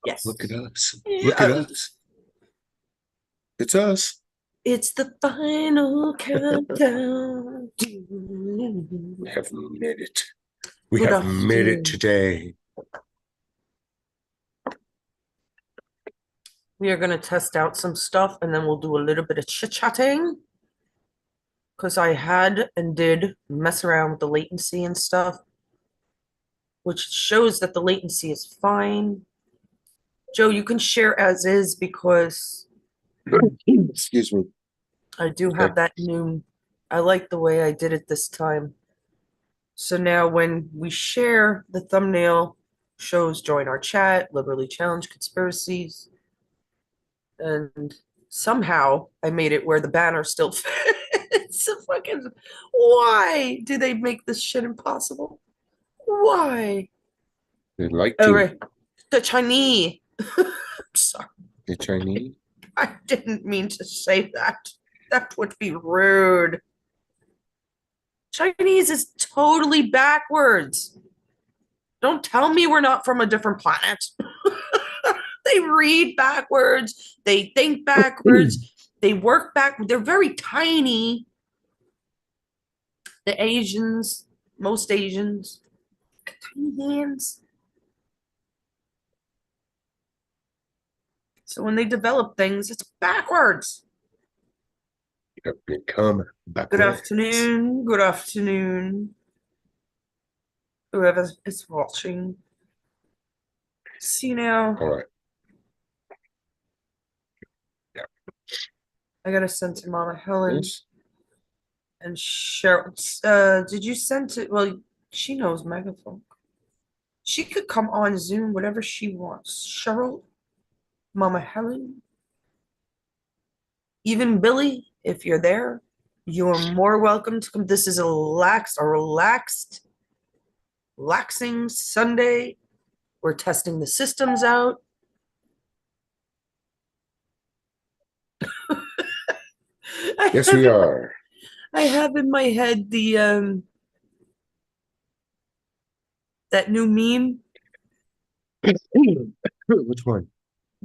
Yes. Look at us. Look at Yes. us. It's us. It's the final countdown. We have made it. We Good have made it afternoon. today. We are going to test out some stuff and then we'll do a little bit of chit-chatting because I had and did mess around with the latency and stuff, which shows that the latency is fine. Joe, you can share as is because Excuse me. I do Okay. have that new, I like the way I did it this time. So now when we share, the thumbnail shows join our chat, liberally challenged conspiracies. And somehow I made it where the banner still fits. So fucking, why do they make this shit impossible? Why? They like All to. right. The Chinese. Sorry, The Chinese. I didn't mean to say that. That would be rude. Chinese is totally backwards. Don't tell me we're not from a different planet. They read backwards, they think backwards, they work back. They're very tiny. The Asians, most Asians, tiny hands. So when they develop things, it's backwards. You have become Good backwards. afternoon. Good afternoon. Whoever is watching. See now. All right. Yeah. I gotta send to Mama Helen Yes. and Cheryl. Did you send it? Well, she knows Megaphone. She could come on Zoom, whatever she wants. Cheryl, Mama Helen, even Billy, if you're there, you're more welcome to come. This is relaxing Sunday. We're testing the systems out. I Yes, have we in my, are. I have in my head the that new meme. Which one?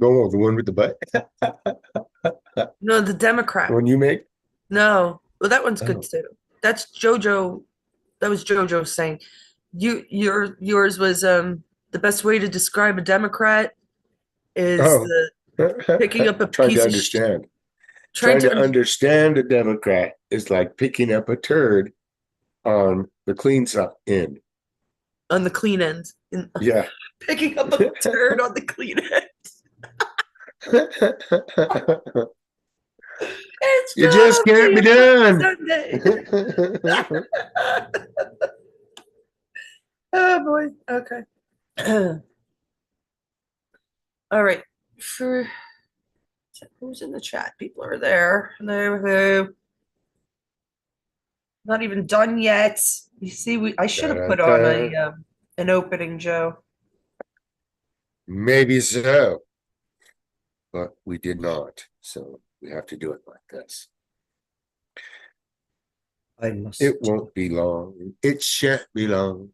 Oh, the one with the butt? No, the The Democrat. one you make? No, well, that one's good Oh. too. That's JoJo. That was JoJo saying, yours was the best way to describe a Democrat is Oh. the picking up a Trying to piece of understand. trying Trying to to understand a Democrat is like picking up a turd on the clean side end. on the clean end, Yeah. picking up a turd on the clean end. It's You just can't probably be a fun done. Sunday. Oh boy. Okay. All right. For who's in the chat? People are there. Hello. Not even done yet. You see, I should have put on Da-da-da. a an opening, Joe. Maybe so, but we did not. So we have to do it like this. I It must. won't be long. It shan't be long.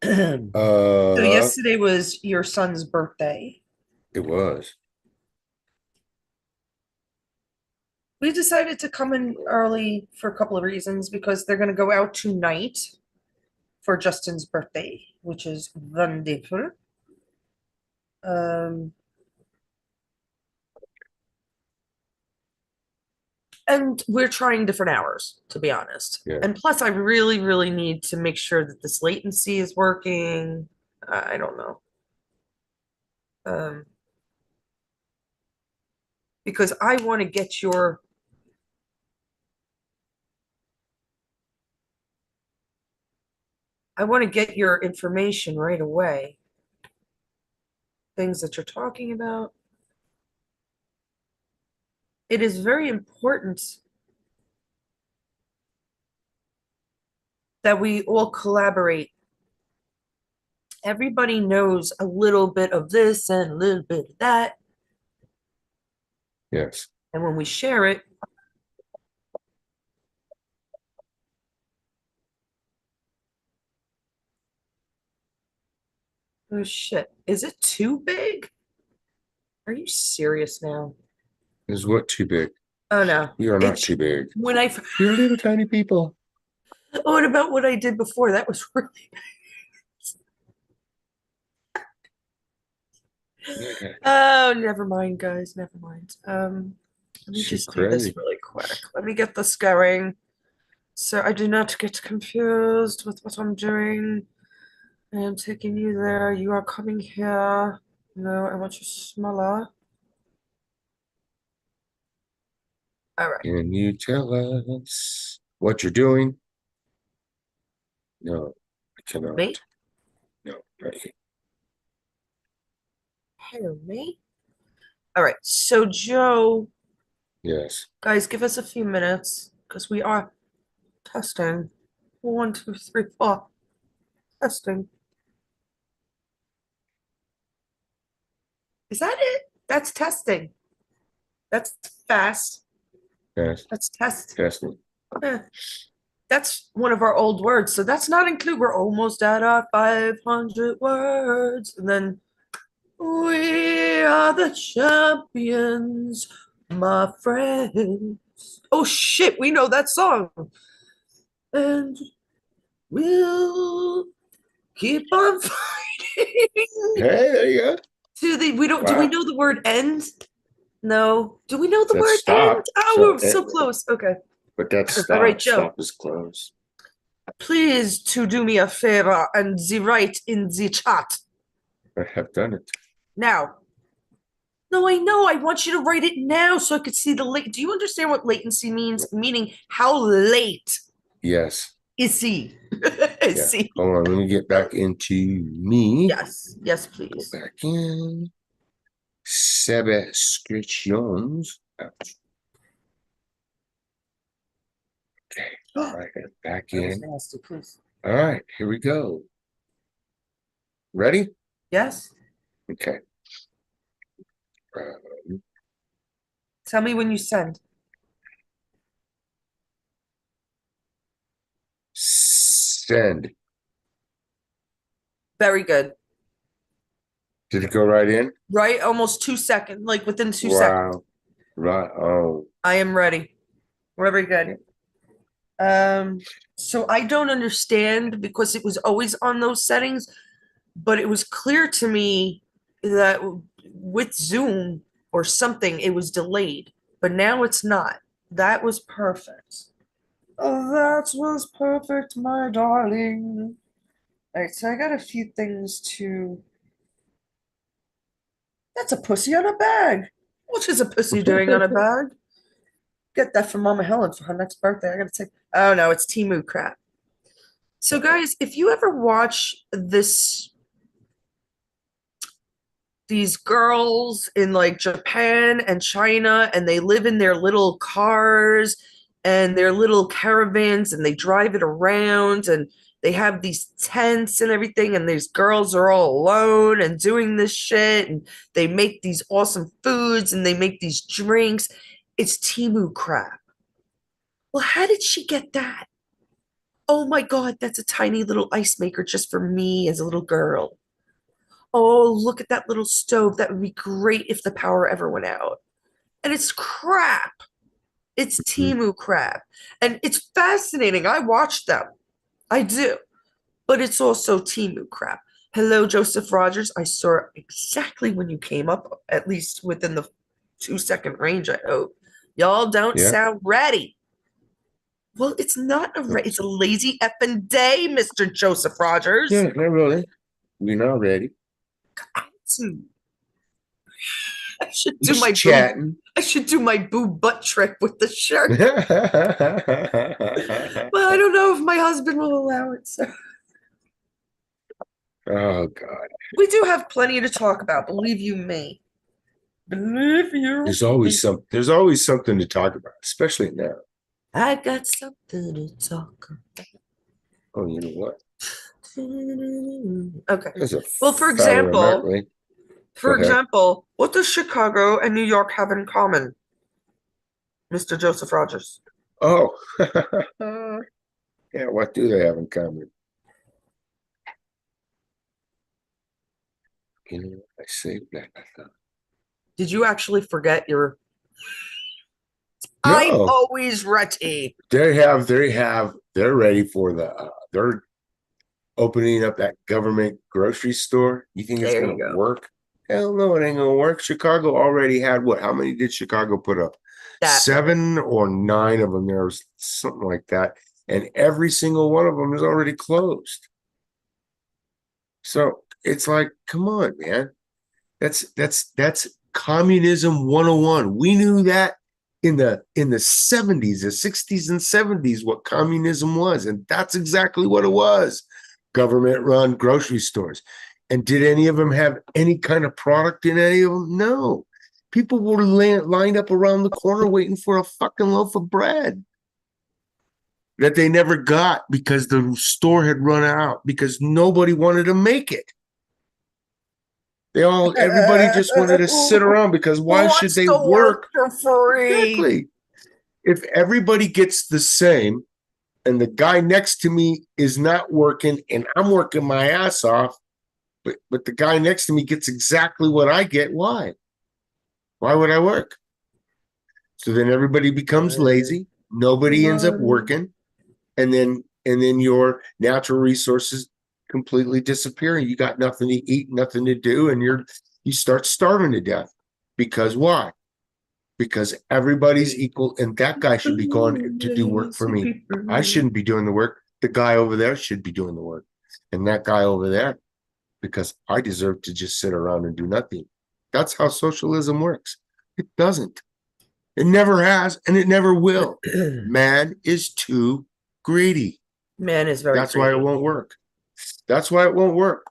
So yesterday was your son's birthday. It was. We decided to come in early for a couple of reasons because they're going to go out tonight for Justin's birthday, which is wonderful. Um, and we're trying different hours, to be honest. Yeah. And plus, I really, really need to make sure that this latency is working. I don't know. Um, because I want to get your information right away. Things that you're talking about. It is very important that we all collaborate. Everybody knows a little bit of this and a little bit of that. Yes. And when we share it, Oh shit. Is it too big? Are you serious now? Is what too big? Oh no. We are not It's too big. when I We're little tiny people. what about what I did before? That was really Yeah, Oh, never mind, guys. Never mind. Let me too just do this crazy. really quick. Let me get this going so I do not get confused with what I'm doing. I am taking you there. You are coming here. No, I want you smaller. All right. Can you tell us what you're doing? No, I Me? cannot. No, not yet. Hello, me. All right. So, Joe, Yes. guys, give us a few minutes because we are testing. One, two, three, four. Testing. Is that it? That's testing. That's fast. Yes. That's test. Testing. Eh, that's one of our old words. So that's not include. We're almost at our 500 words. And then we are the champions, my friends. Oh shit, we know that song. And we'll keep on fighting Hey, there you go. to the we don't do we Wow. know the word end? No. Do we know the That's word end? stop. Oh, So, we're so close. Okay. but that's All right, stop. Joe. Stop is close. Please to do me a favor and the write in the chat. I have done it. Now, no, I know. I want you to write it now so I could see the late. Do you understand what latency means? Meaning, how late Yes. is he? Is Yeah. he? Hold on. Let me get back into me. Yes, yes, Go please. back in. Subscriptions. Ouch. Okay. All That right. Back was in. nasty, please. All right. Here we go. Ready? Yes? Okay. Um, Tell me when you send. send. Very good. Did it go right in? Right? Almost 2 seconds, like within 2 seconds. Wow. Right. Oh. I am ready. Very Yeah. good. So I don't understand because it was always on those settings, but it was clear to me that with Zoom or something, it was delayed, but now it's not. That was perfect. Oh, that was perfect, my darling. All right, so I got a few things to. That's a pussy on a bag. What is a pussy doing on a bag? Get that from Mama Helen for her next birthday. I gotta take. Oh no, it's Timu crap. So, guys, if you ever watch these girls in like Japan and China, and they live in their little cars and their little caravans, and they drive it around, and they have these tents and everything, and these girls are all alone and doing this shit, and they make these awesome foods and they make these drinks. It's Timu crap. Well, how did she get that? Oh my God, that's a tiny little ice maker just for me as a little girl. Oh, look at that little stove. That would be great if the power ever went out. And it's crap. It's Mhm. Timu crap. And it's fascinating. I watch them. I do. But it's also Timu crap. Hello, Joseph Rogers. I saw exactly when you came up, at least within the 2 second range, I hope. Y'all don't Yeah. sound ready. Well, it's not it's a lazy effing day, Mr. Joseph Yeah, Rogers. not really. We're not ready. I should do Just my boob. chatting. I should do my boob butt trick with the shirt. But I don't know if my husband will allow it. So Oh God. we do have plenty to talk about, believe you me. Believe you me. There's always something to talk about, especially now. I got something to talk Oh, you know what? about. Okay. There's a Well, for fire example, remarkably. Go ahead. what does Chicago and New York have in common, Mr. Joseph Rogers? Oh. Yeah, what do they have in common? You know, I saved that. I thought, Did you actually forget your? I'm no, always ready. they're ready for they're opening up that government grocery store. You think it's There gonna you go. work? Hell no, it ain't gonna work. Chicago already had what? How many did Chicago put up? That 7 or 9 of them. There was something like that, and every single one of them is already closed. So it's like, come on, man. That's communism 101. We knew that in the 70s, the 60s and 70s what communism was, and that's exactly what it was. Government run grocery stores. And did any of them have any kind of product in any of them? No. People were lined up around the corner waiting for a fucking loaf of bread that they never got because the store had run out because nobody wanted to make it. Everybody just wanted to sit who around because why should wants they to work work? for free? Exactly. If everybody gets the same and the guy next to me is not working and I'm working my ass off, but the guy next to me gets exactly what I get, why? Why would I work? So then everybody becomes Money, lazy, nobody ends up money. working, and then your natural resources completely disappear and you got nothing to eat, nothing to do, and you start starving to death. Because why? Because everybody's equal and that guy should be going to do work for me. I shouldn't be doing the work. The guy over there should be doing the work. And that guy over there, because I deserve to just sit around and do nothing. That's how socialism works. It doesn't. It never has and it never will. Man is too greedy. Man is very That's why it greedy. won't work. That's why it won't work.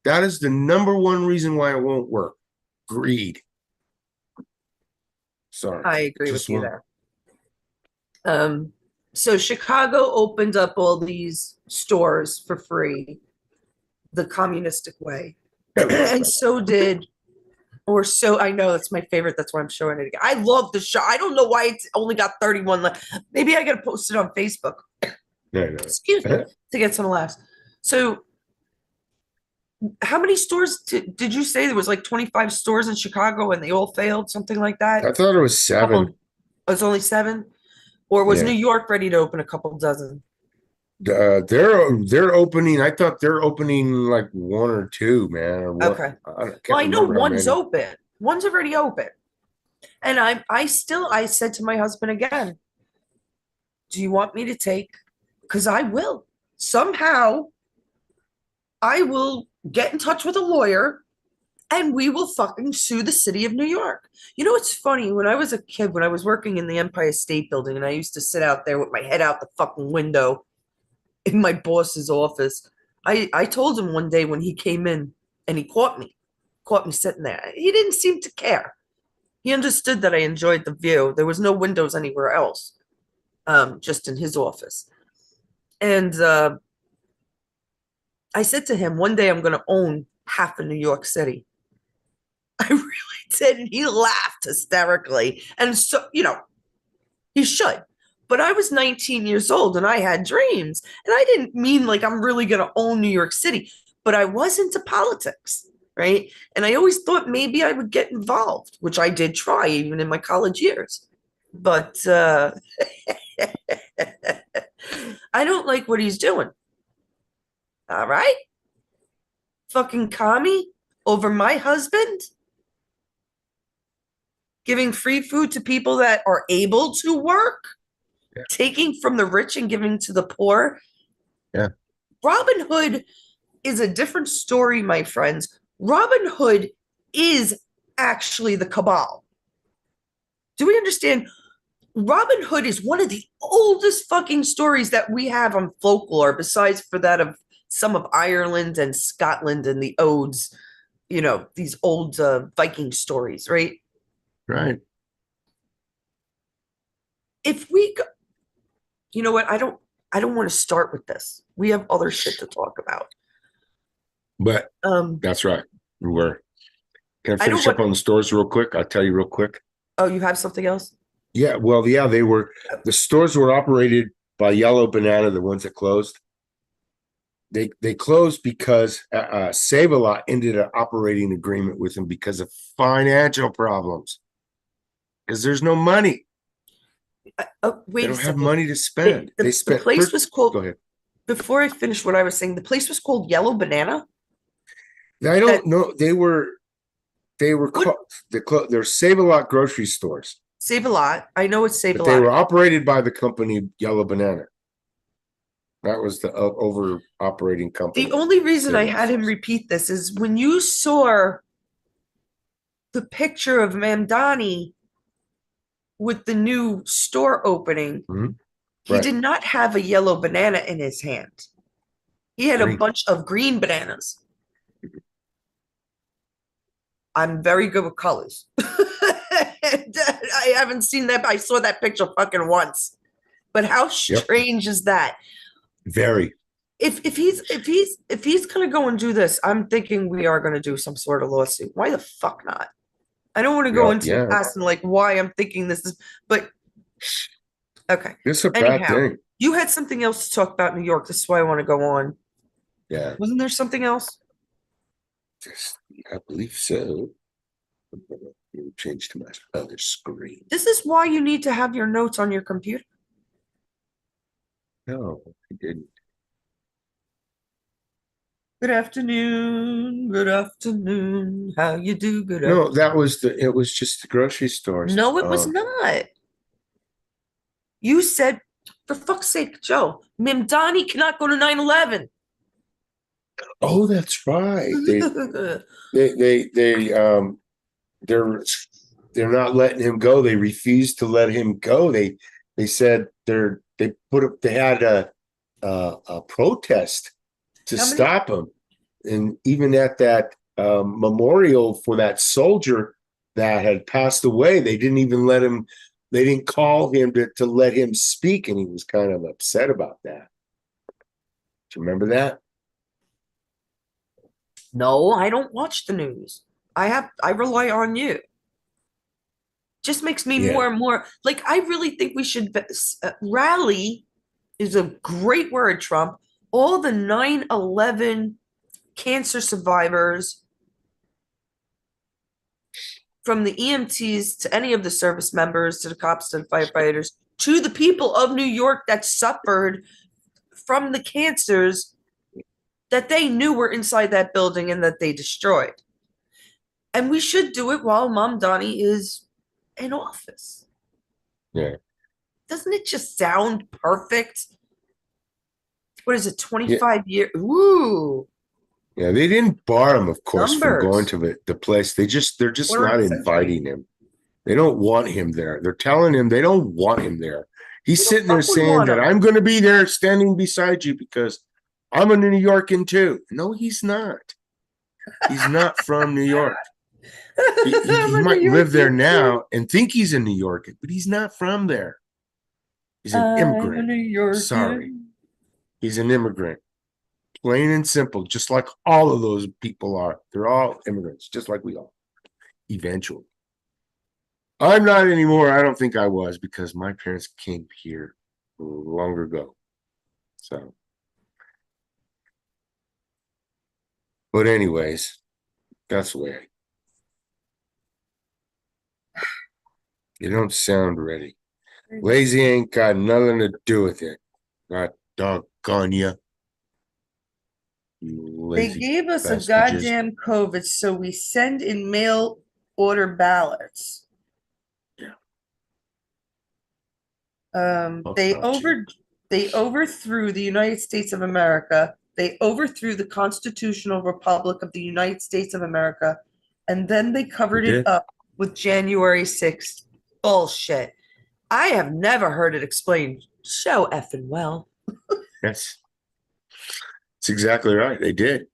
That is the number one reason why it won't work. Greed. Sorry. I agree with Just you won't. there. Um, so Chicago opened up all these stores for free, the communistic way. And so did, or so I know that's my favorite. That's why I'm showing it again. I love the show. I don't know why it's only got 31 left. Maybe I gotta post it on Facebook. No, Excuse me, no. to get some laughs. So how many stores did you say there was like 25 stores in Chicago and they all failed, something like that? I thought it was Couple, 7. it's only seven? Or was New Yeah. York ready to open a couple dozen? They're opening. I thought they're opening like 1 or 2, man, or what? Okay. I Well, can't I know remember how one's many. open. One's already open. And I said to my husband again, do you want me to take? Because I will. Somehow I will get in touch with a lawyer and we will fucking sue the city of New York. You know, it's funny. When I was a kid, when I was working in the Empire State Building and I used to sit out there with my head out the fucking window in my boss's office, I told him one day when he came in and he caught me sitting there. He didn't seem to care. He understood that I enjoyed the view. There was no windows anywhere else, just in his office. And I said to him, one day I'm going to own half of New York City. I really did. And he laughed hysterically. And so, he should. But I was 19 years old and I had dreams. And I didn't mean like I'm really going to own New York City, but I was into politics, right? And I always thought maybe I would get involved, which I did try even in my college years. But I don't like what he's doing. All right. Fucking commie over my husband, giving free food to people that are able to work, Yeah. taking from the rich and giving to the poor. Yeah. Robin Hood is a different story, my friends. Robin Hood is actually the cabal. Do we understand? Robin Hood is one of the oldest fucking stories that we have on folklore, besides for that of some of Ireland and Scotland and the odes, these old Viking stories, right? Right. If we go, you know what? I don't want to start with this. We have other shit to talk about. But Um, that's right. We were. Can I I don't finish up want. on the stores real quick? I'll tell you real quick. Oh, you have something else? Yeah, well, yeah, the stores were operated by Yellow Banana, the ones that closed. they closed because Save-A-Lot ended an operating agreement with them because of financial problems. Because there's no money. They Wait a don't have second. money to spend. They The spent place first. was Go called, ahead. before I finish what I was saying, the place was called Yellow Banana. I That don't know. They were what called they're Save-A-Lot grocery stores, Save a Lot. I know it's Save a but they Lot. were operated by the company Yellow Banana. That was the over operating The company. only reason I Save-A-Lot had him stores. repeat this is when you saw the picture of Mamdani with the new store opening, Mhm. he Right. did not have a yellow banana in his hand. He had a Green. bunch of green bananas. I'm very good with colors. I haven't seen that. I saw that picture fucking once. But how Yep. strange is that? Very. If he's gonna go and do this, I'm thinking we are gonna do some sort of lawsuit. Why the fuck not? I don't want to go Yeah. into the Yeah. past and like why I'm thinking this is, but okay. It's a bad Anyhow, thing. you had something else to talk about New York. This is why I want to go on. Yeah. Wasn't there something else? I believe so. Change to my other screen. This is why you need to have your notes on your computer. No, I didn't. Good afternoon. Good afternoon. How you do? Good No, afternoon. it was just the grocery stores. No, it was not. You said, for fuck's sake, Joe, Mimdani cannot go to 9/11. Oh, that's right. They they're they're not letting him go. They refused to let him go. They said they had a protest to How many? stop him, and even at that memorial for that soldier that had passed away, they didn't even let him. They didn't call him to let him speak, and he was kind of upset about that. Do you remember that? No, I don't watch the news. I rely on you. Just makes me Yeah, more and more like I really think we should rally is a great word, Trump. All the 9/11 cancer survivors, from the EMTs to any of the service members to the cops to the firefighters to the people of New York that suffered from the cancers that they knew were inside that building and that they destroyed. And we should do it while Mom Donnie is in office. yeah, Doesn't it just sound perfect? What is it, yeah. 25 years? Ooh, Yeah, they didn't bar him, of course, from going numbers. to the place. They're just Quarter of not a century. inviting him. They don't want him there. They're telling him they don't want him there. Who He's the sitting there fuck would saying want that him? I'm going to be there standing beside you because I'm a New Yorkan too. No, he's not. He's not from New York. He I'm a New might live there Yorker too. now and think he's a New Yorker, but he's not from there. He's an I'm a immigrant. New Yorker. Sorry. He's an immigrant. Plain and simple, just like all of those people are. They're all immigrants, just like we are, eventually. I'm not anymore. I don't think I was because my parents came here long ago. So, but anyways, that's the way you don't sound ready. Lazy ain't got nothing to do with it. God doggone you, you They lazy gave us a vestiges. goddamn COVID, so we send in mail order ballots. Yeah, Um, talk they about you. over they overthrew the United States of America. They overthrew the constitutional republic of the United States of America, and then they You covered it did? up with January 6th bullshit. I have never heard it explained so effing well. Yes, that's exactly right. They did.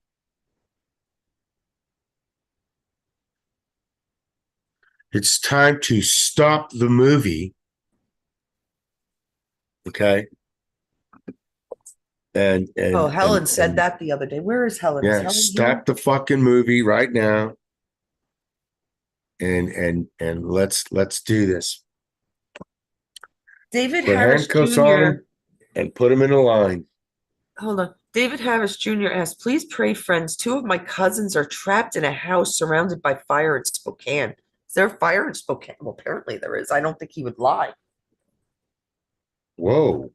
It's time to stop the movie. Okay. And Oh, and and Helen said and that the other day. Where is Helen? Is yeah, Helen here? stop the fucking movie right now and let's do this. David Put Harris handcuffs on him Jr. and put him in a line. Hold on. David Harris Jr. asked, please pray, friends. Two of my cousins are trapped in a house surrounded by fire in Spokane. Is there a fire in Spokane? Well, apparently there is. I don't think he would lie. Whoa.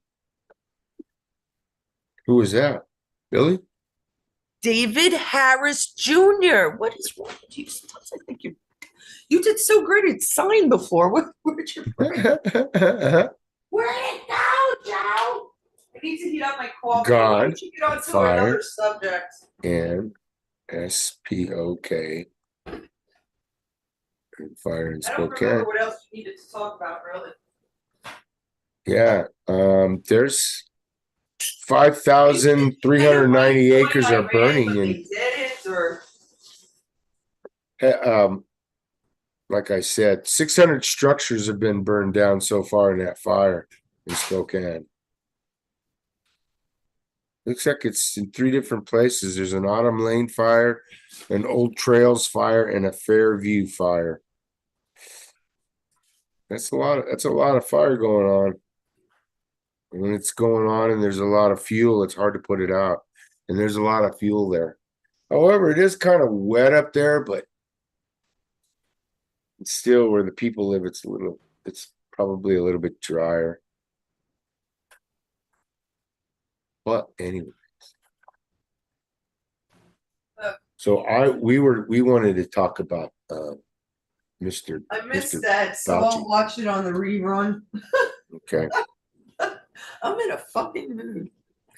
Who was that? Billy? David Harris Jr. What is wrong with you? Sometimes I think you did so great at sign before. Where'd your brain? Where'd it go, Joe? I need to heat up my coffee. Why God, don't you get on to fire, another subject? and SPOK. And fire in I don't remember Spokane. what else you needed to talk about, really. Yeah. There's 5,390 acres are burning But and they didn't, or like I said, 600 structures have been burned down so far in that fire in Spokane. Looks like it's in 3 different places. There's an Autumn Lane fire, an Old Trails fire, and a Fairview fire. That's a lot of fire going on. When it's going on and there's a lot of fuel, it's hard to put it out. And there's a lot of fuel there. However, it is kind of wet up there, but it's still where the people live, it's probably a little bit drier. But anyway. So we wanted to talk about Mr. I missed Mr. that, so Fauci. I'll watch it on the rerun. Okay. I'm in a fucking mood.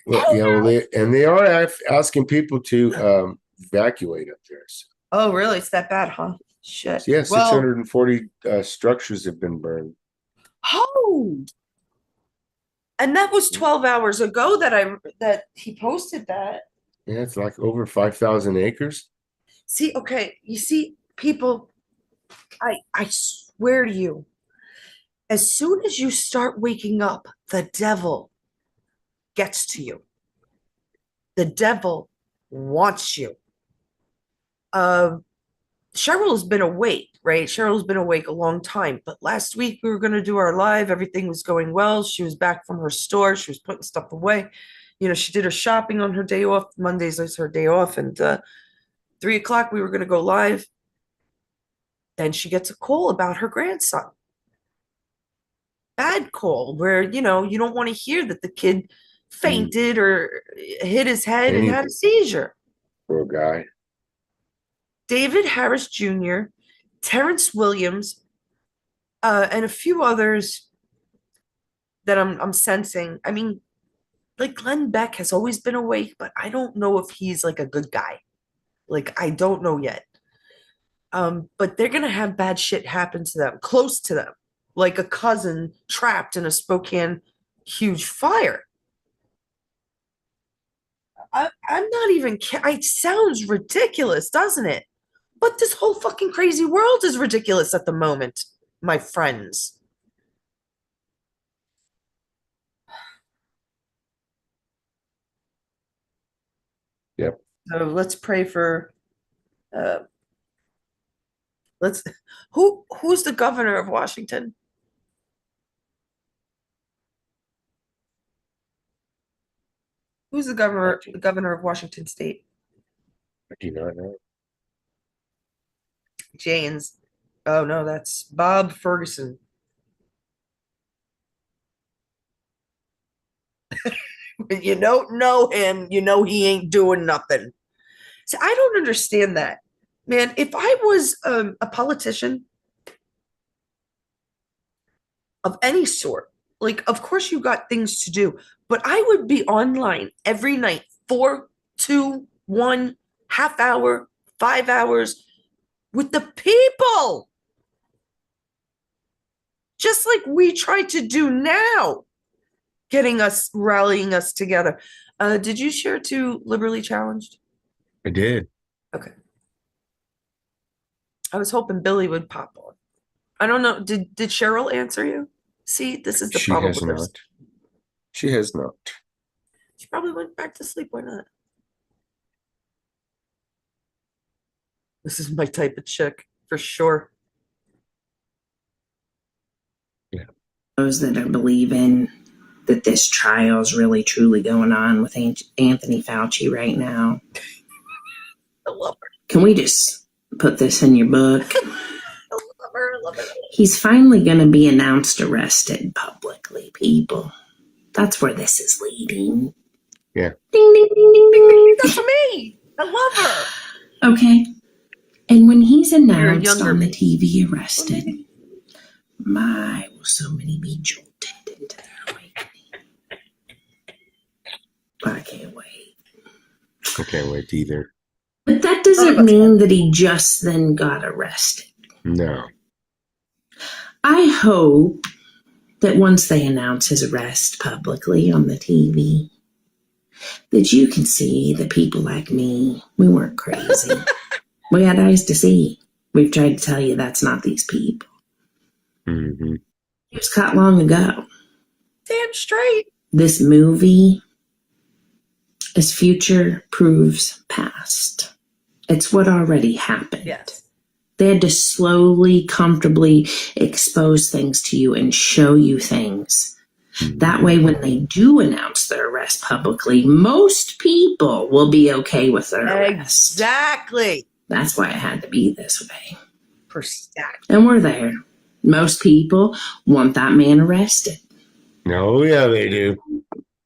Well, yeah, well, they are asking people to evacuate up there. So. Oh, really? It's that bad, huh? Shit. Yeah, Well, 640 structures have been burned. oh, and that was 12 hours ago that he posted that. Yeah, it's like over 5,000 acres. See, okay, you see, people, I swear to you, as soon as you start waking up, the devil gets to you. The devil wants you. Cheryl's been awake, right? Cheryl's been awake a long time, but last week we were going to do our live. Everything was going well. She was back from her store. She was putting stuff away. You know, she did her shopping on her day off. Mondays is her day off. And 3 o'clock, we were going to go live. Then she gets a call about her grandson. Bad call where, you know, you don't want to hear that the kid fainted or hit his head and had a seizure. Poor guy. David Harris Jr., Terrence Williams, and a few others that I'm sensing. I mean, like Glenn Beck has always been awake, but I don't know if he's like a good guy. Like, I don't know yet. But they're gonna have bad shit happen to them, close to them, like a cousin trapped in a Spokane huge fire. I'm not even. It sounds ridiculous, doesn't it? But this whole fucking crazy world is ridiculous at the moment, my friends. Yep. So let's pray for uh let's who's the governor of Washington? Who's the governor of Washington State? I do not know. Janes. Oh no, that's Bob Ferguson. You don't know him, you know he ain't doing nothing. See, I don't understand that. Man, if I was a politician of any sort, like, of course you got things to do, but I would be online every night, 4, 2, 1, half hour, 5 hours with the people, just like we try to do now, rallying us together. Did you share to Liberally Challenged? I did. Okay. I was hoping Billy would pop on. I don't know. Did Cheryl answer you? See, this is the She problem has with her. not. She has not. She probably went back to sleep. Why not? This is my type of chick for sure. Yeah. Those that I believe in that this trial's really truly going on with Anthony Fauci right now. I love her. Can we just put this in your book? I love her. I love her. He's finally going to be announced arrested publicly, people. That's where this is leading. Yeah. Ding, ding, ding, ding, ding, ding. That's me. I love her. Okay. And when he's You're a announced younger on the me. TV arrested, my, will so many be jolted into their awakening. I can't wait. I can't wait either. But that doesn't mean that he just then got arrested. No. I hope that once they announce his arrest publicly on the TV, that you can see that people like me, we weren't crazy. We had eyes to see. We've tried to tell you that's not these people. Mm-hmm. He was caught long ago. Damn straight. This movie is future proves past. It's what already happened. Yes. They had to slowly, comfortably expose things to you and show you things. That way, when they do announce their arrest publicly, most people will be okay with their arrest. Exactly. That's why it had to be this way. Exactly. And we're there. Most people want that man arrested. Oh, yeah, they do.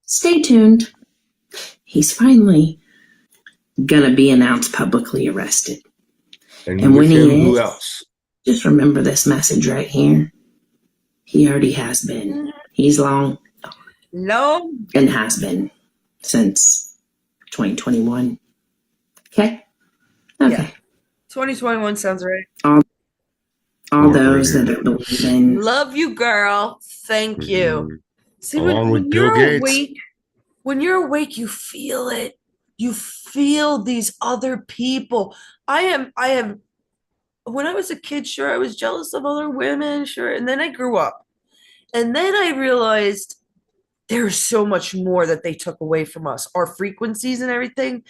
Stay tuned. He's finally gonna be announced publicly arrested. And when with him, he who is, else? just remember this message right here. He already has been. He's long and has been since 2021. Okay? Okay. Yeah. 2021 sounds right. All those that are believing. Love you, girl. Thank you. See, Along with when Bill you're Gates. awake, when you're awake, you feel it. You feel these other people. I am, when I was a kid, sure, I was jealous of other women, sure. And then I grew up. And then I realized there's so much more that they took away from us, our frequencies and everything.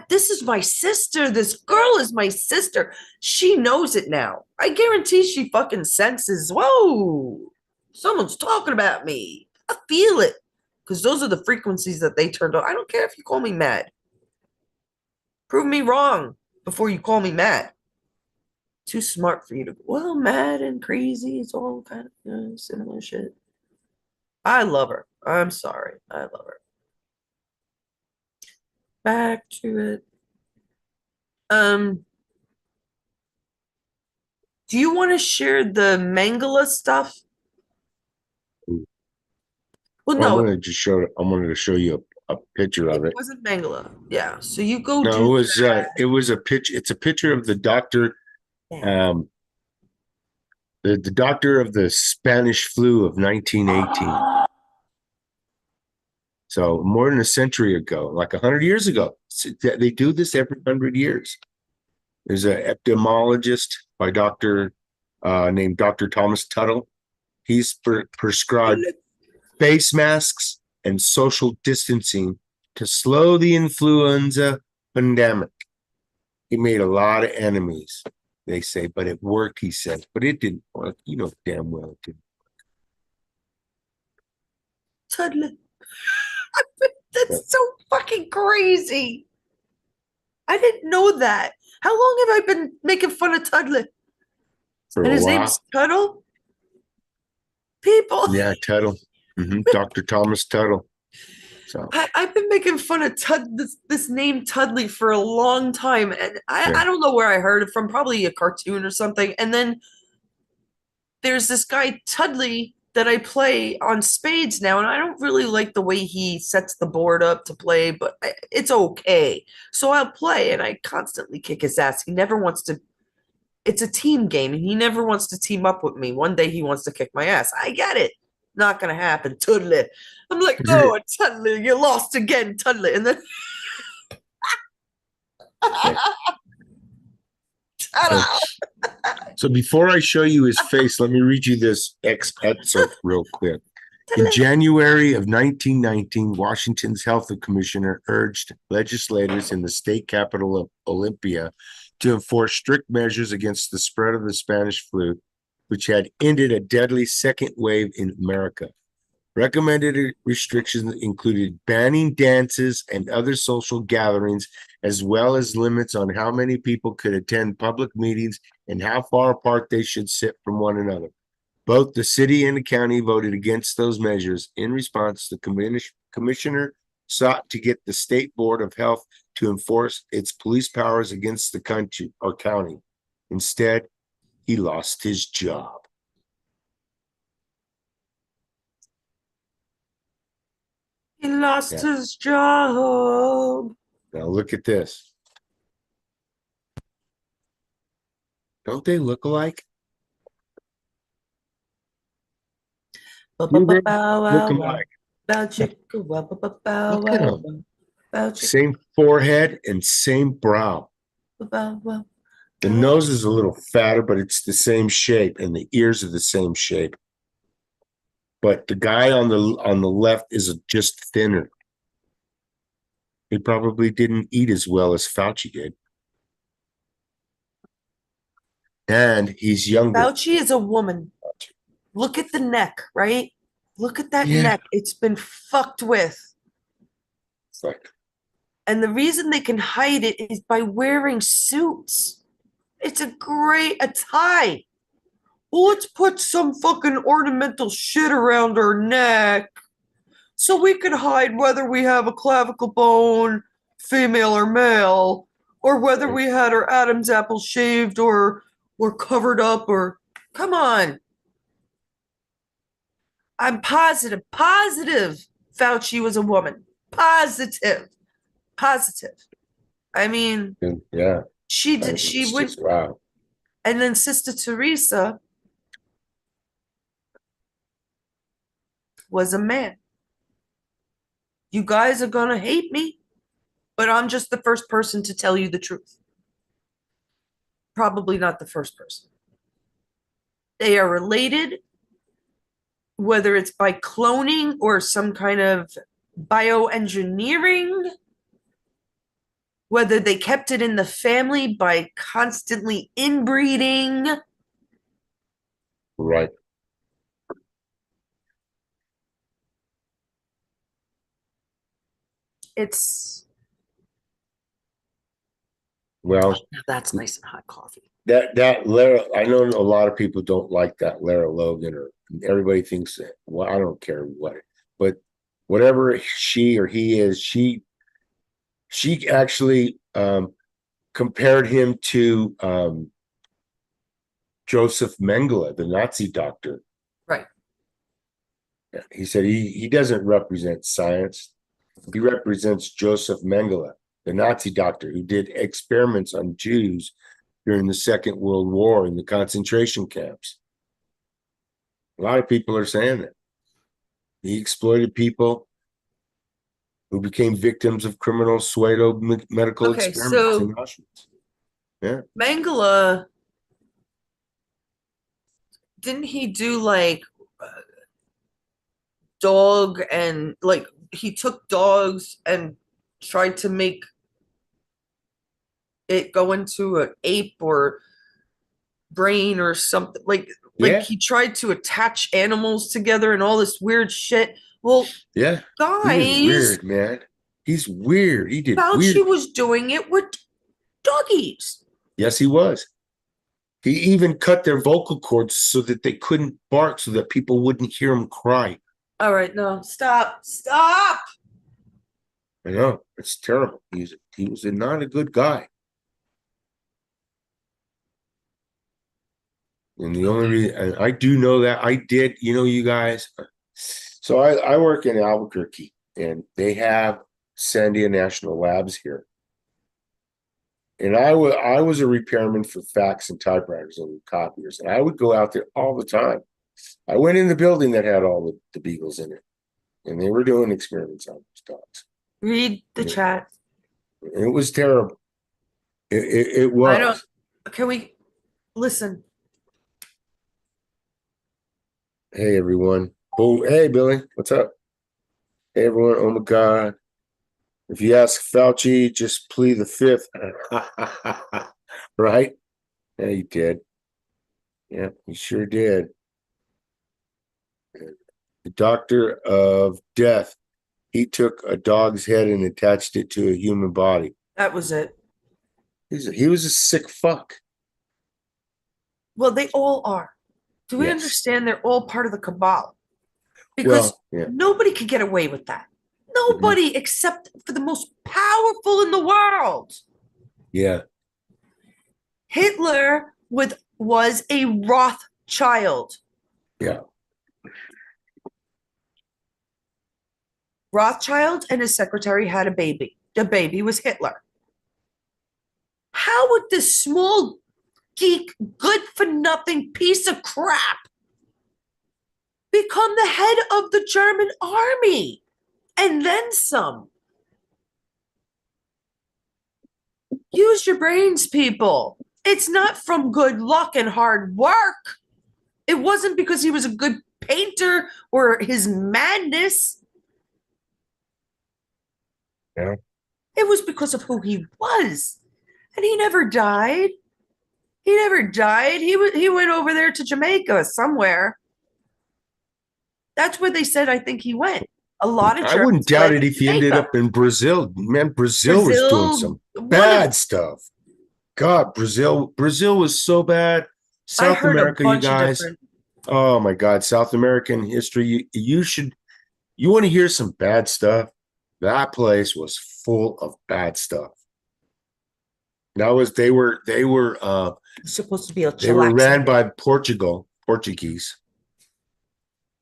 This is my sister. This girl is my sister. She knows it now. I guarantee she fucking senses, whoa, someone's talking about me. I feel it. Because those are the frequencies that they turned on. I don't care if you call me mad. Prove me wrong before you call me mad. Too smart for you to go, well, mad and crazy. It's all kind of similar shit. I love her. I'm sorry. I love her. Back to it. Do you want to share the Mangala stuff? Well, no. I wanted to show you a picture of it. It wasn't Mangala. Yeah. So you go No, do it was a picture. It's a picture of the doctor, the doctor of the Spanish flu of 1918. So more than a century ago, like 100 years ago. They do this every 100 years. There's an epidemiologist by doctor named Dr. Thomas Tuttle. He's prescribed face masks and social distancing to slow the influenza pandemic. He made a lot of enemies, they say, but it worked, he says. But it didn't work. You know damn well it didn't work. Tudley. That's so fucking crazy. I didn't know that. How long have I been making fun of Tudley? For and a his while. name's Tuttle? People. Yeah, Tuttle. Dr. Thomas Tuttle. So I've been making fun of this name Tudley for a long time. And I don't know where I heard it from, probably a cartoon or something. And then there's this guy Tudley that I play on spades now, and I don't really like the way he sets the board up to play, but it's okay. So I'll play, and I constantly kick his ass. He never wants to. It's a team game, and he never wants to team up with me. One day he wants to kick my ass. I get it. Not gonna happen, Tudley. I'm like, oh, Tudley, you lost again, Tudley, and then. So before I show you his face, let me read you this excerpt real quick. In January of 1919, Washington's health commissioner urged legislators in the state capital of Olympia to enforce strict measures against the spread of the Spanish flu, which had ended a deadly second wave in America. Recommended restrictions included banning dances and other social gatherings, as well as limits on how many people could attend public meetings and how far apart they should sit from one another. Both the city and the county voted against those measures. In response, the commissioner sought to get the State Board of Health to enforce its police powers against the country or county. Instead, he lost his job. He lost Yeah. his job. Now look at this. Don't they look alike? Do they Bow look wow wow. alike? Bow chicka wow bow Look at wow them. wow. Bow chicka Same forehead and same brow. bow wow. The nose is a little fatter, but it's the same shape, and the ears are the same shape. But the guy on the left is just thinner. He probably didn't eat as well as Fauci did. And he's younger. Fauci is a woman. Look at the neck, right? Look at that Yeah. neck. It's been fucked with. It's like, And the reason they can hide it is by wearing suits. It's a tie. Well, let's put some fucking ornamental shit around our neck so we can hide whether we have a clavicle bone, female or male, or whether we had our Adam's apple shaved or covered up or come on. I'm positive Fauci was a woman. Positive. I mean, yeah. she did, she It's went, just, wow. and then Sister Teresa was a man. You guys are gonna hate me, but I'm just the first person to tell you the truth. Probably not the first person. They are related, whether it's by cloning or some kind of bioengineering, whether they kept it in the family by constantly inbreeding. Right. It's Well, that's nice and hot coffee. that Lara, I know a lot of people don't like that Lara Logan, or everybody thinks that. Well, I don't care what, but whatever she or he is, she actually compared him to Joseph Mengele, the Nazi doctor. Right. He said he doesn't represent science. He represents Joseph Mengele, the Nazi doctor who did experiments on Jews during the Second World War in the concentration camps. A lot of people are saying that. He exploited people who became victims of criminal pseudo medical Okay, experiments so in Auschwitz. Yeah. Mangala, didn't he do like dog and like he took dogs and tried to make it go into an ape or brain or something like Yeah. he tried to attach animals together and all this weird shit. Well, Yeah. He is guys, weird, man. He's weird. He did Fauci weird. was doing it with doggies. Yes, he was. He even cut their vocal cords so that they couldn't bark, so that people wouldn't hear him cry. All right, no, stop. I know, it's terrible. He was not a good guy. And the only reason, and I do know that I did, you guys. So I work in Albuquerque, and they have Sandia National Labs here. And I was a repairman for fax and typewriters and copiers, and I would go out there all the time. I went in the building that had all the beagles in it, and they were doing experiments on those dogs. Read the chat. It was terrible. It was. I don't. Can we listen? Hey everyone. Oh, hey Billy, what's up? Hey everyone. Oh my God. If you ask Fauci, just plead the fifth. Right? Yeah, he did. Yeah, he sure did. The doctor of death. He took a dog's head and attached it to a human body. That was it. He was a sick fuck. Well, they all are. Do we Yes. understand they're all part of the cabal? Because Well, yeah. nobody could get away with that. Nobody except for the most powerful in the world. Yeah. Hitler was a Rothschild. Yeah. Rothschild and his secretary had a baby. The baby was Hitler. How would this small geek, good for nothing piece of crap become the head of the German army? And then some. Use your brains, people. It's not from good luck and hard work. It wasn't because he was a good painter or his madness. Yeah. It was because of who he was. And he never died. He never died. He went over there to Jamaica somewhere. That's where they said I think he went. A lot of I wouldn't Germans doubt fled it to if he ended Jamaica. up in Brazil. Man, Brazil was doing some bad stuff. God, Brazil was so bad. I South heard a America, you bunch of guys. different. Oh my God, South American history. You want to hear some bad stuff? That place was full of bad stuff. That was they were Supposed to be a they were chillaxing. ran by Portuguese,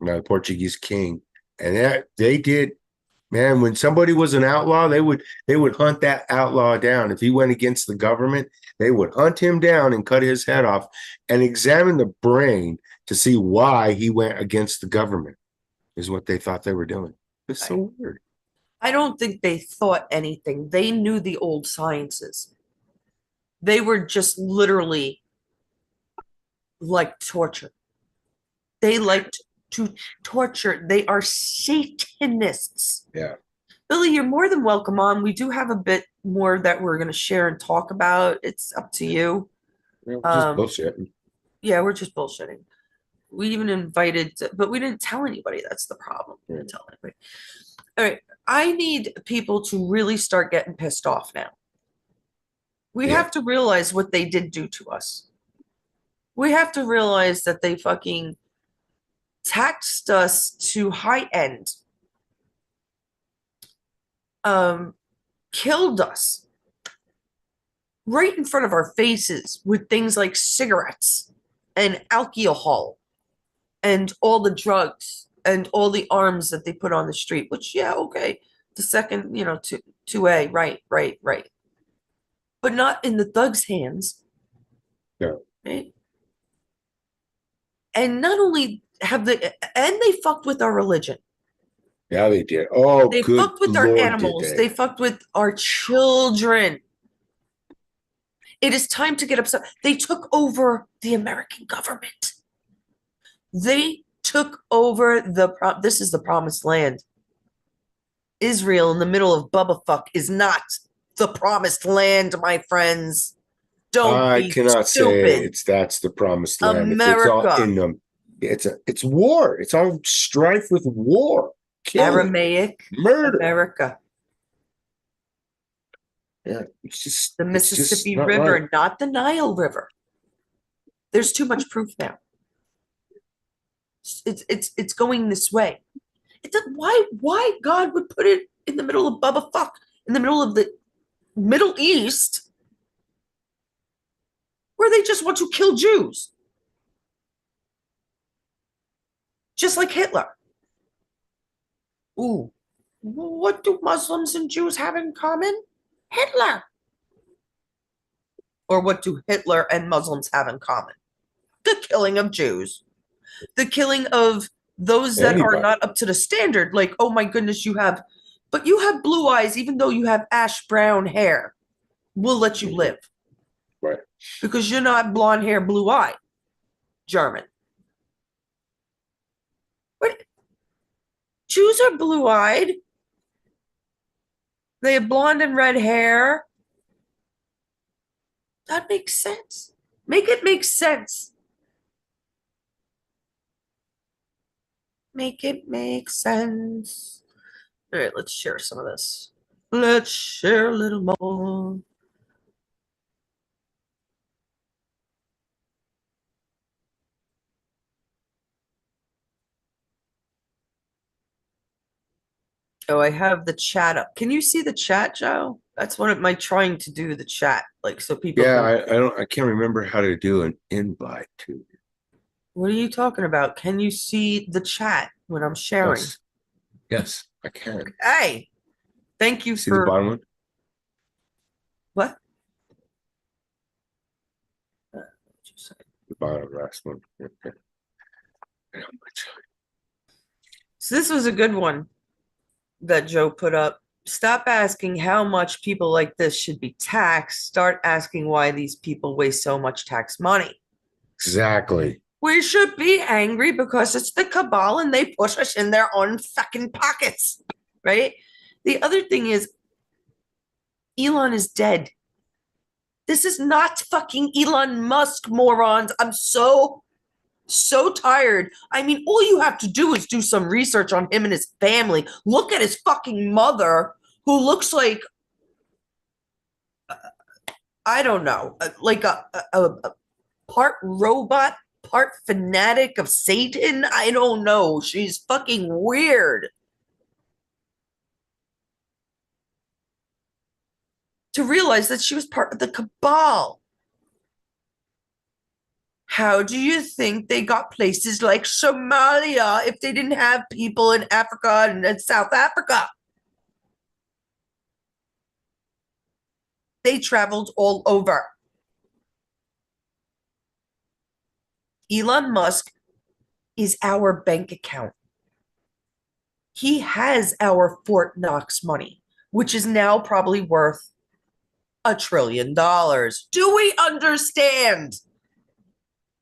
not the Portuguese king, and they did. Man, when somebody was an outlaw, they would hunt that outlaw down. If he went against the government, they would hunt him down and cut his head off and examine the brain to see why he went against the government, is what they thought they were doing. It's so weird. I don't think they thought anything. They knew the old sciences. They were just literally like torture. They liked to torture. They are Satanists. Yeah. Billy, you're more than welcome on. We do have a bit more that we're going to share and talk about. It's up to you. Just bullshit. Yeah, we're just bullshitting. We even invited, but we didn't tell anybody. That's the problem. We didn't tell anybody. All right. I need people to really start getting pissed off now. We have to realize what they did do to us. We have to realize that they fucking taxed us to high end, killed us right in front of our faces with things like cigarettes and alcohol and all the drugs and all the arms that they put on the street, which, yeah, okay. The second, 2A, right. But not in the thugs' hands. No. Right? And not only and they fucked with our religion. Yeah, they did. Oh, They good fucked with Lord, our animals. They fucked with our children. It is time to get upset. They took over the American government. They took over this is the promised land. Israel in the middle of Bubba fuck is not the promised land, my friends. Don't I be cannot stupid. say that's the promised land. It's all America. in them. It's war. It's all strife with war, killing, Aramaic murder. America. Yeah, it's just The Mississippi River, right. not the Nile River. There's too much proof now. It's going this way. Why God would put it in the middle of Bubba fuck, in the middle of the Middle East, where they just want to kill Jews, just like Hitler. Ooh, what do Muslims and Jews have in common? Hitler. Or what do Hitler and Muslims have in common? The killing of Jews, the killing of those that are not up to the standard. Like, oh my goodness, you have blue eyes, even though you have ash brown hair. We'll let you live. Right. Because you're not blonde hair, blue eye, German. What? Jews are blue eyed. They have blonde and red hair. That makes sense. Make it make sense. Make it make sense. All right, let's share some of this. Let's share a little more. Oh, I have the chat up. Can you see the chat, Joe? That's what am I trying to do, the chat, like so people Yeah, can. I can't remember how to do an invite to. What are you talking about? Can you see the chat when I'm sharing? Yes. Yes, I can. Hey, thank you See the for bottom one? what? Uh, what'd you say? The bottom last one. Okay. So this was a good one that Joe put up. Stop asking how much people like this should be taxed. Start asking why these people waste so much tax money. Exactly. We should be angry because it's the cabal and they push us in their own fucking pockets, right? The other thing is, Elon is dead. This is not fucking Elon Musk, morons. I'm so tired. I mean, all you have to do is do some research on him and his family. Look at his fucking mother, who looks like, I don't know, like a part robot, part fanatic of Satan. I don't know. She's fucking weird. To realize that she was part of the cabal. How do you think they got places like Somalia if they didn't have people in Africa and South Africa? They traveled all over. Elon Musk is our bank account. He has our Fort Knox money, which is now probably worth $1 trillion. Do we understand?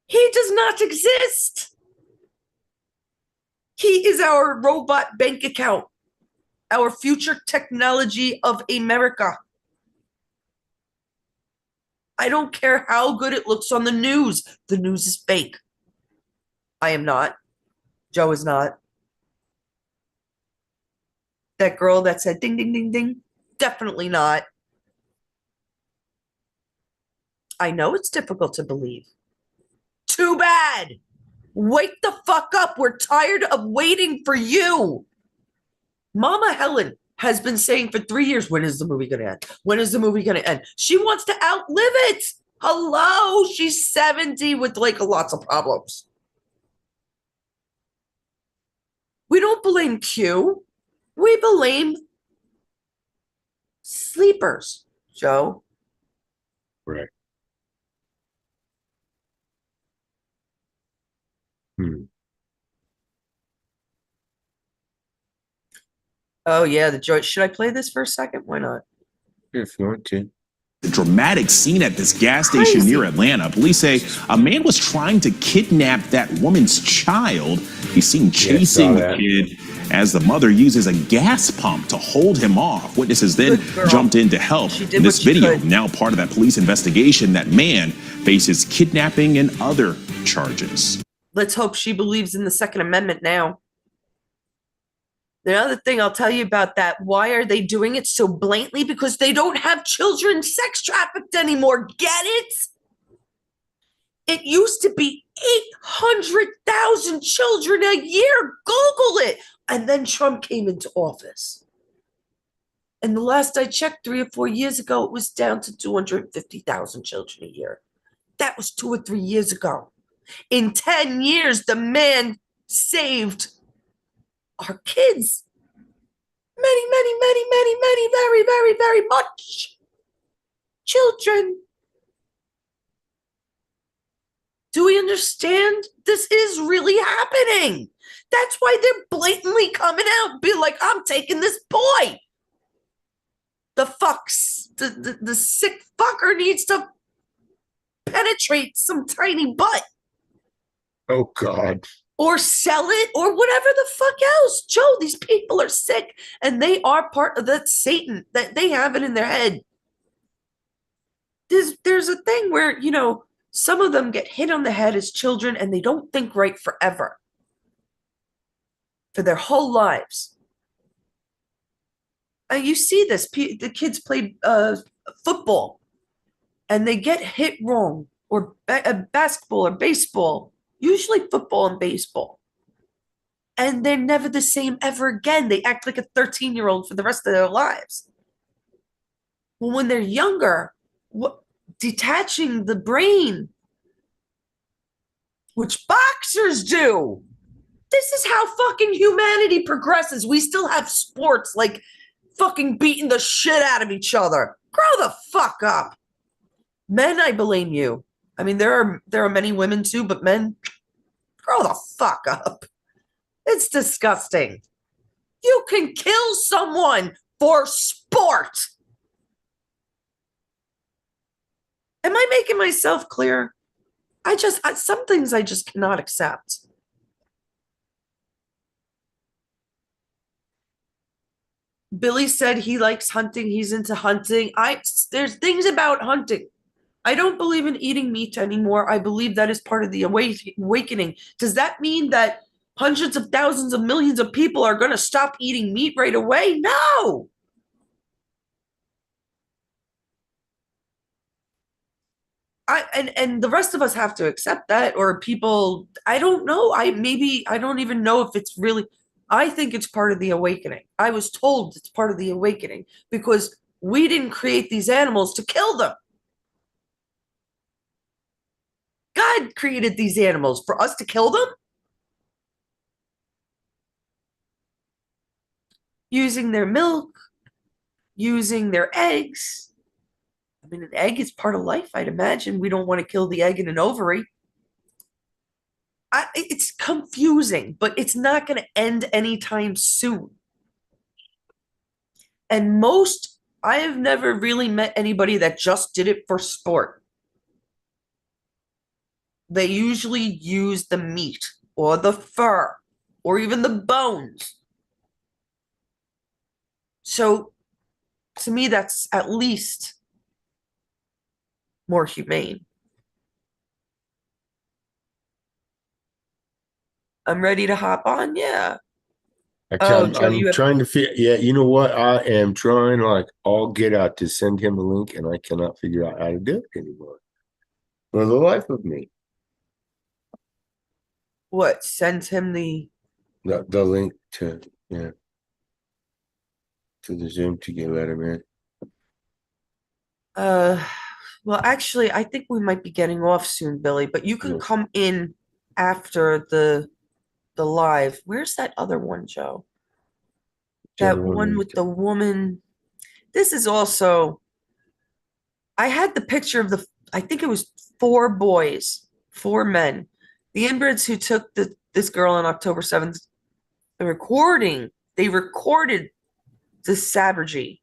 He does not exist. He is our robot bank account, our future technology of America. I don't care how good it looks on the news. The news is fake. I am not. Joe is not. That girl that said ding, ding, ding, ding, definitely not. I know it's difficult to believe. Too bad. Wake the fuck up. We're tired of waiting for you. Mama Helen has been saying for 3 years, when is the movie going to end? When is the movie going to end? She wants to outlive it. Hello. She's 70 with like lots of problems. We don't blame Q. We blame sleepers, Joe. Right. Oh, yeah, the joy. Should I play this for a second? Why not? If you want to. The dramatic scene at this gas station near Atlanta. Police say a man was trying to kidnap that woman's child. He's seen chasing the kid as the mother uses a gas pump to hold him off. Witnesses then jumped in to help. In this video, now part of that police investigation, that man faces kidnapping and other charges. Let's hope she believes in the Second Amendment now. The other thing I'll tell you about that, why are they doing it so blatantly? Because they don't have children sex trafficked anymore. Get it? It used to be 800,000 children a year. Google it. And then Trump came into office. And the last I checked 3 or 4 years ago, it was down to 250,000 children a year. That was 2 or 3 years ago. In 10 years, the man saved our kids. Many, very, very, very much children. Do we understand? This is really happening. That's why they're blatantly coming out, be like, I'm taking this boy. The sick fucker needs to penetrate some tiny butt. Oh, God. Or sell it, or whatever the fuck else. Joe, these people are sick, and they are part of that Satan, that they have it in their head. There's a thing where, some of them get hit on the head as children, and they don't think right forever. for their whole lives. And you see this, the kids play football and they get hit wrong, or basketball or baseball, usually football and baseball. And they're never the same ever again. They act like a 13-year-old for the rest of their lives. Well, when they're younger, detaching the brain, which boxers do. This is how fucking humanity progresses. We still have sports like fucking beating the shit out of each other. Grow the fuck up. Men, I blame you. I mean, there are many women too, but men, grow the fuck up. It's disgusting. You can kill someone for sport. Am I making myself clear? Some things I just cannot accept. Billy said he likes hunting. He's into hunting. There's things about hunting. I don't believe in eating meat anymore. I believe that is part of the awakening. Does that mean that hundreds of thousands of millions of people are going to stop eating meat right away? No. And the rest of us have to accept that, or people, I don't know. I don't even know if it's really, I think it's part of the awakening. I was told it's part of the awakening because we didn't create these animals to kill them. God created these animals for us to kill them? Using their milk, using their eggs. I mean, an egg is part of life, I'd imagine. We don't want to kill the egg in an ovary. It's confusing, but it's not going to end anytime soon. And I have never really met anybody that just did it for sport. They usually use the meat or the fur or even the bones. So to me, that's at least more humane. I'm ready to hop on. Yeah. I'm Joe, trying to figure. Yeah, you know what? I am trying like all get out to send him a link, and I cannot figure out how to do it anymore. For the life of me. what? Send him the link to the Zoom to let him in. Well, actually, I think we might be getting off soon, Billy, but you can come in after the live. Where's that other one, Joe? That one with the woman. This is also, I had the picture of I think it was 4 boys, 4 men. The inbreds who took this girl on October 7th, they recorded the savagery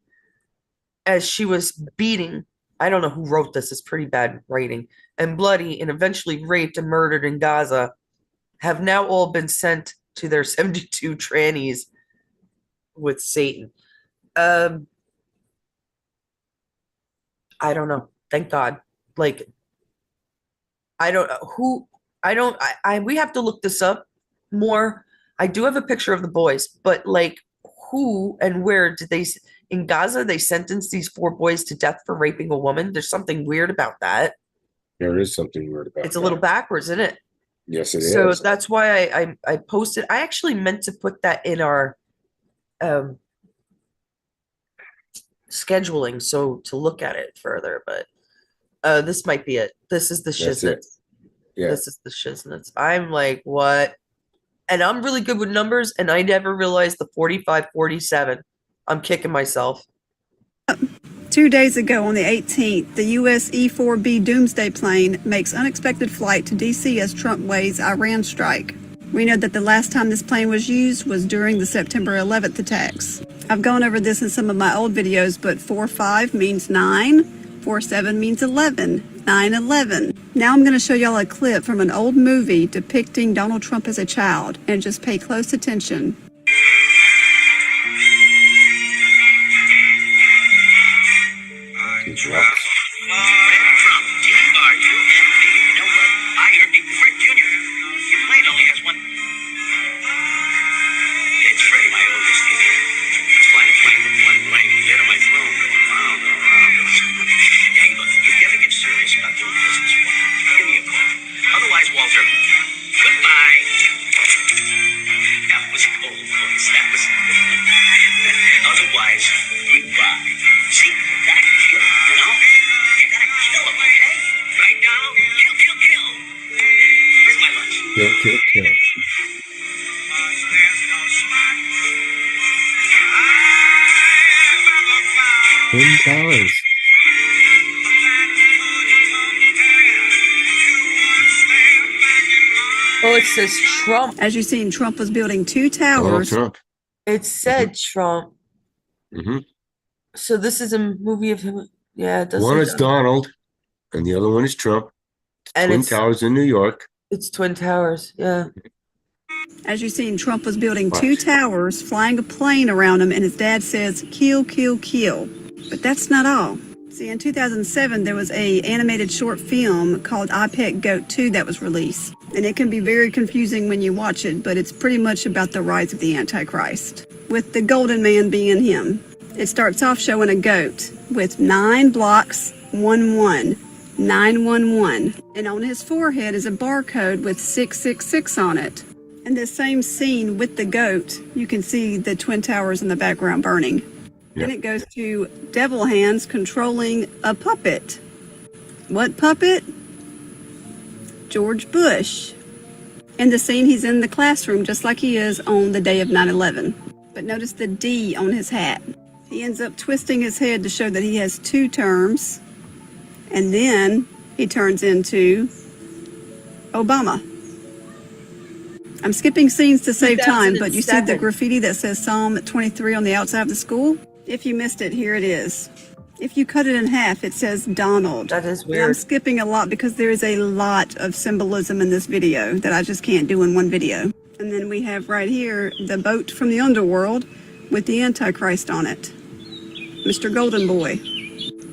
as she was beating. I don't know who wrote this. It's pretty bad writing. And bloody and eventually raped and murdered in Gaza have now all been sent to their 72 trannies with Satan. I don't know. Thank God. Like, I don't know who, we have to look this up more. I do have a picture of the boys, but like who and where did they, in Gaza, they sentenced these 4 boys to death for raping a woman? There's something weird about that. There is something weird about It's a little backwards, isn't it? Yes, it is. So that's why I posted. I actually meant to put that in our scheduling, so to look at it further, but this might be it. This is the shiznits. Yeah. This is the shiznits. I'm like, what? And I'm really good with numbers, and I never realized the 45-47. I'm kicking myself. 2 days ago on the 18th, the U.S. E-4B Doomsday plane makes unexpected flight to D.C. as Trump weighs Iran strike. We know that the last time this plane was used was during the September 11th attacks. I've gone over this in some of my old videos, but 4-5 means 9, 4-7 means 11, 9-11. Now I'm going to show y'all a clip from an old movie depicting Donald Trump as a child, and just pay close attention. Trump, T-R-U-M-P. You know what? I heard Frick Jr. Your plane only has one. kill, kill. Twin Towers. Oh, it says Trump. As you've seen, Trump was building two Donald towers. Trump. It said Trump. hmm So this is a movie of him. Yeah, it does One say is Donald. Donald, and the other one is Trump. And Twin Towers in New York. it's Twin Towers. Yeah. As you've seen, Trump was building Watch. two towers, flying a plane around them, and his dad says, kill, kill, kill. But that's not all. See, in 2007, there was a animated short film called I Pet Goat 2 that was released. And it can be very confusing when you watch it, but it's pretty much about the rise of the Antichrist, with the golden man being him. It starts off showing a goat with 9 blocks, 1 1, 911. And on his forehead is a barcode with 666 on it. In this same scene with the goat, you can see the Twin Towers in the background burning. Then it goes to devil hands controlling a puppet. What puppet? George Bush. In the scene, he's in the classroom just like he is on the day of 9/11. But notice the D on his hat. He ends up twisting his head to show that he has 2 terms. And then he turns into Obama. I'm skipping scenes to save time, but you see the 2007. graffiti that says Psalm 23 on the outside of the school? If you missed it, here it is. If you cut it in half, it says Donald. That is And I'm weird. skipping a lot because there is a lot of symbolism in this video that I just can't do in one video. And then we have right here the boat from the underworld with the Antichrist on it. Mr. Golden Boy.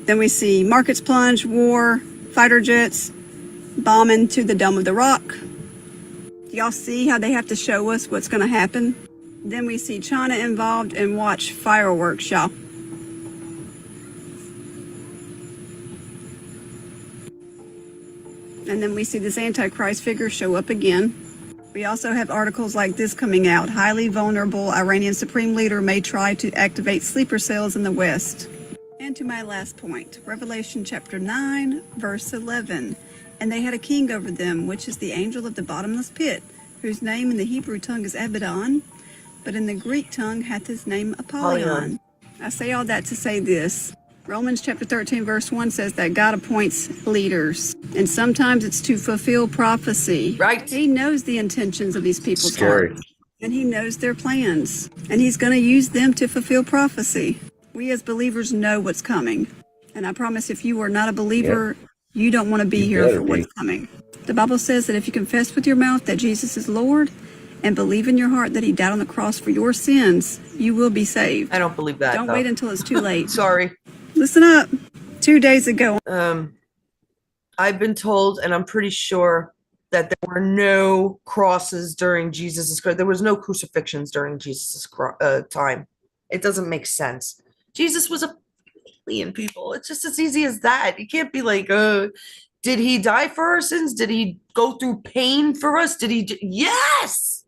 Then we see markets plunge, war, fighter jets, bombing to the Dome of the Rock. Y'all see how they have to show us what's going to happen? Then we see China involved and watch fireworks, y'all. And then we see this Antichrist figure show up again. We also have articles like this coming out. Highly vulnerable Iranian supreme leader may try to activate sleeper cells in the West. And to my last point, Revelation chapter 9, verse 11. And they had a king over them, which is the angel of the bottomless pit, whose name in the Hebrew tongue is Abaddon, but in the Greek tongue hath his name Apollyon. I say all that to say this. Romans chapter 13, verse 1 says that God appoints leaders, and sometimes it's to fulfill prophecy. Right. He knows the intentions of these people's Scary. hearts, and he knows their plans, and he's going to use them to fulfill prophecy. We as believers know what's coming, and I promise if you are not a believer, you don't want to be You here better for be. what's coming. The Bible says that if you confess with your mouth that Jesus is Lord and believe in your heart that he died on the cross for your sins, you will be saved. I don't believe that. Don't though. wait until it's too late. Sorry. Listen up. 2 days ago, I've been told, and I'm pretty sure that there were no crosses during Jesus's. There was no crucifixions during Jesus's time. It doesn't make sense. Jesus was a alien, people. It's just as easy as that. You can't be like, did he die for our sins? Did he go through pain for us? Did he? Yes.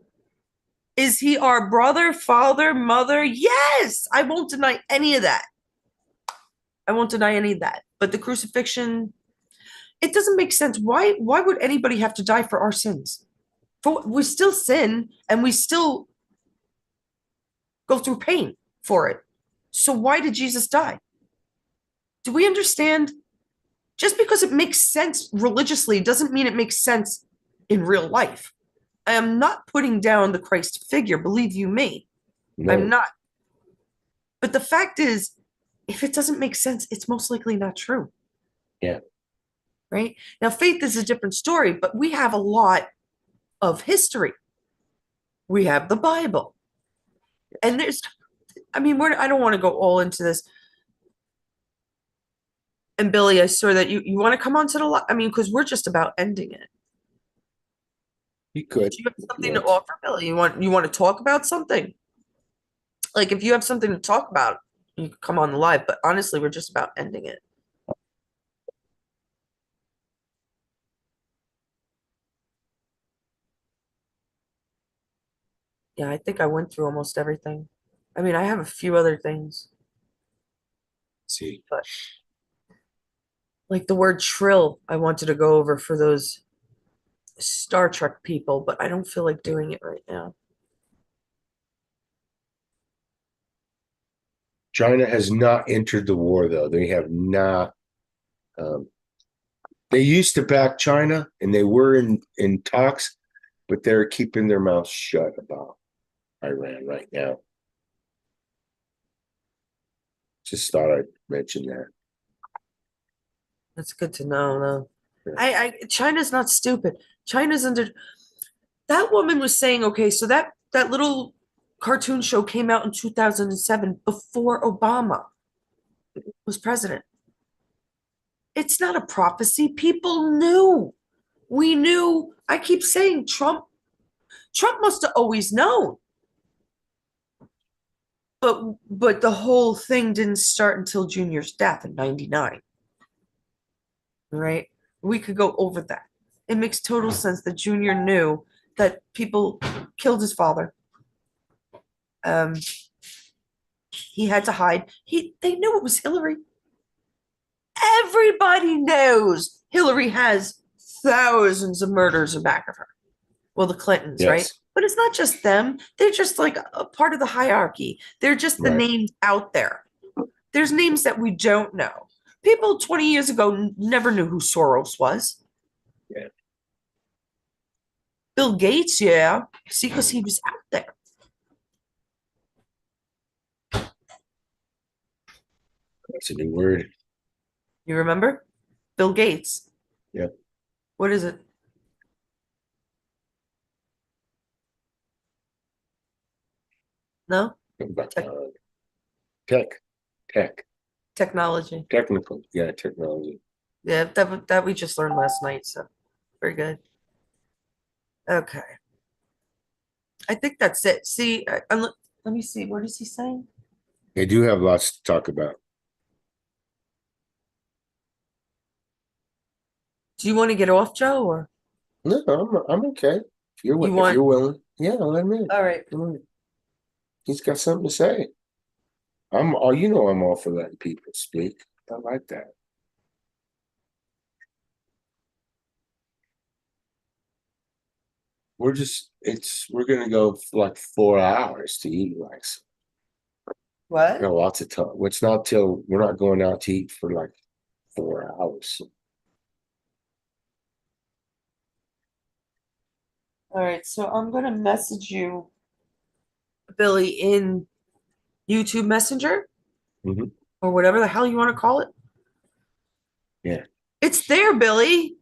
Is he our brother, father, mother? Yes. I won't deny any of that. I won't deny any of that. But the crucifixion, it doesn't make sense. Why would anybody have to die for our sins? We still sin and we still go through pain for it. So why did Jesus die? Do we understand? Just because it makes sense religiously doesn't mean it makes sense in real life. I am not putting down the Christ figure, believe you me. No. I'm not. But the fact is, if it doesn't make sense, it's most likely not true. Yeah. Right? Now, faith is a different story, but we have a lot of history. We have the Bible. And I don't want to go all into this. And Billy, I saw that you want to come on to the, because we're just about ending it. You could. Do you have something to offer, Billy? You want to talk about something? Like if you have something to talk about, you can come on the live, but honestly, we're just about ending it. Yeah, I think I went through almost everything. I have a few other things, See. but like the word trill, I wanted to go over for those Star Trek people, but I don't feel like doing it right now. China has not entered the war, though. They have not. Um, they used to back China, and they were in talks, but they're keeping their mouths shut about Iran right now. Just thought I'd mention that. That's good to know, though. Yeah. China's not stupid. China's under. That woman was saying, okay, so that little cartoon show came out in 2007 before Obama was president. It's not a prophecy. People knew. We knew. I keep saying Trump must have always known. But the whole thing didn't start until Junior's death in 99. Right? We could go over that. It makes total sense that Junior knew that people killed his father. He had to hide. They knew it was Hillary. Everybody knows Hillary has thousands of murders in back of her. Well, the Clintons, Yes. right? But it's not just them. They're just like a part of the hierarchy. They're just the Right. names out there. There's names that we don't know. People 20 years ago never knew who Soros was. Yeah. Bill Gates, yeah. See, because he was out there. That's a new word. You remember? Bill Gates. Yeah. What is it? No? Tech. Tech, Technology. technical. Yeah, technology. Yeah, that we just learned last night, so very good. Okay. I think that's it. See, let me see. What is he saying? They do have lots to talk about. Do you want to get off, Joe, or No, I'm okay. If you're You want- if you're willing, yeah, let him in. all right? All right. He's got something to say. I'm all for letting people speak. I like that. We're gonna go for like 4 hours to eat, like What? got lots of time. It's not till we're not going out to eat for like 4 hours. All right, so I'm gonna message you, Billy, in YouTube Messenger Mhm. or whatever the hell you want to call it. Yeah. It's there, Billy.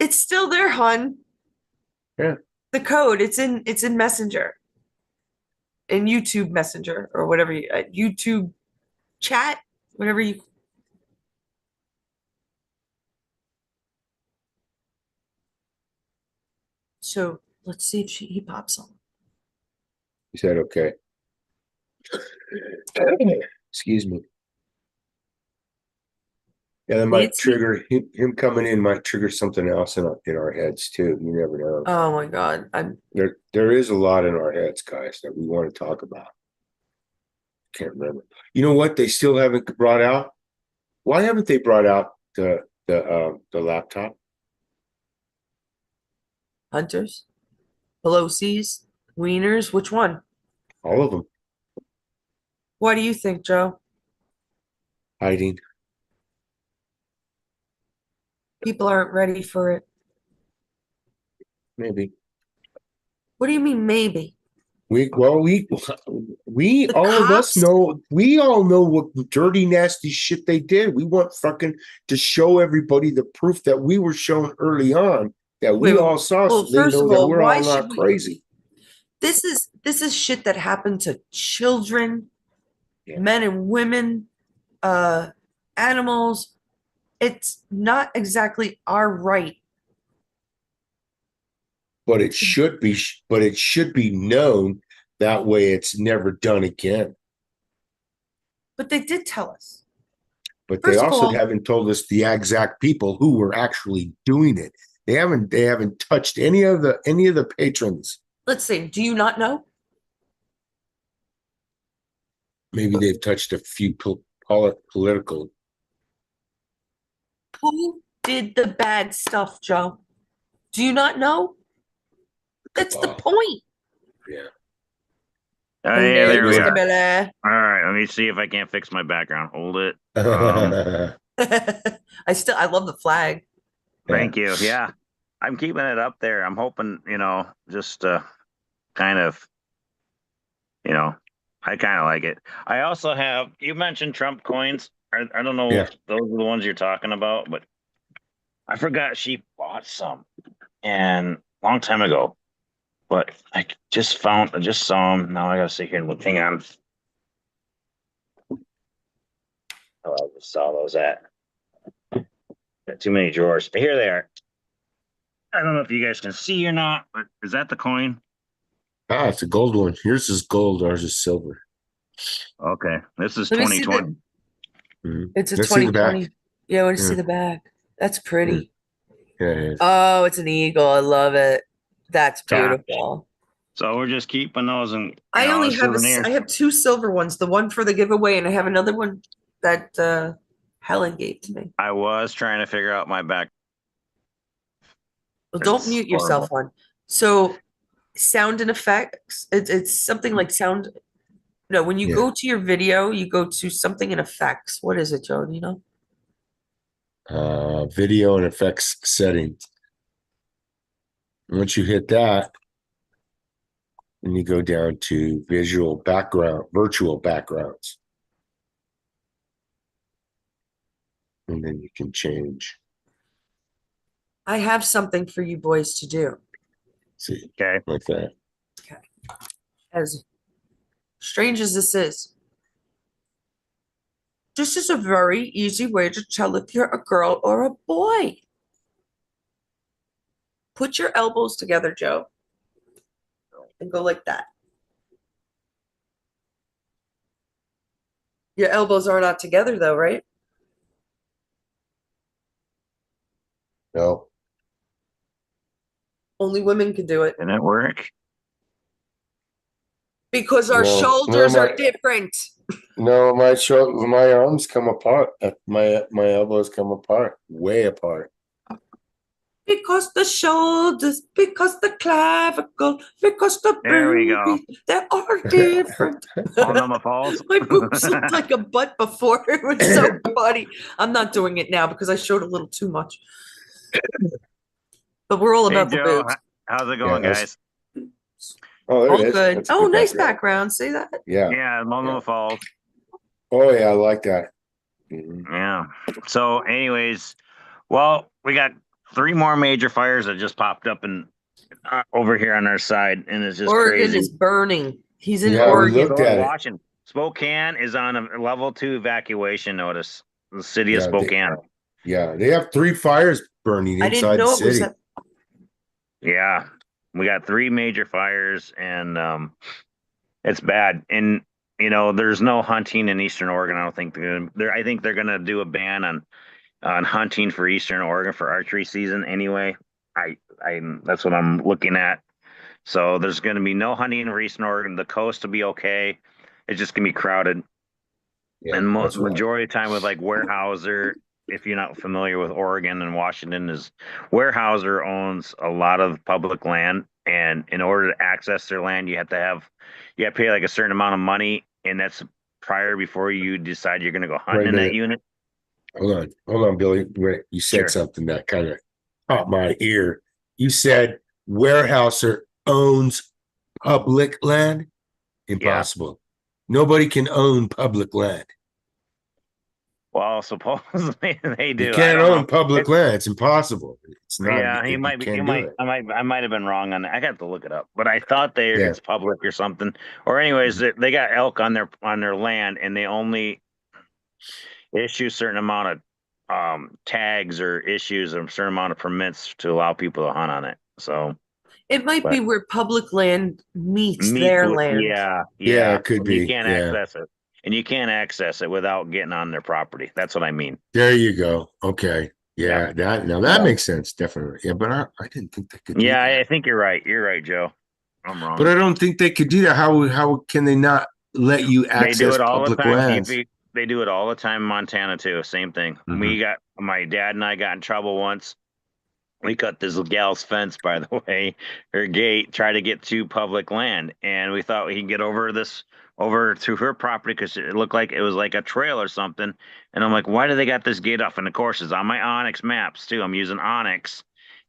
It's still there, hun. Yeah. The code, it's in Messenger. In YouTube Messenger or whatever YouTube chat, whatever you. So let's see if he pops on. He said, okay. Excuse me. Yeah, that might Nancy? trigger him coming in might trigger something else in our heads too. You never know. Oh my God. There is a lot in our heads, guys, that we want to talk about. Can't remember. You know what? They still haven't brought out. Why haven't they brought out the laptop? Hunters, Pelosi's, Wieners, which one? All of them What do you think, Joe? hiding. People aren't ready for it. Maybe What do you mean, maybe? we The all of us cops? know. We all know what dirty, nasty shit they did. We want fucking to show everybody the proof that we were shown early on that we Wait, all saw, well, so they first know of that all, we're why all should not we- crazy. This is shit that happened to children, Yeah. men and women, animals. It's not exactly our right. But it should be. But it should be known that way. It's never done again. But they did tell us. But First they of also all- haven't told us the exact people who were actually doing it. They haven't touched any of the patrons. Let's see. Do you not know? Maybe they've touched a few political. Who did the bad stuff, Joe? Do you not know? That's the Oh, point. yeah. Oh, yeah, there we are. Instability. All right, let me see if I can't fix my background. Hold it. Um, I love the flag. Thank you. Yeah, I'm keeping it up there. I'm hoping, just kind of, I kind of like it. I also have, you mentioned Trump coins. I don't know Yeah. if those are the ones you're talking about, but I forgot she bought some and long time ago. But I just saw them. Now I gotta sit here and look. Hang on. Oh, I just saw those at. Got too many drawers. Here they are. I don't know if you guys can see or not, but is that the coin? Ah, it's a gold one. Yours is gold, ours is silver. Okay, this is Let me see 2020. Mhm. It's a Let's see the back. 2020. Yeah, I want to see Yeah. the back. That's pretty. Yeah, it is. Oh, it's an eagle. I love it. That's Yeah. beautiful. So we're just keeping those and I only as have souvenirs. I have two silver ones, the one for the giveaway, and I have another one that Helen gave to me. I was trying to figure out my back. Well, don't It's mute horrible. yourself on. So sound and effects. It's something like sound. No, when you Yeah. go to your video, you go to something in effects. What is it, Joe? Do you know? Video and effects settings. Once you hit that, then you go down to virtual backgrounds. And then you can change. I have something for you boys to do. See, Okay. like that. As strange as this is a very easy way to tell if you're a girl or a boy. Put your elbows together, Joe, and go like that. Your elbows are not together though, right? No. Only women can do it Did it work? because our No, shoulders no, are different. No, my arms come apart. My elbows come apart, way apart. Because the shoulders, because the clavicle, because the There we go. boobies, they are different. Multnomah Falls. My boobs looked like a butt before. It was so funny. I'm not doing it now because I showed a little too much. But we're all Hey about the Joe, boobs. how's it going, Yeah, guys? Oh, there All it is. good. That's a Oh, good nice background. See that? Yeah. Yeah, Multnomah Falls. Oh yeah, I like that. Mhm. Yeah. So, anyways, well, we got 3 more major fires that just popped up and over here on our side, and it's just Oregon crazy. is burning. He's in Yeah, we Oregon. looked So is at it. Washington. Spokane is on a level 2 evacuation notice. The city of Yeah, Spokane. they have 3 fires burning I didn't inside the know it was city. that. Yeah, we got 3 major fires, and it's bad. And there's no hunting in Eastern Oregon. I don't think I think they're gonna do a ban on hunting for Eastern Oregon for archery season anyway. I that's what I'm looking at. So there's going to be no hunting in Eastern Oregon. The coast will be okay. It's just going to be crowded. Yeah, And that's why. majority of the time with like Weyerhaeuser, if you're not familiar with Oregon and Washington, is Weyerhaeuser owns a lot of public land, and in order to access their land, you have to pay like a certain amount of money, and that's before you decide you're going to go hunting Wait a in that minute. unit. Hold on, Billy. Wait, you said Sure. something that kind of caught my ear. You said Weyerhaeuser owns public land? Impossible. Nobody can own public land. Well, supposedly they do. You I can't don't own know. public land. It's impossible. It's not. Yeah, You can't do it. I might have been wrong on that. I got to look it up, but I thought Yeah. it's public or something. Or anyways, they got elk on their land, and they only issue a certain amount of tags or issues a certain amount of permits to allow people to hunt on it. So It might be where public land meets their land. yeah, Yeah, it could And be. You can't Yeah. access it, and you can't access it without getting on their property. That's what I mean. There you go. Okay. Yeah, that Yeah. makes sense, definitely. Yeah, but I didn't think they could do Yeah, that. I think you're right. You're right, Joe. I'm wrong. But I don't think they could do that. How can they not let you They do access it all the public time. lands? They do it all the time in Montana too. Same thing. Mhm. My dad and I got in trouble once, we cut this gal's fence, by the way, her gate, try to get to public land. And we thought we could get over to her property because it looked like it was like a trail or something. And I'm like, why do they got this gate off? And of course, it's on my Onyx maps too. I'm using Onyx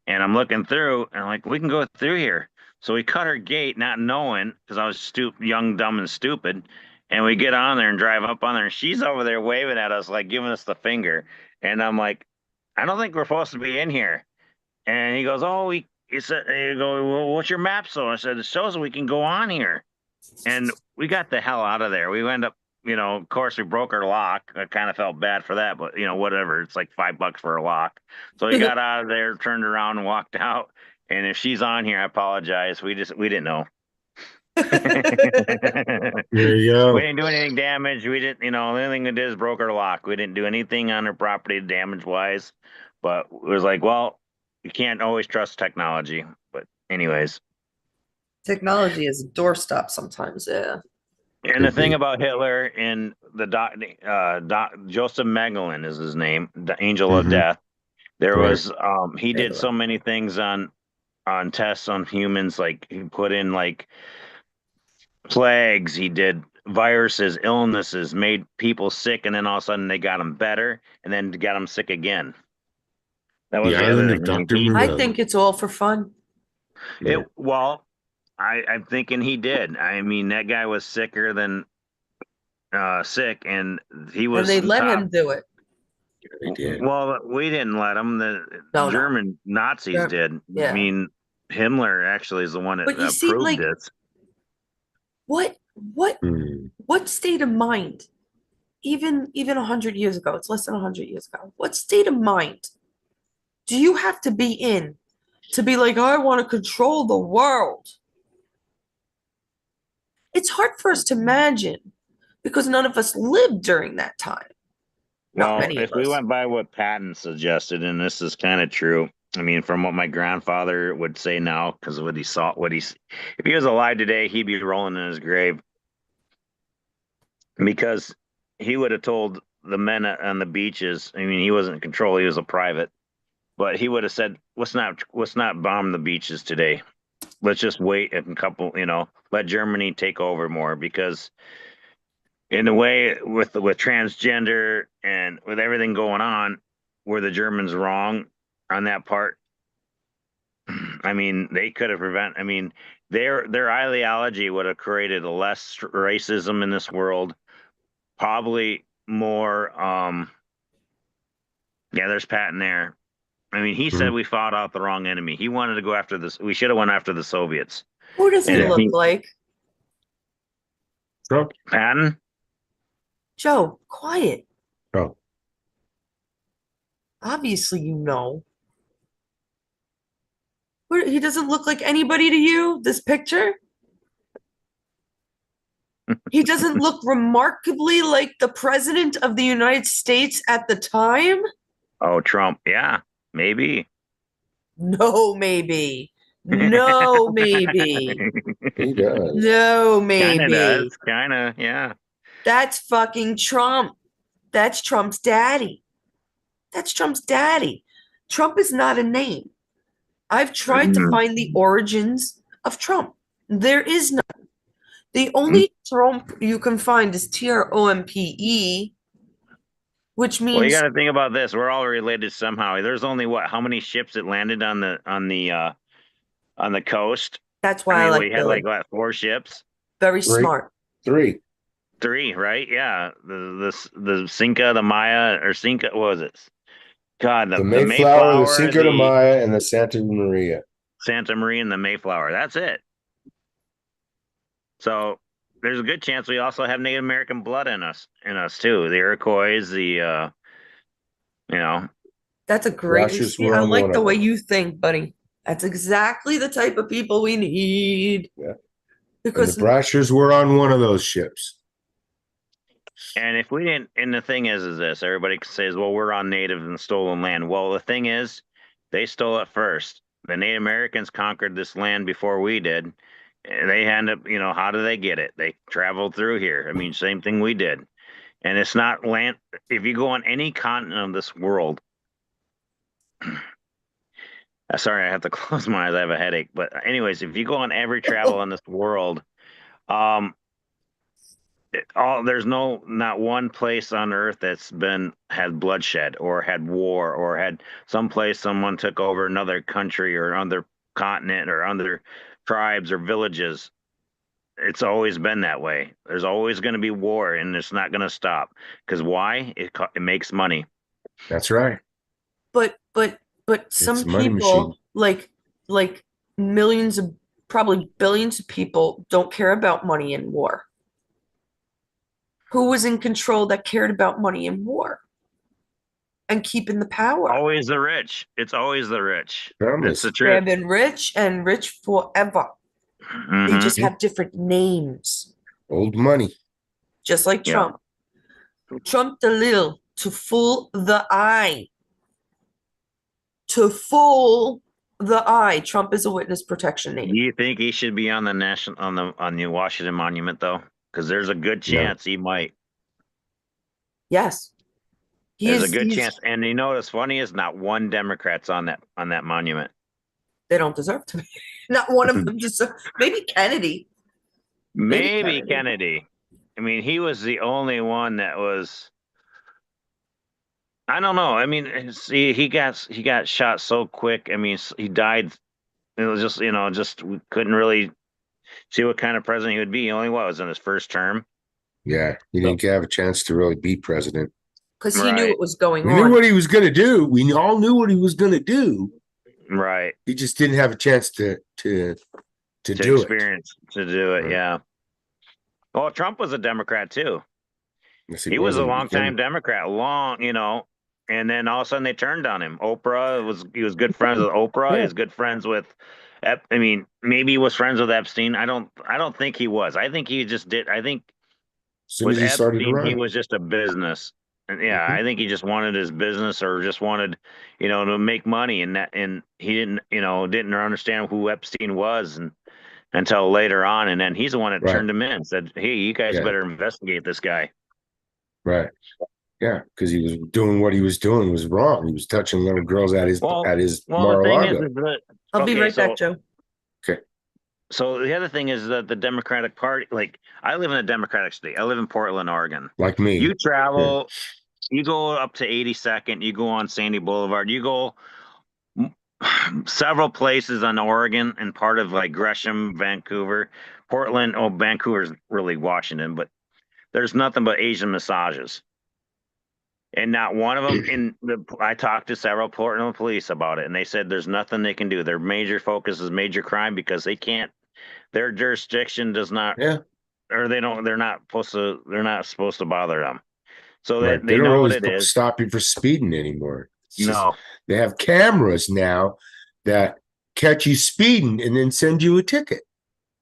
and I'm looking through and I'm like, we can go through here. So we cut her gate, not knowing because I was young, dumb, and stupid. And we get on there and drive up on there, and she's over there waving at us, like giving us the finger. And I'm like, I don't think we're supposed to be in here. And he goes, "Oh, he said, you go, well, what's your map?" So I said, "It shows we can go on here." And we got the hell out of there. We end up, of course, we broke our lock. I kind of felt bad for that, but whatever. It's like $5 for a lock. So we got out of there, turned around, and walked out. And if she's on here, I apologize. We didn't know. There you go. We didn't do anything damage. We didn't, the only thing we did is broke our lock. We didn't do anything on her property damage wise, but it was like, well, you can't always trust technology. But anyways, Technology is a doorstop sometimes. Yeah. and the thing about Hitler and the Joseph Mengele is his name, the Angel of Mhm. Death. There Right. was he did so many things on tests on humans, like he put in like plagues, he did viruses, illnesses, made people sick, and then all of a sudden they got them better, and then got them sick again. That was The the other island thing. of I mean, Dr. I Moreau. think it's all for fun. Yeah. I'm thinking he did. I mean, that guy was sicker than sick, and he And was they on let top. him do it. They did. Well, we didn't let him. The No, no. German Nazis Yeah. did. Yeah. I mean, Himmler actually is the one that But you see, approved like, this. what Hmm. what state of mind, even 100 years ago, it's less than 100 years ago, what state of mind do you have to be in to be like, I want to control the world? It's hard for us to imagine because none of us lived during that time. Not Well, many of if we us. went by what Patton suggested, and this is kind of true. I mean, from what my grandfather would say now, because what he saw, if he was alive today, he'd be rolling in his grave because he would have told the men on the beaches. I mean, he wasn't in control; he was a private, but he would have said, let's not bomb the beaches today. Let's just wait a couple, let Germany take over more because." In a way, with transgender and with everything going on, were the Germans wrong on that part? I mean, they could have prevented. I mean, their ideology would have created less racism in this world. Probably more. Yeah, there's Patton there. I mean, he said Mhm. we fought out the wrong enemy. He wanted to go after this. We should have went after the Soviets. Who does he And look like? Trump. Patton. Joe, quiet. Trump. Obviously, you know. He doesn't look like anybody to you, this picture? He doesn't look remarkably like the president of the United States at the time? Oh, Trump. Yeah, maybe. No, maybe. No, maybe. He does. No, Kind of maybe. does. Kind of. Yeah. That's fucking Trump. That's Trump's daddy. That's Trump's daddy. Trump is not a name. I've tried to find the origins of Trump. There is none. The only Trump you can find is Trompe, which Well, you means got to think about this. We're all related somehow. There's only how many ships that landed on the coast? that's I why I mean, like we had Billy. like what, 4 ships? Very Three. smart. 3. 3, right? Yeah. The Cinca, the Maya, or Cinca. What was it? God, The the Mayflower, the Mayflower, Cinco de the Mayo, and the Santa Maria. Santa Maria, and the Mayflower. That's it. So there's a good chance we also have Native American blood in us too. The Iroquois, you know, That's a great. Rashes See, were I on like one the of way them. you think, buddy. That's exactly the type of people we need. Yeah. And Because the Brashers were on one of those ships. and if we didn't, and the thing is this, everybody says, well, we're on native and stolen land. Well, the thing is, they stole it first. The Native Americans conquered this land before we did. And they end up, how do they get it? They traveled through here. I mean, same thing we did. And it's not land. If you go on any continent of this world, Sorry, I have to close my eyes. I have a headache. But anyways, if you go on every travel in this world, um, there's not one place on earth that's been had bloodshed or had war or had some place someone took over another country or other continent or other tribes or villages. It's always been that way. There's always going to be war, and it's not going to stop. Because why? It makes money. That's right. But It's some a money machine. people, like millions of, probably billions of people, don't care about money in war. Who was in control that cared about money in war and keeping the power? Always the rich. It's always the rich. It's the Promise. They truth. have been rich and rich forever. They just Hmm. have different names, Old money. just like Yeah. Trump. Trump the little to fool the eye. To fool the eye. Trump is a witness protection Do name. you think he should be on the Washington Monument though? Because there's a good No. chance he might. Yes. There's a good chance. And you know what's funny is not one Democrat's on that monument. They don't deserve to be. Not one of them deserve. Maybe Kennedy. Maybe Kennedy. I mean, he was the only one that was. I don't know. I mean, see, he got shot so quick. I mean, he died. It was just we couldn't really see what kind of president he would be. He only was in his first term. Yeah, he didn't have a chance to really be president. Because he knew Right. what was going We on. knew what he was going to do. We all knew what he was going to do. Right. He just didn't have a chance to do experience to do it. Right. Yeah. Well, Trump was a Democrat too. Yes, He was in a the long time beginning. Democrat, and then all of a sudden they turned on him. He was good friends with Oprah. Yeah. He was good friends with, I mean, maybe he was friends with Epstein. I don't think he was. I think he just did. I think As soon with as he started to Epstein, he run. was just a business. And yeah, Mhm. I think he just wanted his business or just wanted, to make money and he didn't understand who Epstein was until later on. And then he's the one that Right. turned him in and said, hey, you guys Yeah. better investigate this guy. Right. Yeah, because he was doing what he was doing was wrong. He was touching little girls at his Well, the thing is Mar-a-Lago. that I'll be okay, right so back, Joe. Okay. so the other thing is that the Democratic Party, like I live in a Democratic state. I live in Portland, Oregon. Like me. You travel, you go up to 82nd, you go on Sandy Boulevard, you go several places on Oregon and part of like Gresham, Vancouver, Portland. Oh, Vancouver's really Washington, but there's nothing but Asian massages. And not one of them I talked to several Portland police about it, and they said there's nothing they can do. Their major focus is major crime because they can't, their jurisdiction does not, Yeah. or they're not supposed to bother them. So Right. they don't know what really it is. stop you for speeding anymore. It's just, No. they have cameras now that catch you speeding and then send you a ticket.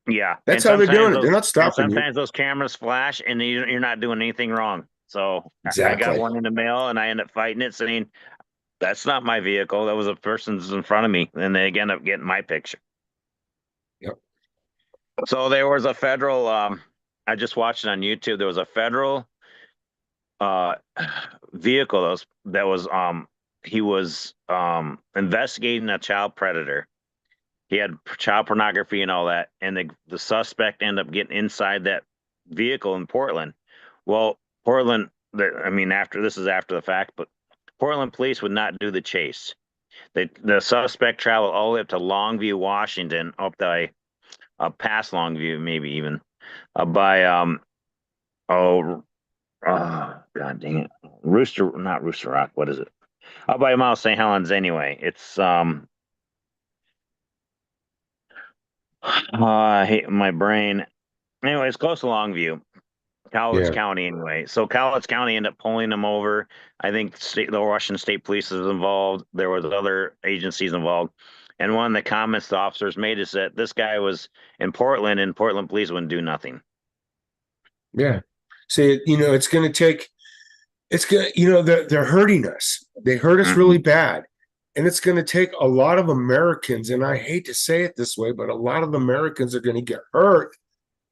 Yeah. That's And how they're sometimes doing it. They're not stopping you. sometimes those cameras flash and you're not doing anything wrong. So I Exactly. got one in the mail and I end up fighting it saying, that's not my vehicle. That was a person's in front of me. And they end up getting my picture. Yep. So there was a federal, I just watched it on YouTube. There was a federal vehicle that was he was investigating a child predator. He had child pornography and all that, and the suspect ended up getting inside that vehicle in Portland. Well, Portland, I mean, after the fact, but Portland police would not do the chase. The suspect traveled all the way up to Longview, Washington, up by past Longview, maybe even by God dang it, not Rooster Rock. What is it? Up by Mount St. Helens. Anyway, it's I hate my brain. Anyway, it's close to Longview, Cowlitz County. Anyway, so Cowlitz County ended up pulling them over. I think the Washington State Police was involved. There was other agencies involved, and one of the comments the officers made is that this guy was in Portland, and Portland police wouldn't do nothing. Yeah. See, it's going to take. It's going to, they're hurting us. They hurt us really bad. And it's going to take a lot of Americans, and I hate to say it this way, but a lot of Americans are going to get hurt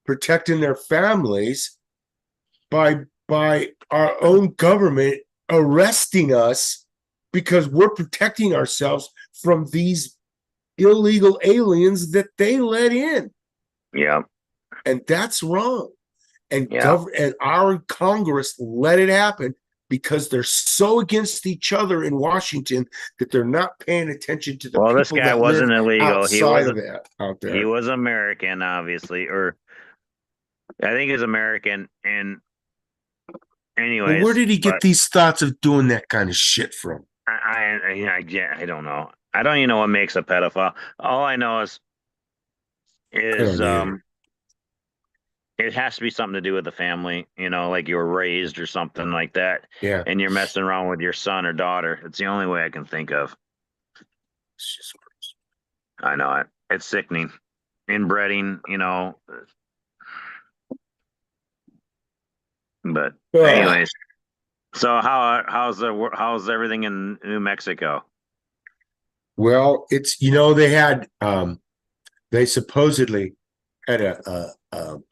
protecting their families by our own government arresting us because we're protecting ourselves from these illegal aliens that they let in. Yeah. And that's wrong. And Yeah. and our Congress let it happen because they're so against each other in Washington that they're not paying attention to the Well, this people guy that live wasn't illegal. outside of that out He there. was American, obviously, or I think he's American. And Well, where anyways, did he get but these thoughts of doing that kind of shit from? I don't know. I don't even know what makes a pedophile. All I know is I don't either. it has to be something to do with the family, like you were raised or something like that, Yeah. and you're messing around with your son or daughter. It's the only way I can think of. It's just gross. I know it. It's sickening. Inbreeding, but Ugh. anyways. So how's everything in New Mexico? Well, it's they supposedly had an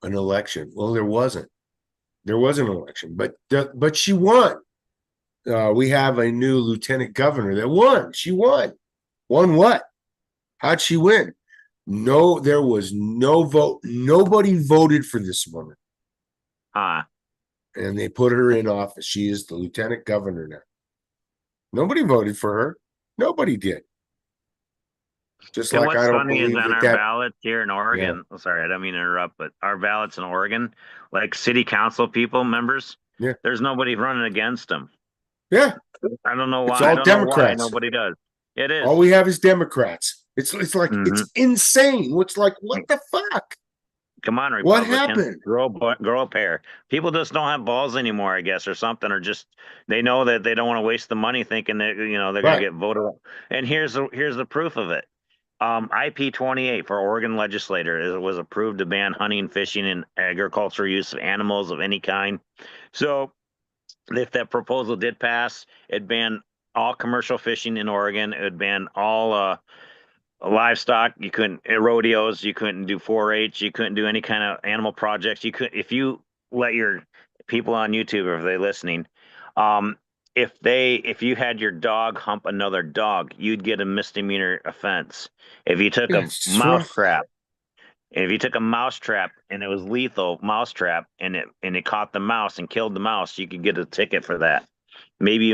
election. Well, there wasn't. There was an election, but she won. We have a new lieutenant governor that won. She won. Won what? How'd she win? No, there was no vote. Nobody voted for this woman. And they put her in office. She is the lieutenant governor now. Nobody voted for her. Nobody did. Just And like what's I don't funny is believe on our that. ballots here in Oregon. Oh, sorry, I don't mean to interrupt, but our ballots in Oregon, like city council people, members, Yeah. there's nobody running against them. Yeah. I don't know why. It's all I don't know why Democrats. nobody does. It is. All we have is Democrats. It's like it's insane. It's like, what the fuck? Come on, What Republicans. happened? Grow a pair. People just don't have balls anymore, I guess, or something, or just they know that they don't want to waste the money thinking that they're going to get voted. And here's the proof of it. IP 28 for Oregon legislator was approved to ban hunting, fishing, and agricultural use of animals of any kind. So if that proposal did pass, it'd ban all commercial fishing in Oregon. It would ban all livestock. You couldn't rodeos. You couldn't do 4-H. You couldn't do any kind of animal projects. You could if you let your people on YouTube, or if they're listening, if you had your dog hump another dog, you'd get a misdemeanor offense. If you took a mouse trap, if you took a mouse trap and it was lethal mouse trap and it caught the mouse and killed the mouse, you could get a ticket for that. Maybe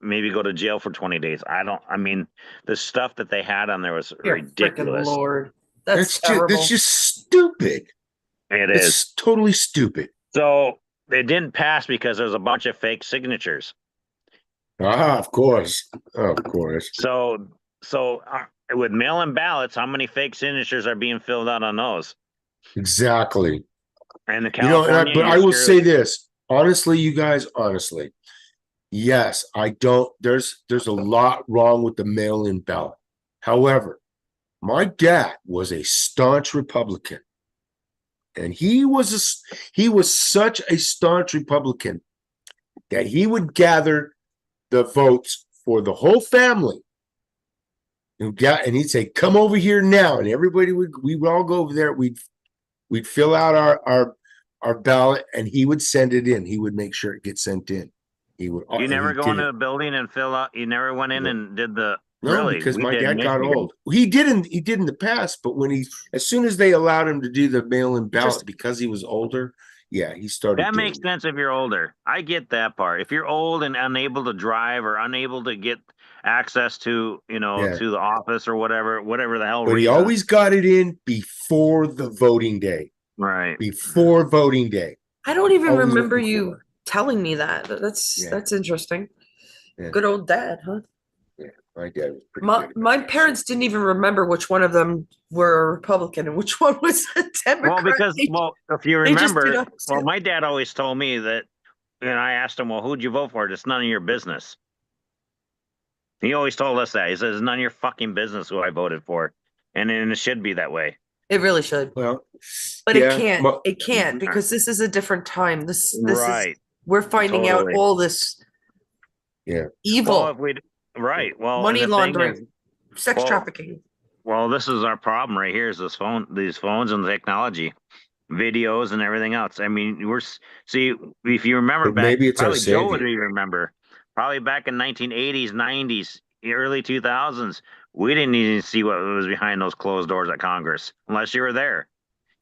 maybe go to jail for 20 days. I mean, the stuff that they had on there was ridiculous. Lord. That's terrible. That's just stupid. It's totally stupid. So it didn't pass because there's a bunch of fake signatures. Of course. Of course. So with mail-in ballots, how many fake signatures are being filled out on those? Exactly. And the California, but I will say this. Honestly, you guys, honestly. Yes, I don't. There's a lot wrong with the mail-in ballot. However, my dad was a staunch Republican, and he was such a staunch Republican that he would gather the votes for the whole family, and he'd say, "Come over here now," and we would all go over there. We'd fill out our ballot, and he would send it in. He would make sure it gets sent in. He would. You never go into a building and fill out. You never went in and did the. No, really, because my dad got old. He did in the past, but as soon as they allowed him to do the mail-in ballot because he was older, yeah, he started. That makes sense if you're older. I get that part. If you're old and unable to drive or unable to get access to to the office or whatever the hell. But he always got it in before the voting day. Right. Before voting day. I don't even remember you telling me that. That's interesting. Yeah. Good old dad, huh? Yeah, my dad was pretty good. My parents didn't even remember which one of them were a Republican and which one was a Democrat. If you remember, my dad always told me that, and I asked him, well, who'd you vote for? It's none of your business. He always told us that. He says, it's none of your fucking business who I voted for. And it should be that way. It really should. Well, but it can't. It can't because this is a different time. This right. is we're finding out all this evil. Well, money laundering, sex trafficking. Well, this is our problem right here is these phones and the technology, videos and everything else. I mean, if you remember back, maybe it's probably our Joe would remember, probably back in 1980s, 90s, early 2000s, we didn't even see what was behind those closed doors at Congress unless you were there.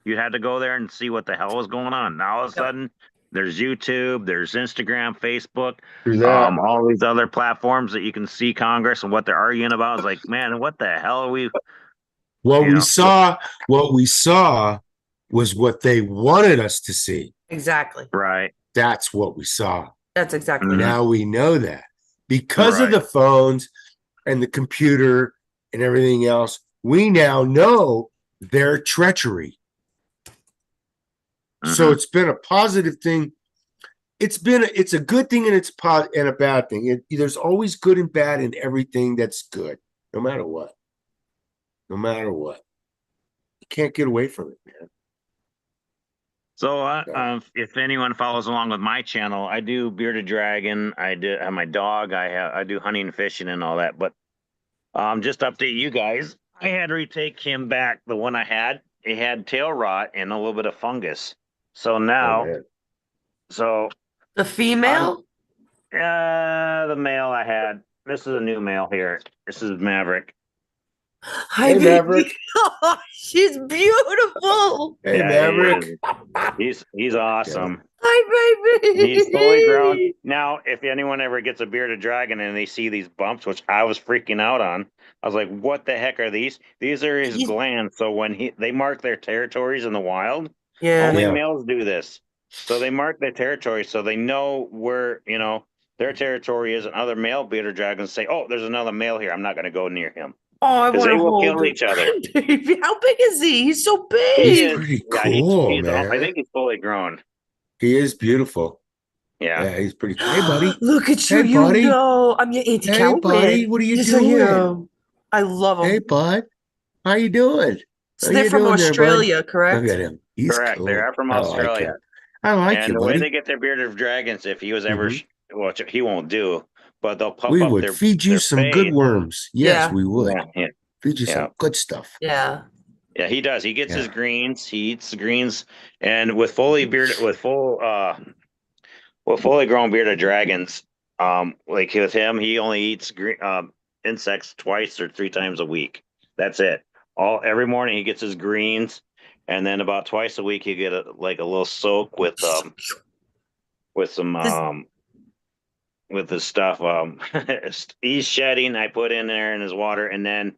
You had to go there and see what the hell was going on. Now all of a Yep. sudden, there's YouTube, there's Instagram, Facebook, Through that. all these other platforms that you can see Congress and what they're arguing about. It's like, man, what the hell are we? What You we know, saw, what we saw was what they wanted us to see. Exactly. right? That's what we saw. That's exactly Mhm. it. Now we know that because of Right. the phones and the computer and everything else, we now know their treachery. So Mhm. it's been a positive thing. It's a good thing and and a bad thing. There's always good and bad in everything that's good, no matter what. No matter what. You can't get away from it, man. So, No. if anyone follows along with my channel, I do bearded dragon. I have my dog. I do hunting and fishing and all that. But just to update you guys, I had to retake him back. The one I had, it had tail rot and a little bit of fungus. So Oh, now, man. so The female? the male I had. This is a new male here. This is Maverick. Hi, Hey, baby. Maverick. She's beautiful. Hey, Yeah, Maverick. he's awesome. Hi, baby. He's fully grown. Now, if anyone ever gets a bearded dragon and they see these bumps, which I was freaking out on, I was like, what the heck are these? These are his He's- glands. So when they mark their territories in the wild, Yeah. only Yeah. males do this. So they mark their territory so they know where, their territory is, and other male bearded dragons say, oh, there's another male here. I'm not going to go near him. Oh, I 'Cause want they to will hold kill him. each other. Baby, how big is he? He's so He He's big. is, pretty yeah, cool, I man. think he's fully grown. He is beautiful. Yeah. Yeah, he's pretty cool. Hey, buddy. Look at you. Hey, buddy. You know, I'm your Auntie Hey, Cowman. buddy. What are you Yes, I doing? am. I love him. Hey, bud. How you doing? So How they're you from doing there, bud? Australia, correct? Look at him. He's Correct. cool. They are from I like Australia. him. I like And you, the way buddy. they get their bearded dragons, if he was ever, Mhm. well, he won't do, but they'll puff We up would feed you their some good face. worms. Yes, Yeah. we would. Yeah, Feed you yeah. some good stuff. Yeah. yeah, he does. He gets his Yeah. greens. He eats the greens, and with fully grown bearded dragons, like with him, he only eats insects twice or three times a week. That's it. Every morning he gets his greens, and then about twice a week he get a little soak with some with his stuff. He's shedding. I put in there in his water, and then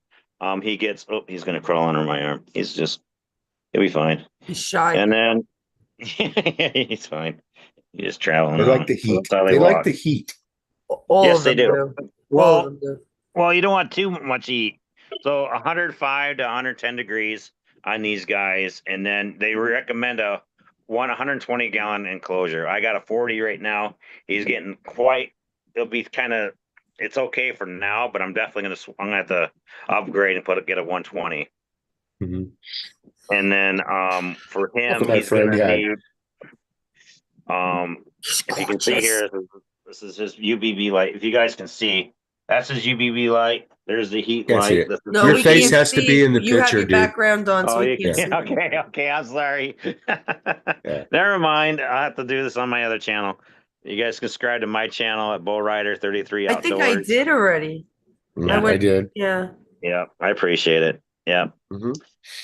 he gets. Oh, he's gonna crawl under my arm. He'll be fine. He's shy. And then he's fine. He's just traveling. They like the So heat. that's how They like walk. the heat. All Yes, of they them do. do. All of Well, them do. well, you don't want too much heat. So 105 to 110 degrees on these guys, and then they recommend a 120 gallon enclosure. I got a 40 right now. He's getting quite. It'll be kind of. It's okay for now, but I'm definitely I'm gonna have to upgrade and get a 120. Mhm. And then for That's him, what my he's friend gonna had. need He's if you can see gorgeous. here, this is his UVB light. If you guys can see, that's his UVB light. There's the heat Can't see light. it. This is No, Your we face can't has to see. be in the You have picture, your dude. background on, so Oh, we you can't can. see. Okay. I'm sorry. Yeah. Never mind. I have to do this on my other channel. You guys can subscribe to my channel at Bull Rider 33 I think I Outdoors. did already. Yeah, I went- did. Yeah. Yeah, I appreciate it. Yeah. Mhm.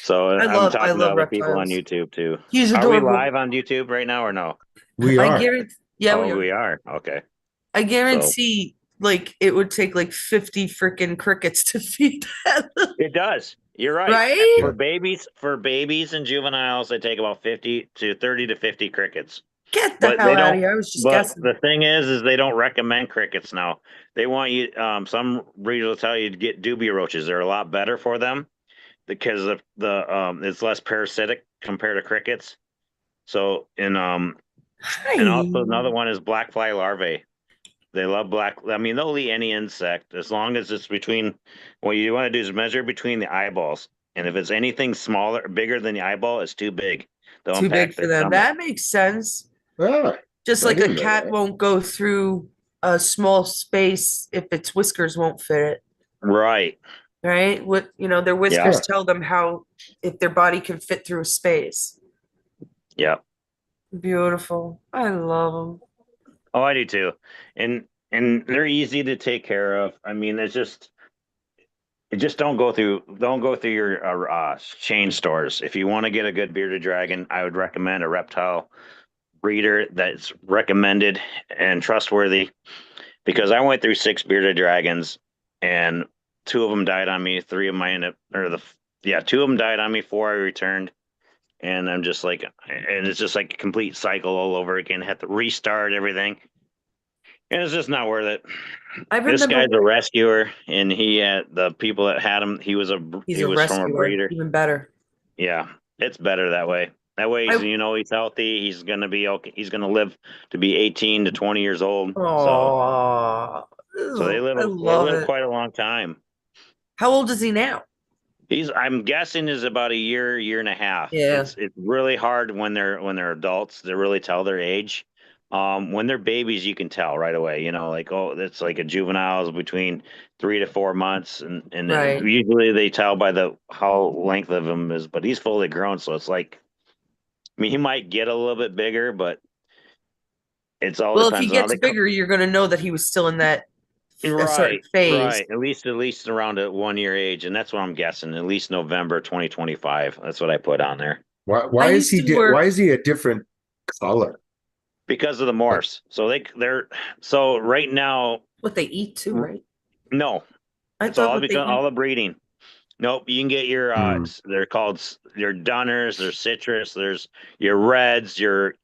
So I I'm love talking to other reptiles. people on YouTube too. He's Are we adorable. live on YouTube right now or no? We I are. guarantee. Yeah, oh, we are. we are. Okay. I guarantee, like, it would take like 50 freaking crickets to feed that. It does. You're right. Right? For babies and juveniles, they take about 50 to 30 to 50 crickets. Get the But hell they out of don't. here. I was just But guessing. the thing is they don't recommend crickets now. They want you. Some breeders will tell you to get dubia roaches. They're a lot better for them because of it's less parasitic compared to crickets. So and also another one is black fly larvae. They love I mean, they'll eat any insect as long as it's between. What you want to do is measure between the eyeballs, and if it's anything smaller, bigger than the eyeball, it's too big. They'll Too big impact for their them. stomach. That makes sense. Ah, Just I like a didn't know cat that. won't go through a small space if its whiskers won't fit it. Right. Right? What their whiskers tell them how if their body can fit through a space. Yeah. Beautiful. I love them. Oh, I do too. And and they're easy to take care of. I mean, just don't go through your chain stores. If you want to get a good bearded dragon, I would recommend a reptile breeder that's recommended and trustworthy, because I went through 6 bearded dragons, and 2 of them died on me. 3 of them I ended up, yeah, 2 of them died on me. 4 I returned, and I'm just like, and it's just like a complete cycle all over again. Had to restart everything, and it's just not worth it. I This remember guy's a rescuer, and he had the people that had him. he's He a was from a rescuer, breeder. even better. Yeah, it's better that way. That way, I he's healthy. He's gonna be okay. He's gonna live to be 18 to 20 years old. Oh, So I they love live it. quite a long time. How old is he now? I'm guessing is about a year and a half. Yeah, It's really hard when they're adults to really tell their age. When they're babies, you can tell right away. Like, oh, it's like a juvenile is between 3 to 4 months, and right. usually they tell by the how length of him is. But he's fully grown, so it's like, I mean, he might get a little bit bigger, but it's all Well, if he depends on how gets they come. bigger, you're going to know that he was still in that a certain Right, phase. right. At least around a 1 year age, and that's what I'm guessing. At least November 2025. That's what I put on there I Why is used he to work why is he a different color? because of the Like, morphs. They're so right now. what they eat too, right? No, I it's thought all what they because eat. all the breeding. Nope, you can get your hmm. they're called your Dunners, there's citrus, there's your reds, your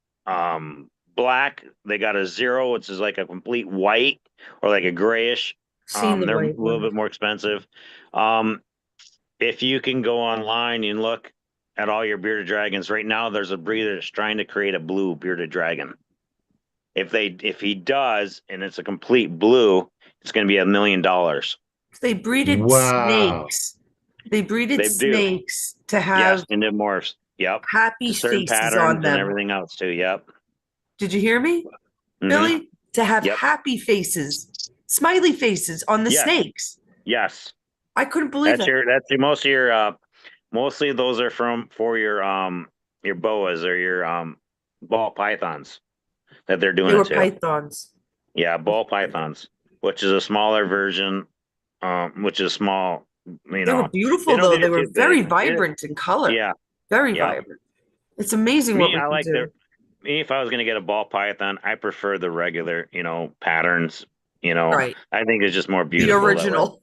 black. They got a zero, which is like a complete white or like a grayish. Seen the They're a white little one. bit more expensive. Um, if you can go online and look at all your bearded dragons right now, there's a breeder that's trying to create a blue bearded dragon. If he does, and it's a complete blue, it's going to be $1 million. They breeded Wow. snakes. They breeded They do. snakes to Yes, have into morphs. Yep. happy To certain faces on patterns and them. everything else too. Yep. Did you hear me, Hmm. Billy? To have Yep. happy faces, smiley faces on the Yes. snakes. Yes. I couldn't believe that. That's your most of your mostly those are for your boas or your ball pythons that they're doing They it were to. pythons. Yeah, ball pythons, which is a smaller version, which is small. They were They beautiful don't though. get They were too big. very vibrant in color. Yeah, Very yeah. vibrant. It's amazing what Me, we I can like do. me if I was gonna get a ball python, I prefer the regular, patterns. Right. I think it's just more The beautiful that way. original.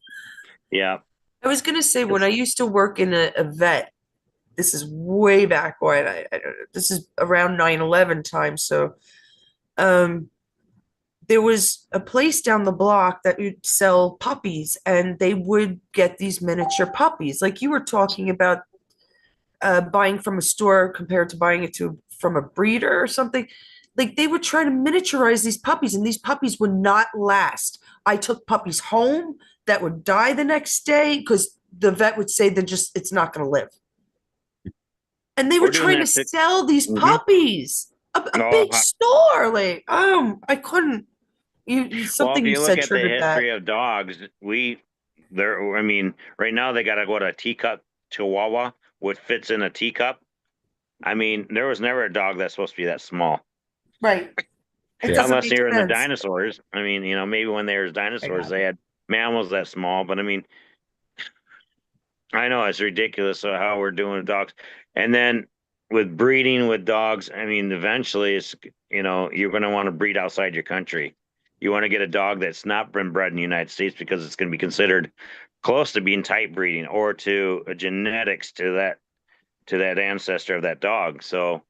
Yeah. I was gonna say when I It's, used to work in a vet, this is way back when I don't know, this is around 9/11 time. So um there was a place down the block that would sell puppies and they would get these miniature puppies. Like you were talking about buying from a store compared to buying it from a breeder or something. Like they would try to miniaturize these puppies, and these puppies would not last. I took puppies home that would die the next day because the vet would say they're just it's not going to live. And they were we're doing trying to that. sell these Mm-hmm. puppies. A Oh, big store, like I couldn't. You well, if something you you look said at the triggered that. history of dogs, I mean, right now they got a teacup Chihuahua, which fits in a teacup. I mean, there was never a dog that's supposed to be that small, Right. It Yeah. doesn't unless make you're in the sense. dinosaurs. I mean, maybe when there was I dinosaurs, got they it. had mammals that small, but I mean, I know it's ridiculous how we're doing with dogs. And then with breeding with dogs, I mean, eventually you're going to want to breed outside your country. You want to get a dog that's not been bred in the United States because it's going to be considered close to being type breeding or to a genetics to that ancestor of that dog. So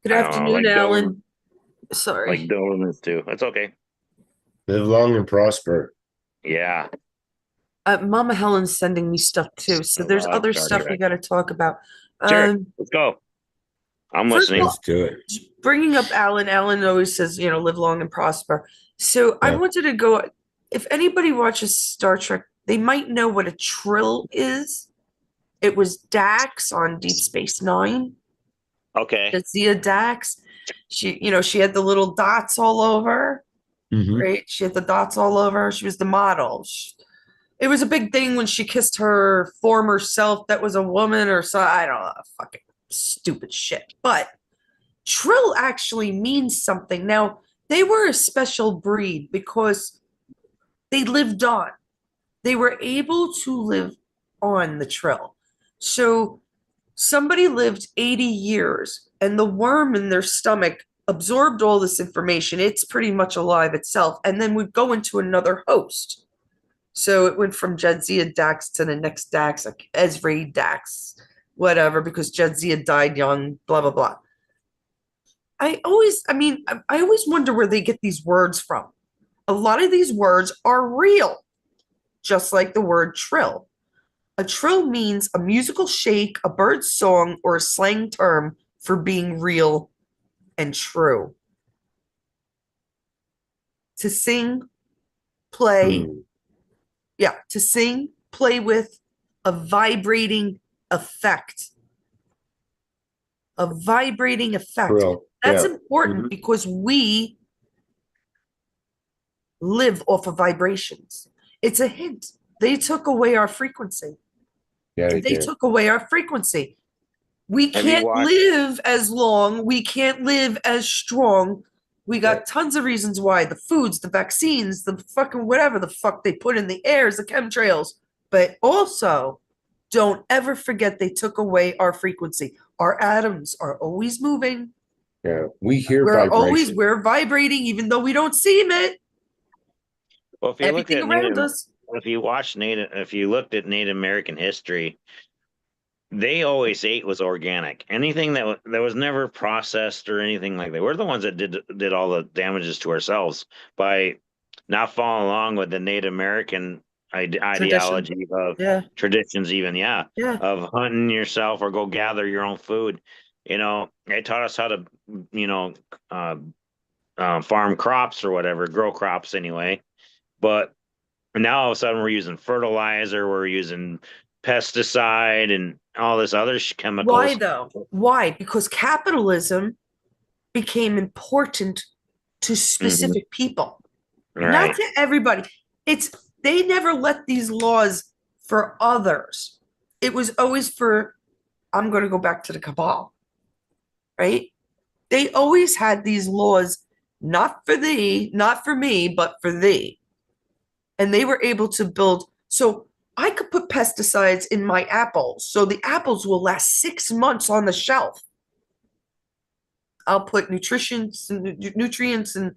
Good I don't know, afternoon, Alan. like Sorry. Dobermans too. That's okay. Live long and prosper. Yeah. Mama Helen's sending me stuff too, so I there's love other Star stuff we Trek. got to talk about. Sure. Um, Let's go. I'm first of listening. all, Let's do it. bringing up Alan, Alan always says, live long and prosper. So I Yeah. wanted to go, if anybody watches Star Trek, they might know what a trill is. It was Dax on Deep Space Nine. Okay. Zia Dax. She had the little dots all over, Mhm. right? She had the dots all over. She was the model. It was a big thing when she kissed her former self that was a woman or so. I don't know, fucking stupid shit. But Trill actually means something. Now, They were a special breed because they lived on. They were able to live on the Trill. So somebody lived 80 years and the worm in their stomach absorbed all this information. It's pretty much alive itself and then would go into another host. So it went from Jadzia Dax to the next Dax, like Esri Dax, whatever, because Jadzia died young, blah, blah, blah. I always wonder where they get these words from. A lot of these words are real, just like the word trill. A trill means a musical shake, a bird's song, or a slang term for being real and true. To sing, play, to sing, play with a vibrating effect. A vibrating effect. Real. That's Yeah. important because we live off of vibrations. It's a hint. They took away our frequency. Yeah, they They did. took away our frequency. We Have you can't watched- live as long. We can't live as strong. We got Right. tons of reasons why. The foods, the vaccines, the fucking whatever the fuck they put in the airs, the chemtrails. But also, don't ever forget they took away our frequency. Our atoms are always moving. Yeah, we hear We're vibrating, even though we don't see it. Well, if you look Everything at around us. if you looked at Native American history, they always ate was organic. Anything that was never processed or anything like that. We're the ones that did all the damages to ourselves by not following along with the Native American ideology of Yeah. traditions, even Yeah. of hunting yourself or go gather your own food. They taught us how to, farm crops or whatever, grow crops anyway. But now all of a sudden we're using fertilizer, we're using pesticide and all this other chemicals. Why though? Why? Because capitalism became important to specific people, not Right. to everybody. They never let these laws for others. It was always for, I'm going to go back to the cabal, right? They always had these laws, not for thee, not for me, but for thee. And they were able to build. So I could put pesticides in my apples, so the apples will last 6 months on the shelf. I'll put nutrients and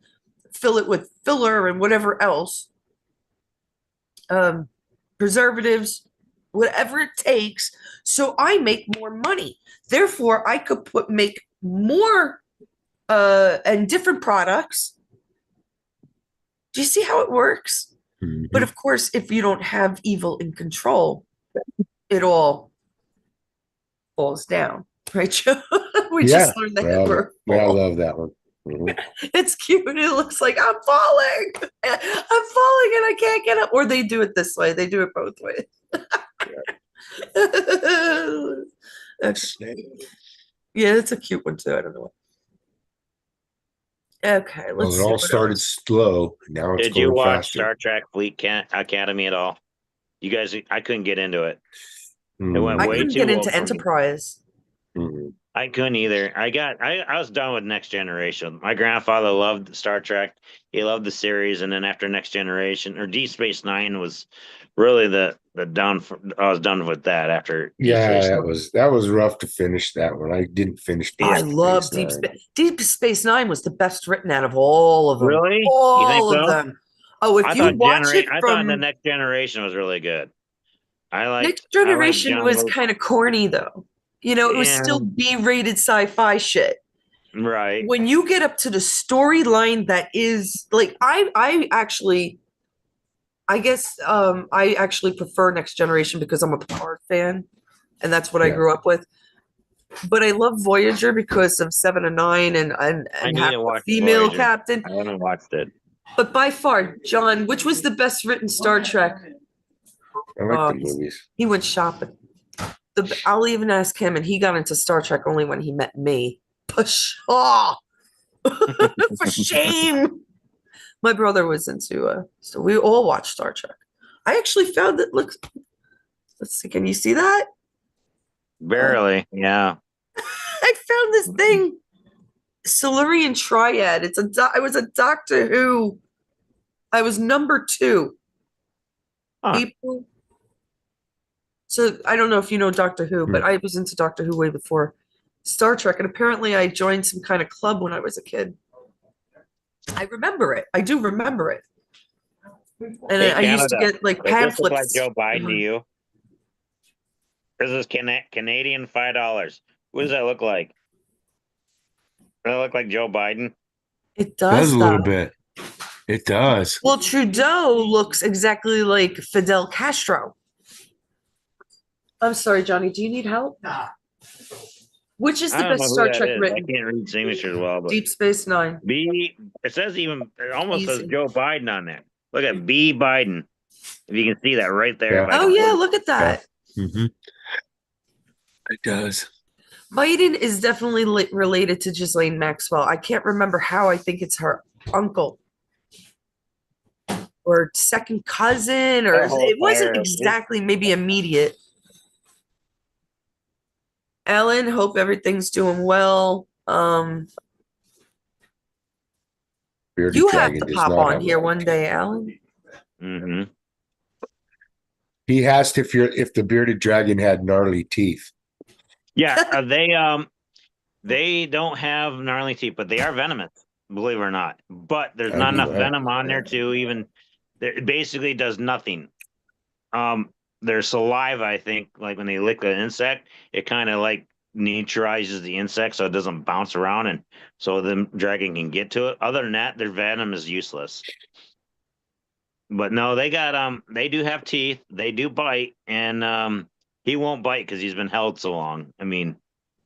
fill it with filler and whatever else, preservatives, whatever it takes. So I make more money. Therefore, I could make more and different products. Do you see how it works? Mhm. But of course, if you don't have evil in control, it all falls down, right, Joe? We just learned that word. I love that one. Mhm. It's cute. It looks like I'm falling. I'm falling and I can't get up. Or they do it this way. They do it both ways. Yeah, it's a cute one too. I don't know. Okay, Well, let's it see. all started slow. Now it's Did you going watch faster. Star Trek Fleet Academy at all? You guys, I couldn't get into it. It Mhm. went I way couldn't too get woke into for me. Enterprise. Mhm. I couldn't either. I was done with Next Generation. My grandfather loved Star Trek. He loved the series, and then after Next Generation or Deep Space Nine was really the down. I was done with that after. Deep Yeah, Space that was rough to finish that one. I didn't finish I Deep love Space Deep Nine. Space. Deep Space Nine was the best written out of all of them. Really? You think All of so? them. Oh, if I you thought watch it I thought the from Next Generation was really good. Next I like Generation John was Luke. kind of corny though. It was Yeah, still B-rated sci-fi shit. right. When you get up to the storyline that is like I guess I actually prefer Next Generation because I'm a Picard fan and that's what I Yeah. grew up with. But I love Voyager because of Seven and Nine and I need having to a watch female Voyager. captain. I haven't watched it. But by far, John, which was the best written Star Trek? I like the movies. He went shopping. I'll even ask him, and he got into Star Trek only when he met me. Pshaw! For shame. My brother was into so we all watched Star Trek. I actually found it. Let's see, can you see that? Barely, yeah. I found this thing Silurian Triad. I was a Doctor Who. I was number 2. Huh. April. So I don't know if you know Doctor Who, but I was into Doctor Who way before Star Trek, and apparently I joined some kind of club when I was a kid. I remember it. I do remember it. And Hey, I used to Canada, get like does this look like pamphlets. Joe Biden to you? This is Canadian $5. What does that look like? Does that look like Joe Biden? It Does does a little though. bit. It does. Well, Trudeau looks exactly like Fidel Castro. I'm sorry, Johnny. Do you need help? Which is I the don't know best who Star that Trek is. I written? can't read signatures well, but Deep Space Nine. it says it almost says Easy. Joe Biden on there. Look at B. Biden. If you can see that right there. Yeah. If I Oh can yeah, put look at that. Mm-hmm. It does. Biden is definitely related to Ghislaine Maxwell. I can't remember how. I think it's her uncle or second cousin, or that whole it wasn't fire. exactly maybe immediate. Ellen, hope everything's doing well. Bearded You have dragon to does pop not on have here a. one day, Alan. Mm-hmm. He has to if the bearded dragon had gnarly teeth. Yeah, they don't have gnarly teeth, but they are venomous, believe it or not. But there's I not knew enough that. venom on there to even. It basically does nothing. Their saliva, I think, like when they lick an insect, it kind of like neutralizes the insect so it doesn't bounce around, and so the dragon can get to it. Other than that, their venom is useless. But no, they do have teeth. They do bite, and he won't bite because he's been held so long. I mean,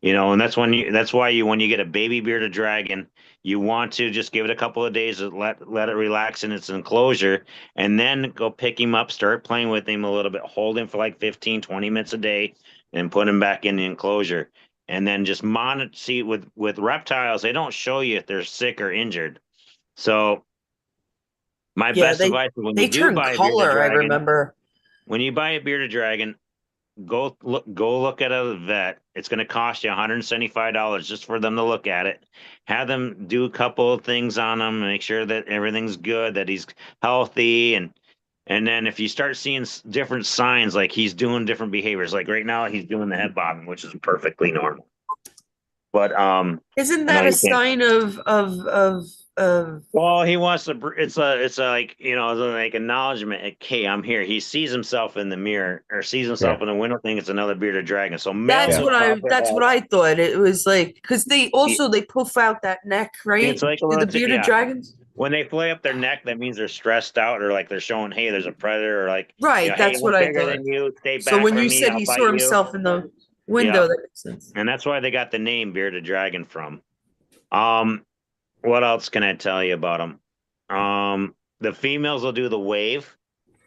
and that's why when you get a baby bearded dragon, you want to just give it a couple of days to let it relax in its enclosure, and then go pick him up, start playing with him a little bit, hold him for like 15, 20 minutes a day, and put him back in the enclosure. And then just monitor. See, with reptiles, they don't show you if they're sick or injured. So my Yeah, best they advice is when you they do turn buy a bearded color, I dragon, remember. when you buy a bearded dragon, go look at a vet. It's going to cost you $175 just for them to look at it. Have them do a couple of things on him, make sure that everything's good, that he's healthy, and then if you start seeing different signs, like he's doing different behaviors, like right now he's doing the head bobbing, which is perfectly normal. But Isn't I know that a you can't. sign of Well, he wants to. It's like it's like acknowledgement. Like, hey, I'm here. He sees himself in the mirror or sees himself Yeah. in the window. Think it's another bearded dragon. So males will pop their that's head. what I thought. It was like because they It- also they puff out that neck, right? It's like a Do the little. bearded Yeah. dragons? When they flay up their neck, that means they're stressed out or like they're showing, hey, there's a predator, or like, Right, hey, that's we're what I bigger thought. than you. Stay So back when from you me. said I'll he saw bite you. himself in the Yeah, window, that makes sense. and that's why they got the name bearded dragon from. Um, what else can I tell you about them? The females will do the wave.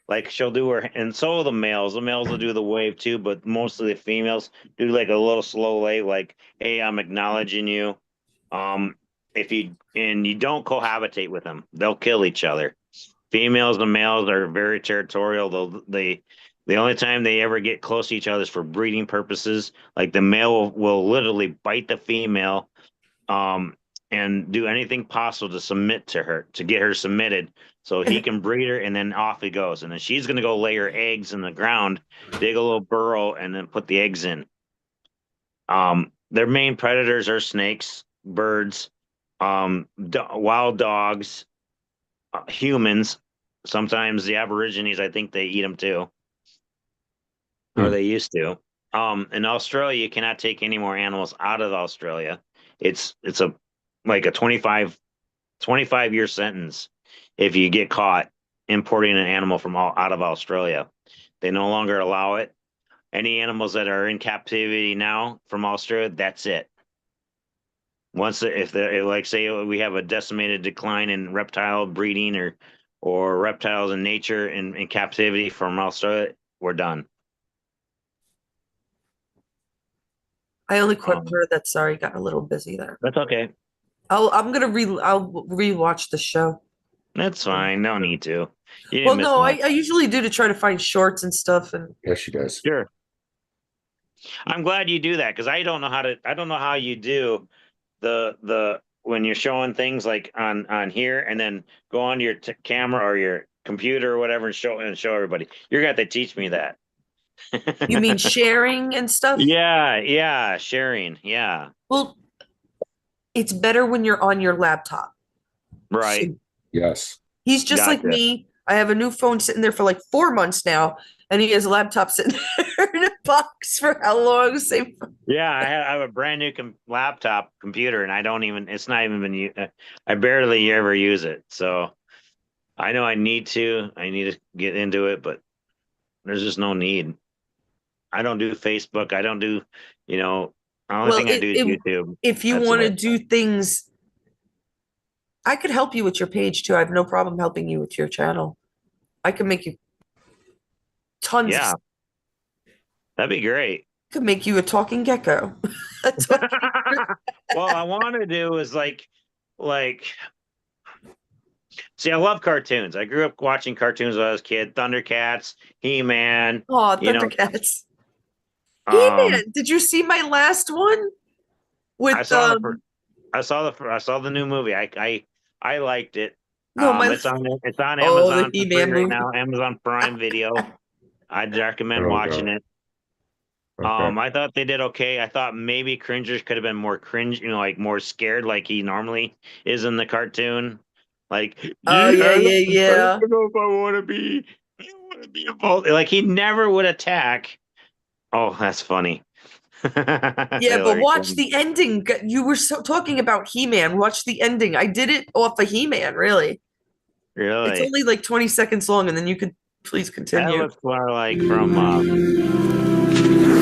Like she'll do her, and so will the males. The males will do the wave too, but mostly the females do like a little slow wave, like, "Hey, I'm acknowledging you." Um, if you don't cohabitate with them, they'll kill each other. Females and males are very territorial. The only time they ever get close to each other is for breeding purposes. Like the male will literally bite the female, um, and do anything possible to submit to her, to get her submitted so he can breed her, and then off he goes. And then she's going to go lay her eggs in the ground, dig a little burrow, and then put the eggs in. Their main predators are snakes, birds, wild dogs, humans. Sometimes the Aborigines, I think they eat them too, or Hmm. they used to. In Australia, you cannot take any more animals out of Australia. It's a like a 25-year sentence if you get caught importing an animal from out of Australia. They no longer allow it. Any animals that are in captivity now from Australia, that's it. Once if they like say we have a decimated decline in reptile breeding or reptiles in nature in captivity from Australia, we're done. I only Um, heard that. Sorry, got a little busy there. that's okay. I'll rewatch the show. That's fine. No need to. You Well, didn't miss no, much. I usually do to try to find shorts and stuff, and Yes, she does. Sure. I'm glad you do that because I don't know how you do the when you're showing things like on here, and then go on your camera or your computer or whatever and show everybody. You're gonna have to teach me that. You mean sharing and stuff? Yeah, sharing. Yeah, Well, it's better when you're on your laptop. right. So Yes. he's just like Gotcha. me. I have a new phone sitting there for like 4 months now, and he has a laptop sitting there in a box for how long? Same. Yeah, I have a brand new laptop computer, and I don't even. It's not even been. I barely ever use it. So I know I need to. I need to get into it, but there's just no need. I don't do Facebook. I don't do. You know, the only Well, thing I do is YouTube. if you That's want to it. do things, I could help you with your page too. I have no problem helping you with your channel. I can make you tons of, Yeah, that'd be great. could make you a talking gecko. A talking- Well, I want to do is like. See, I love cartoons. I grew up watching cartoons when I was a kid. Thundercats, He-Man. Oh, You know, Thundercats. um, He-Man. Did you see my last one I with saw I saw the new movie. I liked it. no, my It's on oh, the Amazon for free He-Man right movie. now. Amazon Prime Video. I'd recommend Oh watching God. it. Okay. I thought they did okay. I thought maybe Cringers could have been more cringe, like more scared, like he normally is in the cartoon. Like, Oh yeah, yeah, yeah, I yeah. don't know if I want to be. I don't want to be involved. Like he never would attack. Oh, that's funny. Yeah, but Hillary watch Clinton. the ending. You were so talking about He-Man. Watch the ending. I did it off of He-Man, really. It's Really? only like 20 seconds long, and then you could please That continue. looks more like from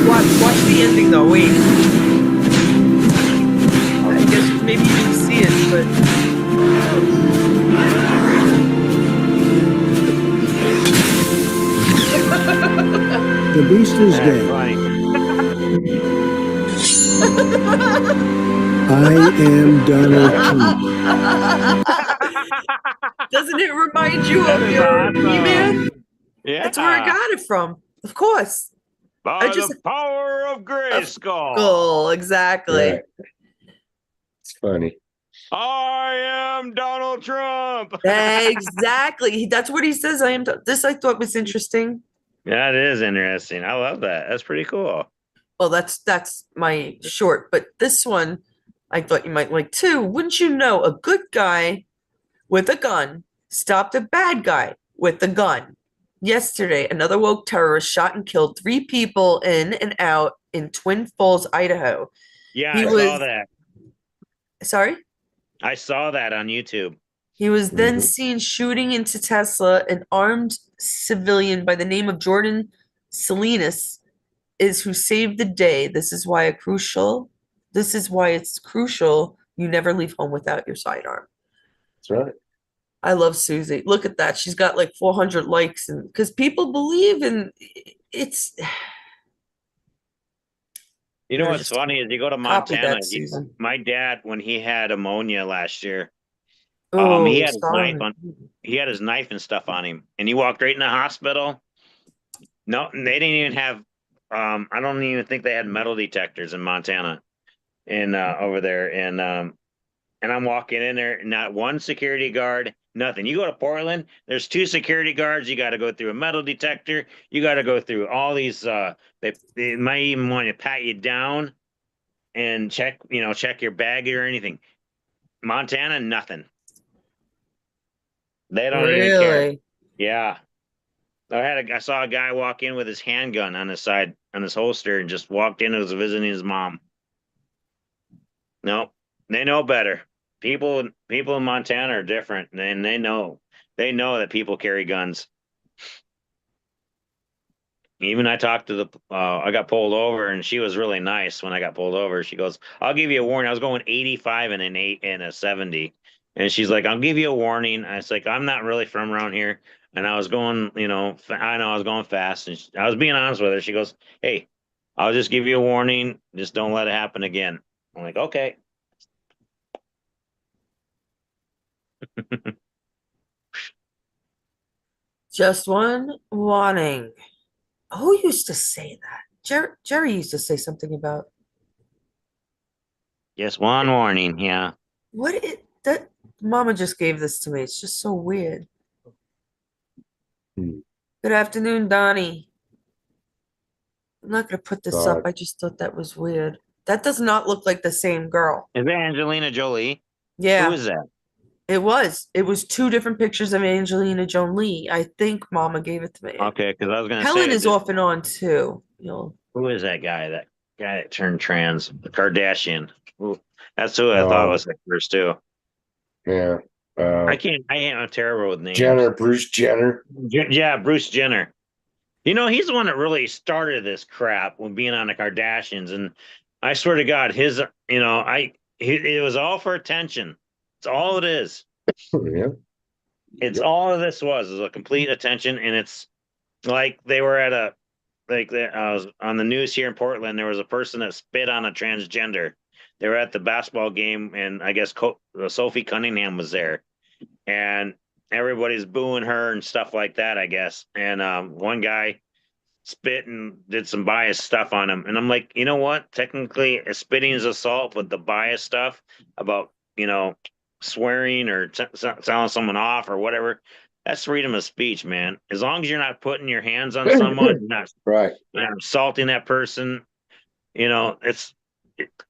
Watch the ending though. Wait. I guess maybe you didn't see it, but The beast is that's dead. funny. I am Donald Trump. doesn't it remind you That of is your He-Man? awesome. That's where I Yeah. got it from. Of course. I By just the power of of Grayskull. goal, exactly. Right. It's funny. I am Donald Trump. Exactly. That's what he says. I am. This I thought was interesting. That is interesting. I love that. That's pretty cool. Well, that's my short, but this one I thought you might like too. Wouldn't you know, a good guy with a gun stopped a bad guy with a gun. Yesterday, another woke terrorist shot and killed 3 people in and out in Twin Falls, Idaho. Yeah, He I saw was that. sorry. I saw that on YouTube. He was then Mhm. seen shooting into Tesla. An armed civilian by the name of Jordan Salinas is who saved the day. This is why it's crucial you never leave home without your sidearm. That's right. I love Susie. Look at that. She's got like 400 likes, and because people believe in it's You know better what's just funny is you go to copy Montana. that, Susan. My dad, when he had ammonia last year, he Oh, had his knife sorry. on. He had his knife and stuff on him, and he walked right in the hospital. No, they didn't even have. I don't even think they had metal detectors in Montana, and over there, and I'm walking in there, not one security guard, nothing. You go to Portland, there's 2 security guards. You got to go through a metal detector. You got to go through all these. They might even want to pat you down and check your bag or anything. Montana, nothing. They don't even care. Really? Yeah. I saw a guy walk in with his handgun on his side on his holster and just walked in and was visiting his mom. No, they know better. People in Montana are different, and they know that people carry guns. Even I talked to I got pulled over, and she was really nice when I got pulled over. She goes, "I'll give you a warning." I was going 85 and an 8 and a 70, and she's like, "I'll give you a warning." I was like, "I'm not really from around here," and I was going, I know I was going fast, and I was being honest with her. She goes, "Hey, I'll just give you a warning. Just don't let it happen again." I'm like, "Okay." Just one warning. Who used to say that? Jerry used to say something about Just one warning, yeah. What it that Mama just gave this to me. It's just so weird. Hmm. Good afternoon, Donnie. I'm not gonna put this up. God. I just thought that was weird. That does not look like the same girl. Is that Angelina Jolie? Who Yeah, is that? it was. It was two different pictures of Angelina Jolie. I think Mama gave it to me. Okay, because I was gonna Helen say, is off and on too. who is that guy? That guy that turned trans, the Kardashian. Ooh, that's who I thought Oh, was at first too. yeah. I can't. I am terrible with names. Jenner, Bruce Jenner. Yeah, Bruce Jenner. You know, he's the one that really started this crap when being on the Kardashians, and I swear to God, it was all for attention. It's all it is. Yeah. It's Yep. all of this was is a complete attention, and it's like they were at a I was on the news here in Portland. There was a person that spit on a transgender. They were at the basketball game, and I guess Sophie Cunningham was there, and everybody's booing her and stuff like that. I guess, and one guy spit and did some biased stuff on him, and I'm like, you know what? Technically, spitting is assault, but the bias stuff about swearing or telling someone off or whatever. That's freedom of speech, man. As long as you're not putting your hands on someone, Right. you're not insulting that person, it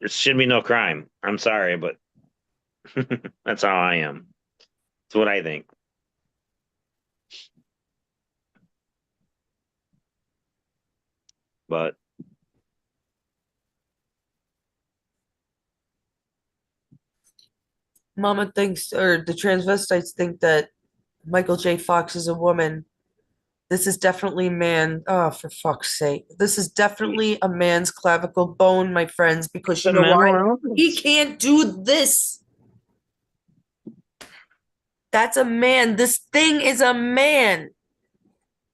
should be no crime. I'm sorry, but that's how I am. That's what I think. But Mama thinks, or the transvestites think that Michael J. Fox is a woman. This is definitely a man. Oh, for fuck's sake. This is definitely a man's clavicle bone, my friends, because you the know mental why? He illness. can't do this. That's a man. This thing is a man.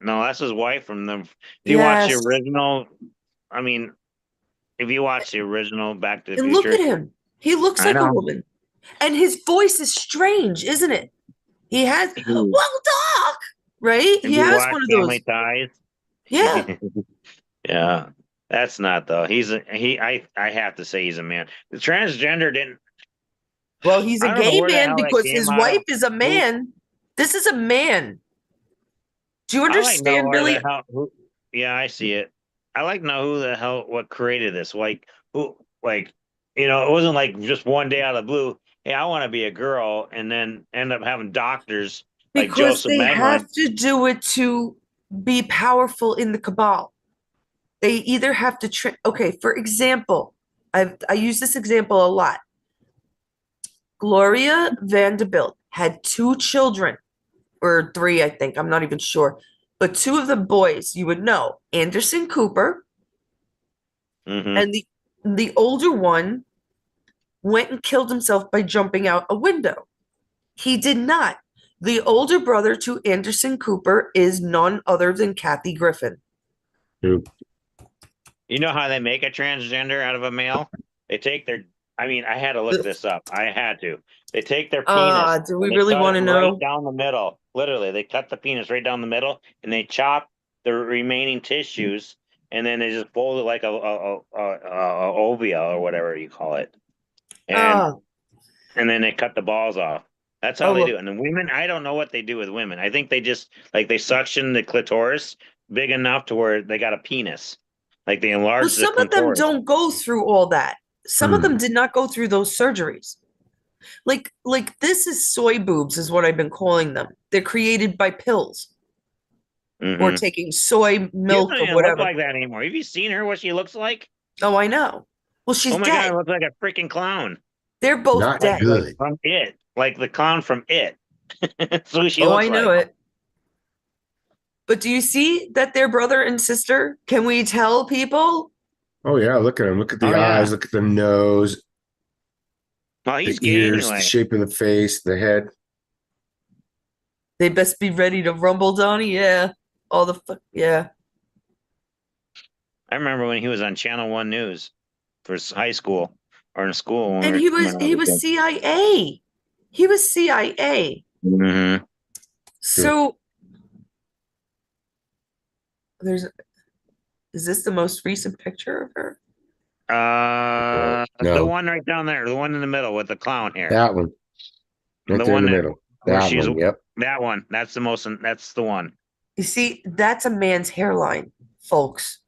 No, that's his wife from the. If you watch the Yes. original, I mean, if you watch the original Back to the And look at Future, him. He looks I like a know. woman. And his voice is strange, isn't it? He has, If well, dog, right? He you has watch one of Family those. Ties, Yeah. yeah, that's not though. I have to say he's a man. The transgender didn't. Well, he's a I don't know gay where the man hell that because came his out wife of. is a Who man. This is a man. Do you I like to know understand, where Billy? the hell. Yeah, I see it. I like to know who the hell what created this. Like who, like it wasn't like just one day out of the blue. Hey, I want to be a girl, and then end up having doctors like Because Joseph they Meglen. have to do it to be powerful in the cabal. They either have to okay, for example, I use this example a lot. Gloria Vanderbilt had two children, or three, I think. I'm not even sure. But two of the boys you would know, Anderson Cooper, Hmm. and the older one went and killed himself by jumping out a window. He did not. The older brother to Anderson Cooper is none other than Kathy Griffin. Who? You know how they make a transgender out of a male? They take their. I mean, I had to look this up. I had to. They take their penis Do we and they really cut want it to right know? down the middle. Literally, they cut the penis right down the middle and they chop the remaining tissues and then they just fold it like a ovia or whatever you call it. And Ah, and then they cut the balls off. That's how oh they do it. look. And the women, I don't know what they do with women. I think they just like they suction the clitoris big enough to where they got a penis. Like they Well, enlarge the some of them clitoris. don't go through all that. Some of Hmm. them did not go through those surgeries. Like this is soy boobs, is what I've been calling them. They're created by pills or Mm-hmm. taking soy She milk doesn't or even look whatever. like that anymore. Have you seen her? What she looks like? Oh, I know. Well, Oh she's my god, dead. it looks like a freaking clown. They're both Not Like dead. like good. from It, like the clown from It. That's who she Oh, looks I know like. it. But do you see that they're brother and sister? Can we tell people? Oh yeah, look at him. Look at the Oh eyes. yeah. Look at the nose, Well, the he's gay ears, the anyway. shape of the face, the head. They best be ready to rumble, Donnie. Yeah. All the fuck. Yeah. I remember when he was on Channel One News for high school or in school when And when I he was a was kid. CIA. He was CIA. Mm-hmm. So there's is this the most recent picture of her? The No, one right down there, the one in the middle with the clown hair. that one. Right The there in one the that middle. where That she's one. Yep. that one. That's the most. That's the one. You see, that's a man's hairline, folks.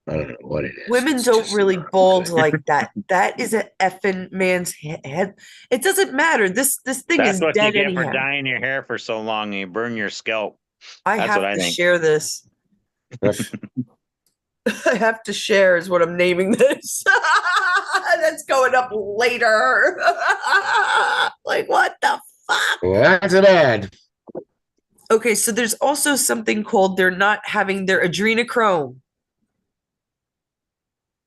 I don't know what it is. Women It's don't just really not bald good. like that. That is a effing man's head. It doesn't matter. This thing That's is what you dead get for anyhow. dyeing your hair for so long, and you burn your scalp. I That's what have I to think. share this. I have to share is what I'm naming this. That's going up later. Like what the fuck? Well, that's an ad. Okay, so there's also something called they're not having their adrenochrome.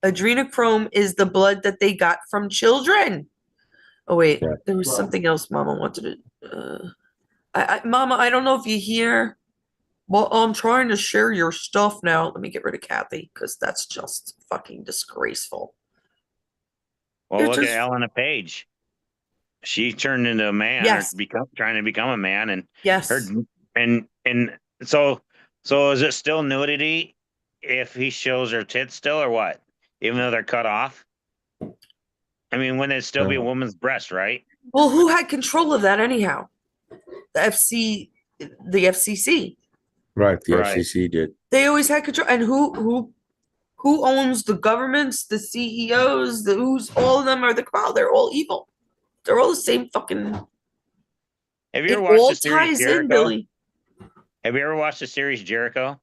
Adrenochrome is the blood that they got from children. Oh wait, Yeah. there was something else Mama wanted to. Mama, I don't know if you hear. Well, I'm trying to share your stuff now. Let me get rid of Kathy because that's just fucking disgraceful. Well, You're look at just Ellen Page. She turned into a man, or yes, trying to become a man, and her yes. and so is it still nudity if he shows her tits still, or what? Even though they're cut off. I mean, wouldn't it still be a woman's breast, right? Well, who had control of that anyhow? The the FCC. Right. The Right. FCC did. They always had control. And who owns the governments, the CEOs, the who's all of them are the crowd. They're all evil. They're all the same fucking. Have you It ever watched all the series ties in, Jericho? Billy. Have you ever watched the series Jericho?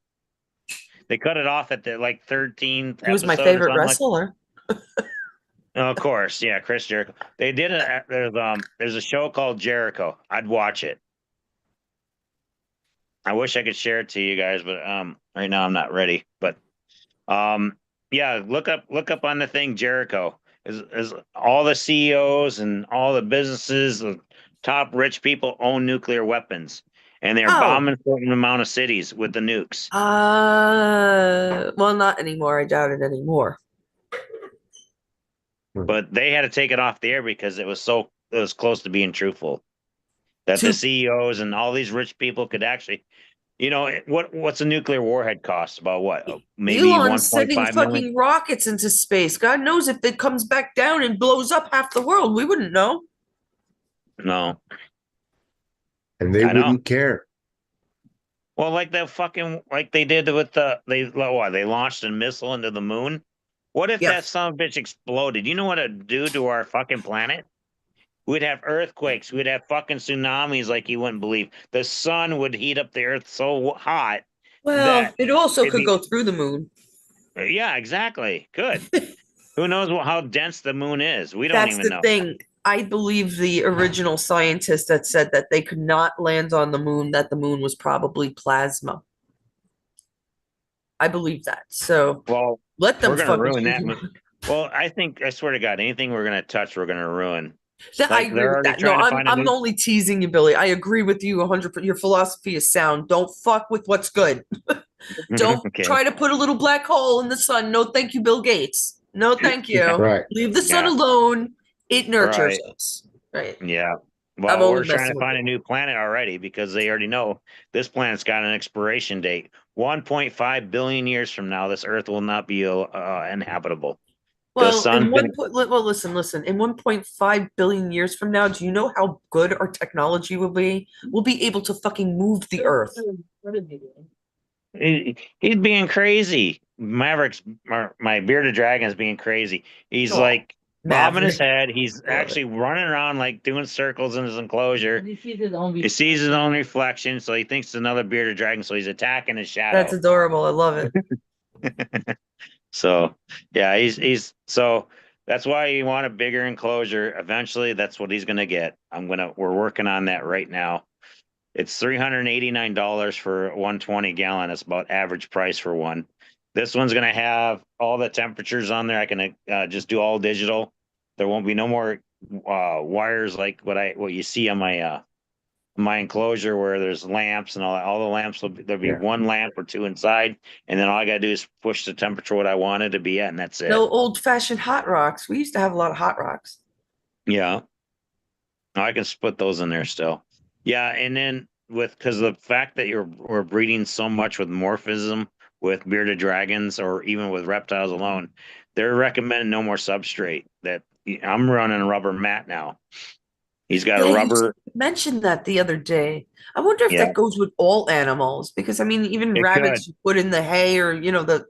They cut it off at the 13th He was my episode or favorite something like. wrestler. Oh, of course, yeah, Chris Jericho. They did it. There's a show called Jericho. I'd watch it. I wish I could share it to you guys, but right now I'm not ready. But yeah, look up on the thing Jericho. Is all the CEOs and all the businesses, the top rich people own nuclear weapons, and they're Oh. bombing a certain amount of cities with the nukes. Well, not anymore. I doubt it anymore. But they had to take it off the air because it was close to being truthful. That the CEOs and all these rich people could actually, what's a nuclear warhead cost? About what? Maybe Elon's sending 1.5 fucking million. rockets into space. God knows if it comes back down and blows up half the world, we wouldn't know. No. And they wouldn't care. Well, like they did with they launched a missile into the moon. What if that son of a bitch exploded? You know what it'd do to our fucking planet? We'd have earthquakes. We'd have fucking tsunamis like you wouldn't believe. The sun would heat up the earth so hot. Well, it also could go through the moon. Yeah, exactly. Good. Who knows how dense the moon is? We don't That's even the know. thing. I believe the original scientist that said that they could not land on the moon, that the moon was probably plasma. I believe that. So let them we're gonna fucking ruin that. Well, I swear to God, anything we're gonna touch, we're gonna ruin. I agree with that. No, I'm only teasing you, Billy. I agree with you 100%. Your philosophy is sound. Don't fuck with what's good. Don't try to put a little black hole in the sun. No, thank you, Bill Gates. No, thank you. Right. Leave the sun alone. It nurtures us. Right. Yeah. Well, we're trying to find a new planet already because they already know this planet's got an expiration date. 1.5 billion years from now, this Earth will not be inhabitable. Well, listen. In 1.5 billion years from now, do you know how good our technology will be? We'll be able to fucking move the Earth. What is he doing? He's being crazy. Maverick's my bearded dragon is being crazy. He's bobbing his head. He's actually running around like doing circles in his enclosure. He sees his own. He sees his own reflection, so he thinks it's another bearded dragon. So he's attacking his shadow. That's adorable. I love it. So yeah, he's so that's why you want a bigger enclosure. Eventually, that's what he's gonna get. We're working on that right now. It's $389 for 120 gallon. It's about average price for one. This one's gonna have all the temperatures on there. I can just do all digital. There won't be no more wires like what you see on my enclosure where there's lamps and all that. All the lamps there'll be one lamp or two inside, and then all I gotta do is push the temperature what I want it to be at, and that's it. No old-fashioned hot rocks. We used to have a lot of hot rocks. Yeah, I can put those in there still. Yeah, and then because of the fact that we're breeding so much with morphism with bearded dragons or even with reptiles alone, they're recommending no more substrate. That I'm running a rubber mat now. He's got a Yeah, rubber. you mentioned that the other day. I wonder if Yeah, that goes with all animals because I mean, even it could. rabbits you put in the hay or the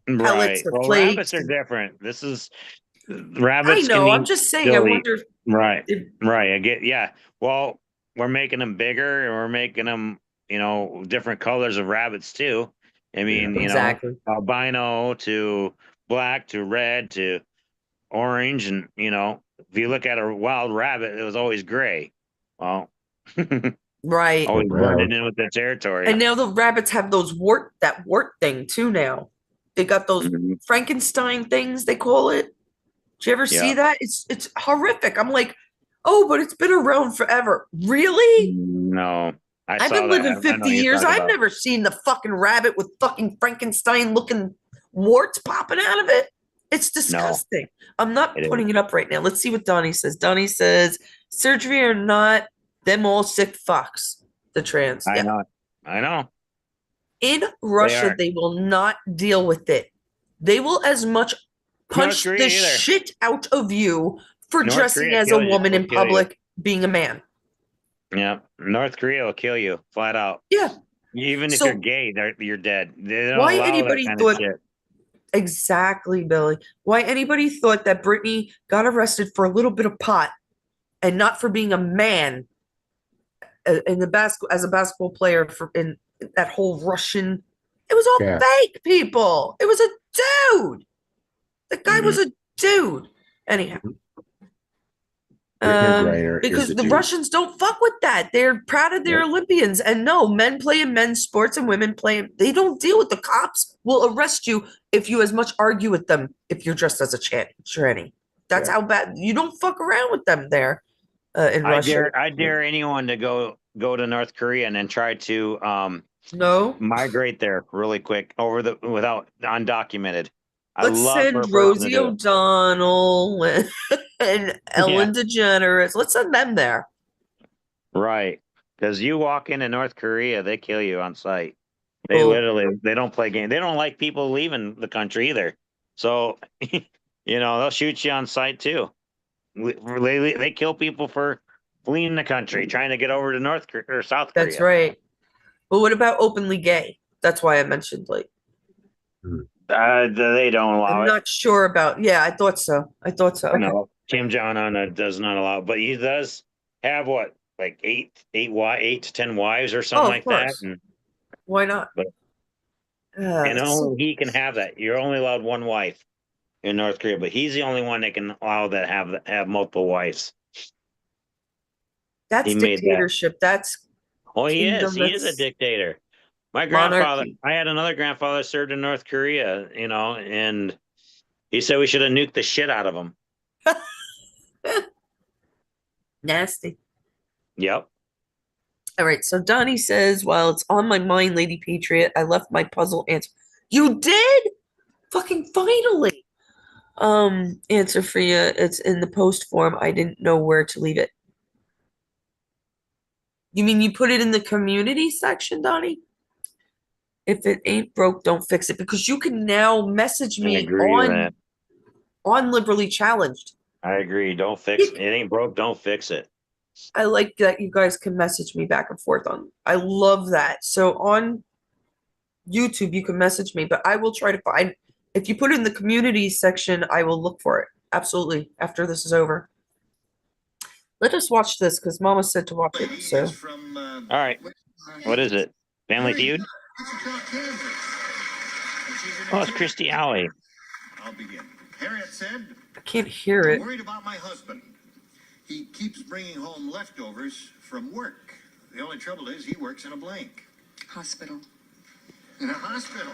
pellets Right. or Well, rabbits flakes. are different. This is I rabbits can know. I'm eat just saying. I still eat. wonder Right. if Right. I get. Yeah. Well, we're making them bigger, and we're making them, different colors of rabbits too. I mean, exactly. albino to black to red to orange, and if you look at a wild rabbit, it was always gray. Well, Right. always Brown. blended in with the territory. And now the rabbits have that wart thing too now. They got those Mhm. Frankenstein things they call it. Did you ever see Yeah. that? It's horrific. I'm like, oh, but it's been around forever. Really? No, I I've saw been that. living I know 50 what you're years. talking I've about. never seen the fucking rabbit with fucking Frankenstein looking warts popping out of it. It's No, disgusting. I'm not it is. putting it up right now. Let's see what Donnie says. Donnie says, surgery or not, them all sick fucks. The trans. I Yeah. know. I know. In They Russia, are. they will not deal with it. They will as much North punch the Korea either. shit out of you for North dressing Korea as a kill you. woman Will in kill you. public, being a man. Yeah, North Korea will kill you flat out. Yeah. Even if you're So gay, you're dead. They don't why allow that anybody kind of thought shit. exactly, Billy? Why anybody thought that Britney got arrested for a little bit of pot and not for being a man in the as a basketball player for in that whole Russian? It was all Yeah. fake, people. It was a dude. The guy was a dude. Anyhow. Brittany Griner is Because the the dude. Russians don't fuck with that. They're proud of their Nope. Olympians. And no, men play in men's sports and women play in, they don't deal with the cops will arrest you if you as much argue with them if you're dressed as a tranny. That's Yeah. how bad you don't fuck around with them there in Russia. I dare anyone to go to North Korea and then try to No. migrate there really quick without undocumented. I Let's love for a send person to Rosie do it. O'Donnell and Ellen DeGeneres. Let's send them there. Right. Because you walk into North Korea, they kill you on sight. They Oh. literally, they don't play games. They don't like people leaving the country either. So, they'll shoot you on sight too. They kill people for fleeing the country, trying to get over to North Korea or South Korea. That's right. But what about openly gay? That's why I mentioned They don't allow I'm it. not sure about. Yeah, I thought so. Okay. No, Kim Jong-un does not allow it, but he does have what, like eight to 10 wives or something Oh, of like that. course. And Why not? and So only he can have that. You're only allowed one wife in North Korea, but he's the only one that can allow that have multiple wives. that's He made that. dictatorship. That's Oh, he kingdom. is. He is a That's dictator. My grandfather, monarchy. I had another grandfather served in North Korea, and he said we should have nuked the shit out of him. Nasty. Yep. All right. So Donnie says, while it's on my mind, Lady Patriot, I left my puzzle answer. You did? Fucking finally. Answer for you. It's in the post form. I didn't know where to leave it. You mean you put it in the community section, Donnie? If it ain't broke, don't fix it. Because you can now message I me agree with that. on Liberally Challenged. I agree. Don't fix it. It ain't broke. Don't fix it. I like that you guys can message me back and forth on. I love that. So on YouTube, you can message me, but I will try to find. If you put it in the community section, I will look for it. Absolutely. After this is over. Let us watch this because Mama said to watch it. So All right. What is it? Family Feud? Oh, it's Christy Alley. I'll begin. Harriet said, I can't hear I'm it. worried about my husband. He keeps bringing home leftovers from work. The only trouble is he works in a blank. Hospital. In a hospital.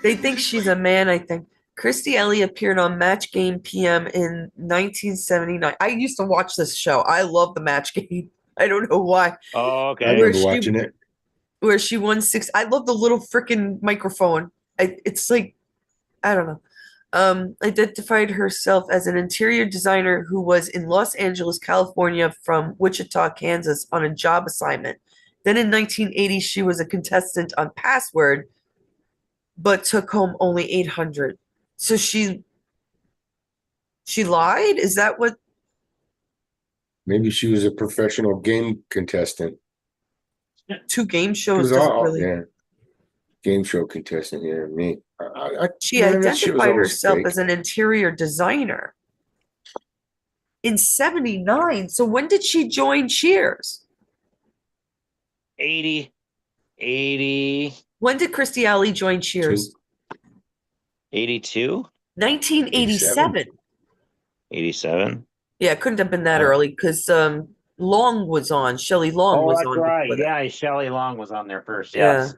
They think she's a man, I think. Christy Alley appeared on Match Game PM in 1979. I used to watch this show. I love the Match Game. I don't know why. Oh, I okay. remember watching it. Where she won 6. I love the little freaking microphone. It's like, I don't know. Identified herself as an interior designer who was in Los Angeles, California from Wichita, Kansas on a job assignment. Then in 1980, she was a contestant on Password, but took home only 800. So she lied? Is that what? Maybe she was a professional game contestant. Two game She shows was doesn't all really. yeah, game show contestant. Yeah, me. She Man, that shit was identified always herself fake. as an interior designer in 79. So when did she join Cheers? 80, 80, When did Christy Alley join Cheers? 82, 1987. 87. Yeah, it couldn't have been that Oh. early because Long was on. Shelley Long Oh, was that's on right. before that. Yeah, Shelley Long was on there first. Yeah. Yes.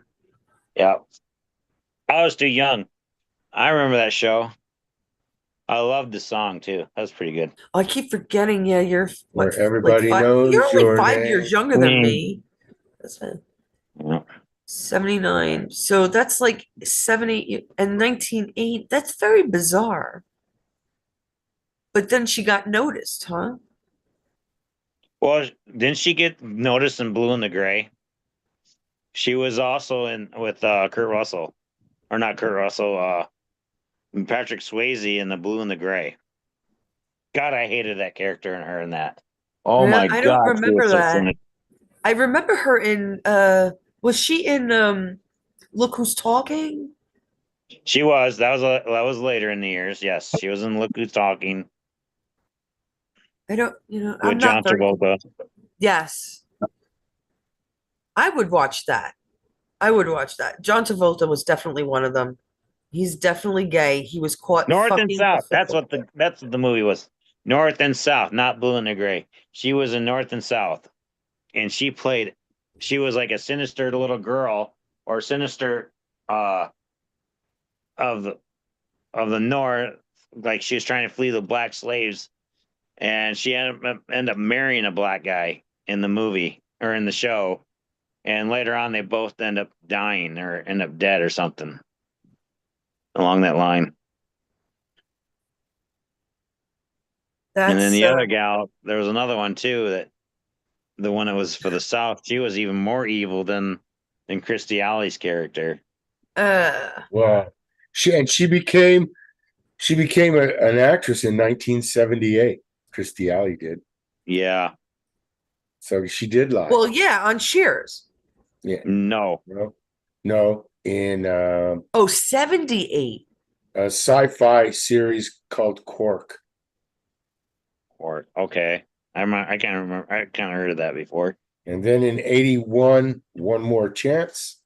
Yeah. I was too young. I remember that show. I loved the song too. That was pretty good. I keep forgetting. Yeah, you're what, Where like everybody five? You're knows only your 5 years name. younger than me. That's it. Yeah. 79. So that's like 70 and 1980. That's very bizarre. But then she got noticed, huh? Well, didn't she get noticed in Blue and the Gray? She was also in with Kurt Russell, or not Kurt Russell, Patrick Swayze in the Blue and the Gray. God, I hated that character and her in that. Oh Yeah, my I don't God, she remember was so that. funny. I remember her in was she in Look Who's Talking? She was. That was later in the years. Yes, she was in Look Who's Talking I don't, with I'm not John very. Travolta. Yes. I would watch that. I would watch that. John Travolta was definitely one of them. He's definitely gay. He was caught North and fucking a South. football. That's what the movie was. North and South, not Blue and the Gray. She was in North and South, and she was like a sinister little girl or sinister uh of the North, like she was trying to flee the black slaves, and she ended up marrying a black guy in the movie or in the show, and later on they both end up dying or end up dead or something along that line. And then That's the other gal, there was another one too, that the one that was for the South, she was even more evil than Christy Alley's character. Wow. She became an actress in 1978. Christy Alley did. Yeah. So she did lie. well, yeah, on Cheers. Yeah. No. No. In Oh, 78. a sci-fi series called Quark. Or okay. I can't remember. I kind of heard of that before. And then in 81, One More Chance.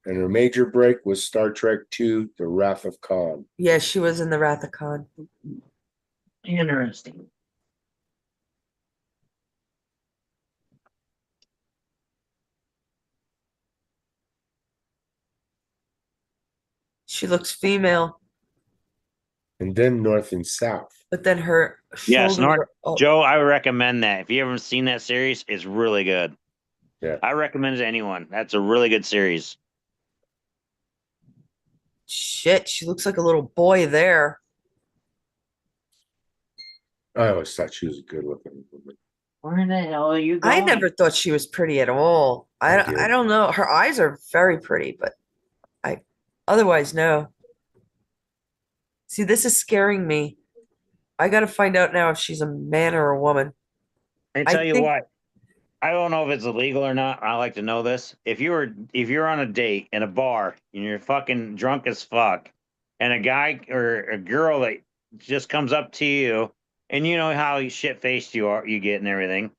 And her major break was Star Trek II, The Wrath of Khan. Yeah, she was in the Wrath of Khan. Interesting. She looks female, And then North and South. but then her Yes, shoulders are up. Joe, I would recommend that. If you haven't seen that series, it's really good. Yeah. I recommend it to anyone. That's a really good series. Shit, she looks like a little boy there. I always thought she was a good looking woman. Where the hell are you I going? never thought she was pretty at all. I I did. don't know. Her eyes are very pretty, but I otherwise no. See, this is scaring me. I got to find out now if she's a man or a woman. I I tell you think- what, I don't know if it's illegal or not. I like to know this. If you're on a date in a bar and you're fucking drunk as fuck, and a guy or a girl that just comes up to you, and you know how shit faced you get and everything,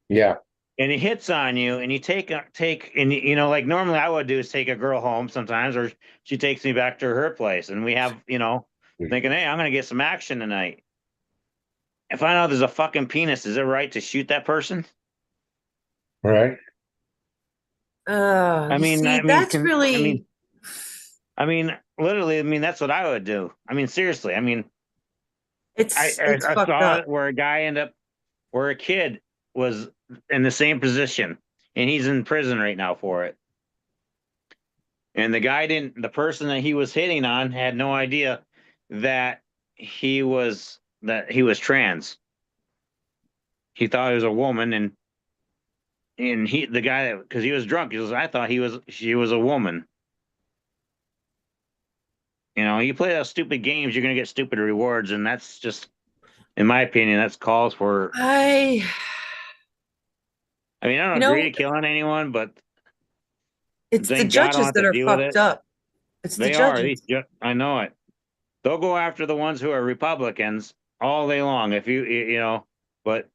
Yeah. and he hits on you, and you take and like normally I would do is take a girl home sometimes, or she takes me back to her place, and we have thinking, hey, I'm gonna get some action tonight. If I know there's a fucking penis, is it right to shoot that person? Right. I mean, that's really. literally, that's what I would do. Seriously. It's I fucked saw up. it where where a kid was in the same position, and he's in prison right now for it. And the person that he was hitting on had no idea that he was trans. He thought he was a woman, and and the guy, because he was drunk, he goes, I thought she was a woman. You know, you play those stupid games, you're gonna get stupid rewards, and that's just, in my opinion, that's calls for. I I mean, I don't you agree know, to killing anyone, but it's the thank God I don't judges have that to are deal with fucked it. up. It's the They are. judges. I know it. They'll go after the ones who are Republicans all day long. If you know, but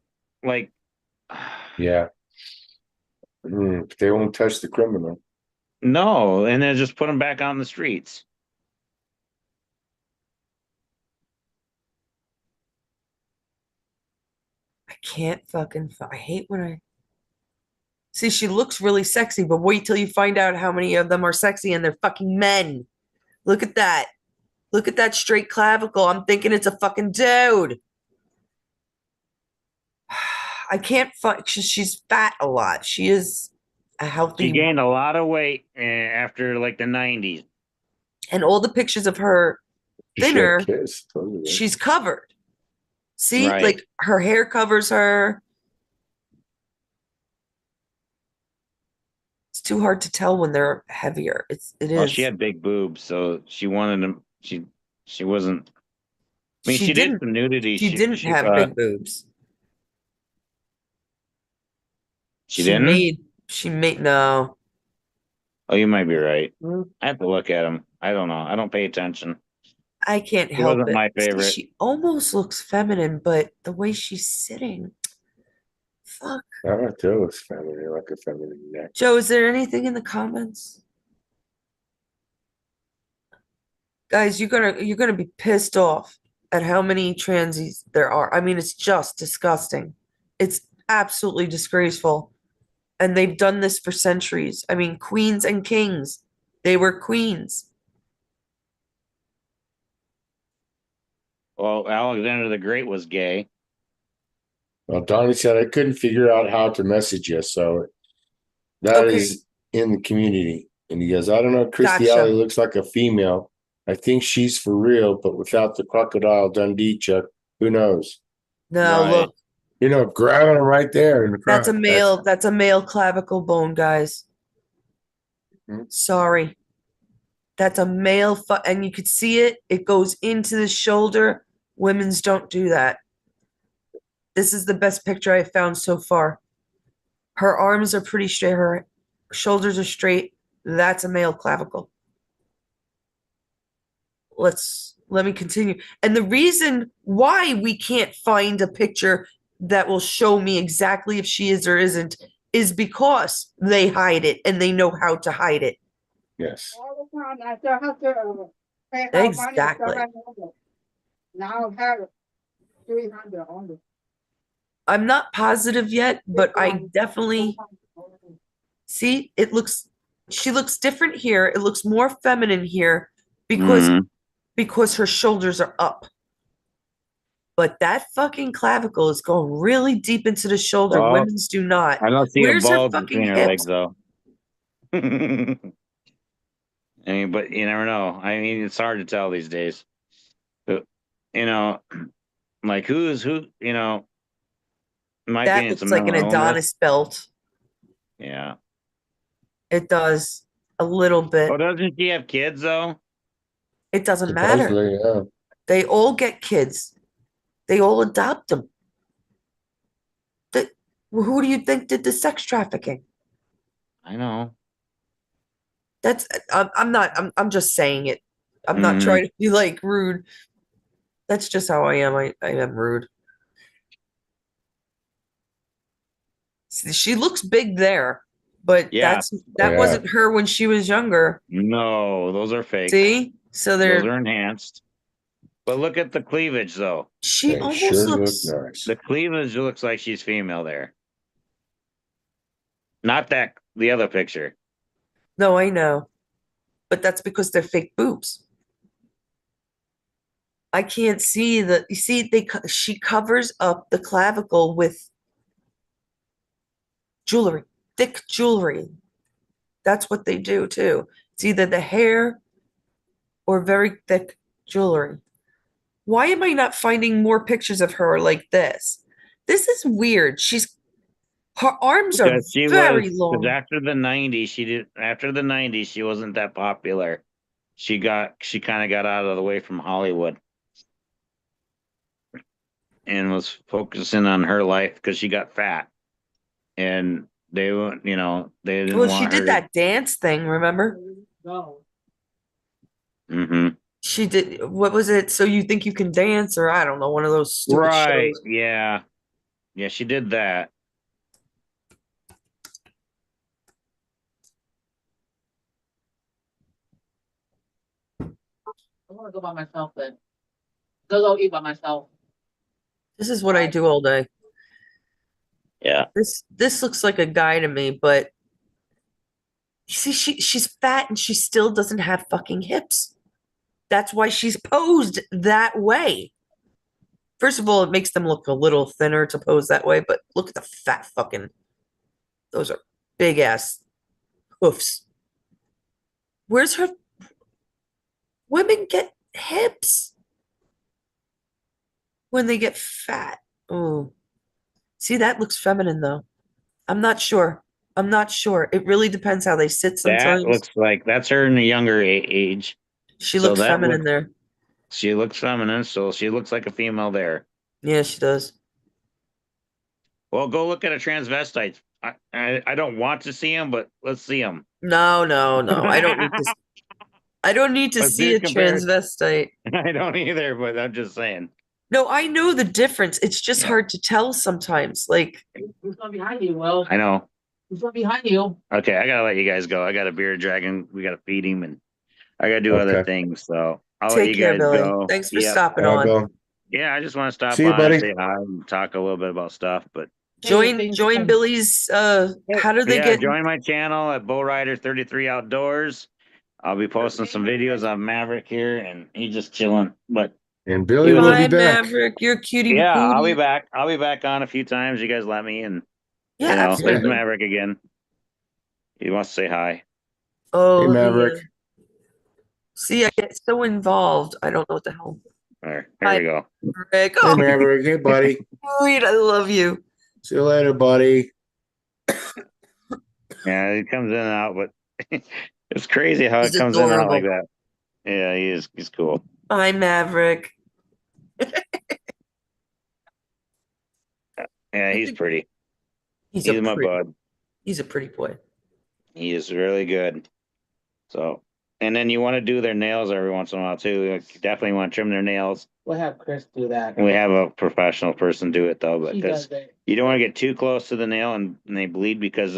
like, Yeah. They won't touch the criminal. no, and then just put them back out in the streets. I can't fucking. I hate when I see. She looks really sexy, but wait till you find out how many of them are sexy and they're fucking men. Look at that. Look at that straight clavicle. I'm thinking it's a fucking dude. I can't find. She's fat a lot. She is a She healthy, gained a lot of weight after like the 90s. and all the pictures of her She had thinner, kids. Totally. she's covered. See, Right. like her hair covers her. It's too hard to tell when they're heavier. It Well, she is. had big boobs, so she wanted them. She wasn't. I mean, She she did didn't. some nudity. She didn't have big boobs. She didn't. She made no. Oh, you might be right. I have to look at them. I don't know. I don't pay attention. I can't She help wasn't it. my See, favorite. she almost looks feminine, but the way she's sitting, fuck. I don't know. It's feminine, like a feminine neck. Joe, is there anything in the comments? Guys, you're gonna be pissed off at how many transies there are. I mean, it's just disgusting. It's absolutely disgraceful. And they've done this for centuries. I mean, queens and kings, they were queens. Well, Alexander the Great was gay. Well, Donnie said I couldn't figure out how to message you, so that Okay. is in the community. And he goes, I don't know, Christy Gotcha. Alley looks like a female. I think she's for real, but without the crocodile Dundee chuck, who knows? No, Right. look, You know, grabbing him right there in the that's a front. male. That's a male clavicle bone, guys. Mhm. Sorry. That's a male, and you could see it. It goes into the shoulder. Women's don't do that. This is the best picture I've found so far. Her arms are pretty straight. Her shoulders are straight. That's a male clavicle. Let me continue. And the reason why we can't find a picture that will show me exactly if she is or isn't is because they hide it and they know how to hide it. Yes. All the time, I still have to pay our money. Exactly. Now I have 300 only. I'm not positive yet, but I definitely see she looks different here. It looks more feminine here because her shoulders are up. But that fucking clavicle is going really deep into the shoulder. Well, Women's do not. I don't see Where's a her bulge fucking between her hips? legs, though. I mean, but you never know. I mean, it's hard to tell these days. But, you know, like who? You know, in my That opinion, it's a looks like an mental illness. Adonis belt. Yeah. It does a little bit. Oh, doesn't she have kids though? It doesn't matter. Supposedly, yeah. They all get kids. They all adopt them. Who do you think did the sex trafficking? I know. That's I'm just saying it. I'm not Mhm. trying to be like rude. That's just how I am. I am rude. She looks big there, but Yeah. that Yeah. wasn't her when she was younger. No, those are fake. See? So Those are enhanced. But look at the cleavage, though. she They almost sure look looks nice. The cleavage looks like she's female there. Not the other picture. No, I know. But that's because they're fake boobs. I can't see you see she covers up the clavicle with jewelry, thick jewelry. That's what they do too. It's either the hair or very thick jewelry. Why am I not finding more pictures of her like this? This is weird. Her arms are Because she very was, because long. after the 90s, she wasn't that popular. She kind of got out of the way from Hollywood and was focusing on her life because she got fat. And they didn't Well, she want did her. that dance thing, remember? No. Hmm. She did, what was it? So You Think You Can Dance, or I don't know, one of those stupid Right. shows. Yeah. Yeah, she did that. I want to go by myself then. Go eat by myself. This is what I do all day. Yeah. This looks like a guy to me, but you see, she's fat and she still doesn't have fucking hips. That's why she's posed that way. First of all, it makes them look a little thinner to pose that way, but look at the fat fucking, those are big ass hoofs. Where's her? Women get hips when they get fat. Oh, see, that looks feminine though. I'm not sure. I'm not sure. It really depends how they sit That sometimes. looks like that's her in a younger age. She So looks feminine there. she looks feminine, so she looks like a female there. Yeah, she does. Well, go look at a transvestite. I don't want to see him, but let's see him. No, no, no. I don't need to. I don't need to Let's do see a a comparison. transvestite. I don't either, but I'm just saying. No, I know the difference. It's just Yeah. hard to tell sometimes. Like, Who's going behind you, Will? I know. Who's going behind you? Okay, I gotta let you guys go. I got a bearded dragon. We gotta feed him, and I gotta do other Okay. things. So I'll let take you care, guys Billy. go. Thanks for Yep. stopping I'll on. go. Yeah, I just want to stop See you, by and buddy. say hi and talk a little bit about stuff. But Join Billy's how do they yeah, get join my channel at Bowrider33 Outdoors. I'll be posting some videos on Maverick here, and he's just chilling. But And Billy will be Hi back. Maverick, you're cutie yeah, I'll be patootie. back. I'll be back on a few times. You guys let me, and Yeah, there's absolutely. Maverick again. He wants to say hi. Oh, Hey, look at Maverick. you. See, I get so involved. I don't know what the hell. There Hi, we go. Maverick. Hey, Oh, Maverick. Hey, buddy. sweet. I love you. See you later, buddy. Yeah, he comes in and out, but it's crazy how He's it comes in and out like adorable. that. Yeah, he's cool. Hi, Maverick. Yeah, he's pretty. He's He's my bud. He's a pretty boy. He is really good. So, and then you want to do their nails every once in a while too. Like, definitely want to trim their nails. We'll have Chris do that. We have a professional person do it though, She because does it. you don't want to get too close to the nail and they bleed because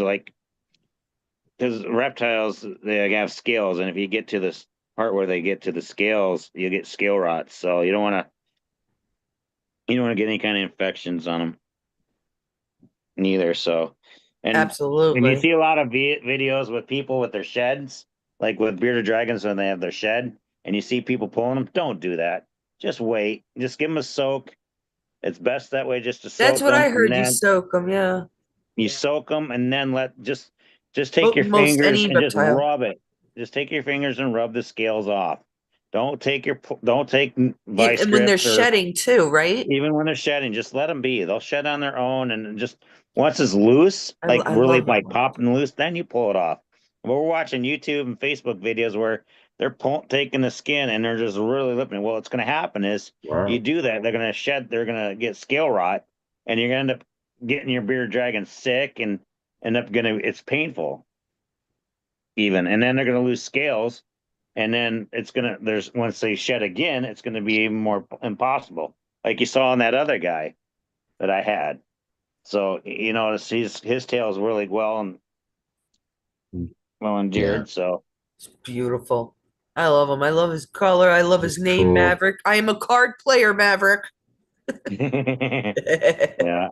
reptiles they have scales, and if you get to this part where they get to the scales, you get scale rot. So you don't want to get any kind of infections on them neither. So, and you Absolutely. see a lot of videos with people with their sheds, like with bearded dragons when they have their shed, and you see people pulling them. Don't do that. Just wait. Just give them a soak. It's best that way, just to That's soak what I them, and heard. You then soak them, yeah. you soak them, and then just take your Most fingers any and just reptile. rub it. Just take your fingers and rub the scales off. Don't take vice And when they're grips, or shedding too, right? even when they're shedding, just let them be. They'll shed on their own, and just once it's loose, like I really love that like one. popping loose, then you pull it off. We're watching YouTube and Facebook videos where they're taking the skin and they're just really lifting it. Well, what's going to happen is Wow. you do that, they're going to shed, they're going to get scale rot, and you're going to end up getting your bearded dragon sick and it's painful even, and then they're going to lose scales, and then once they shed again, it's going to be even more impossible, like you saw on that other guy that I had. So his tail is really well endeared. Yeah. So It's beautiful. I love him. I love his color. I love his It's name, cool. Maverick. I am a card player, Maverick. yeah.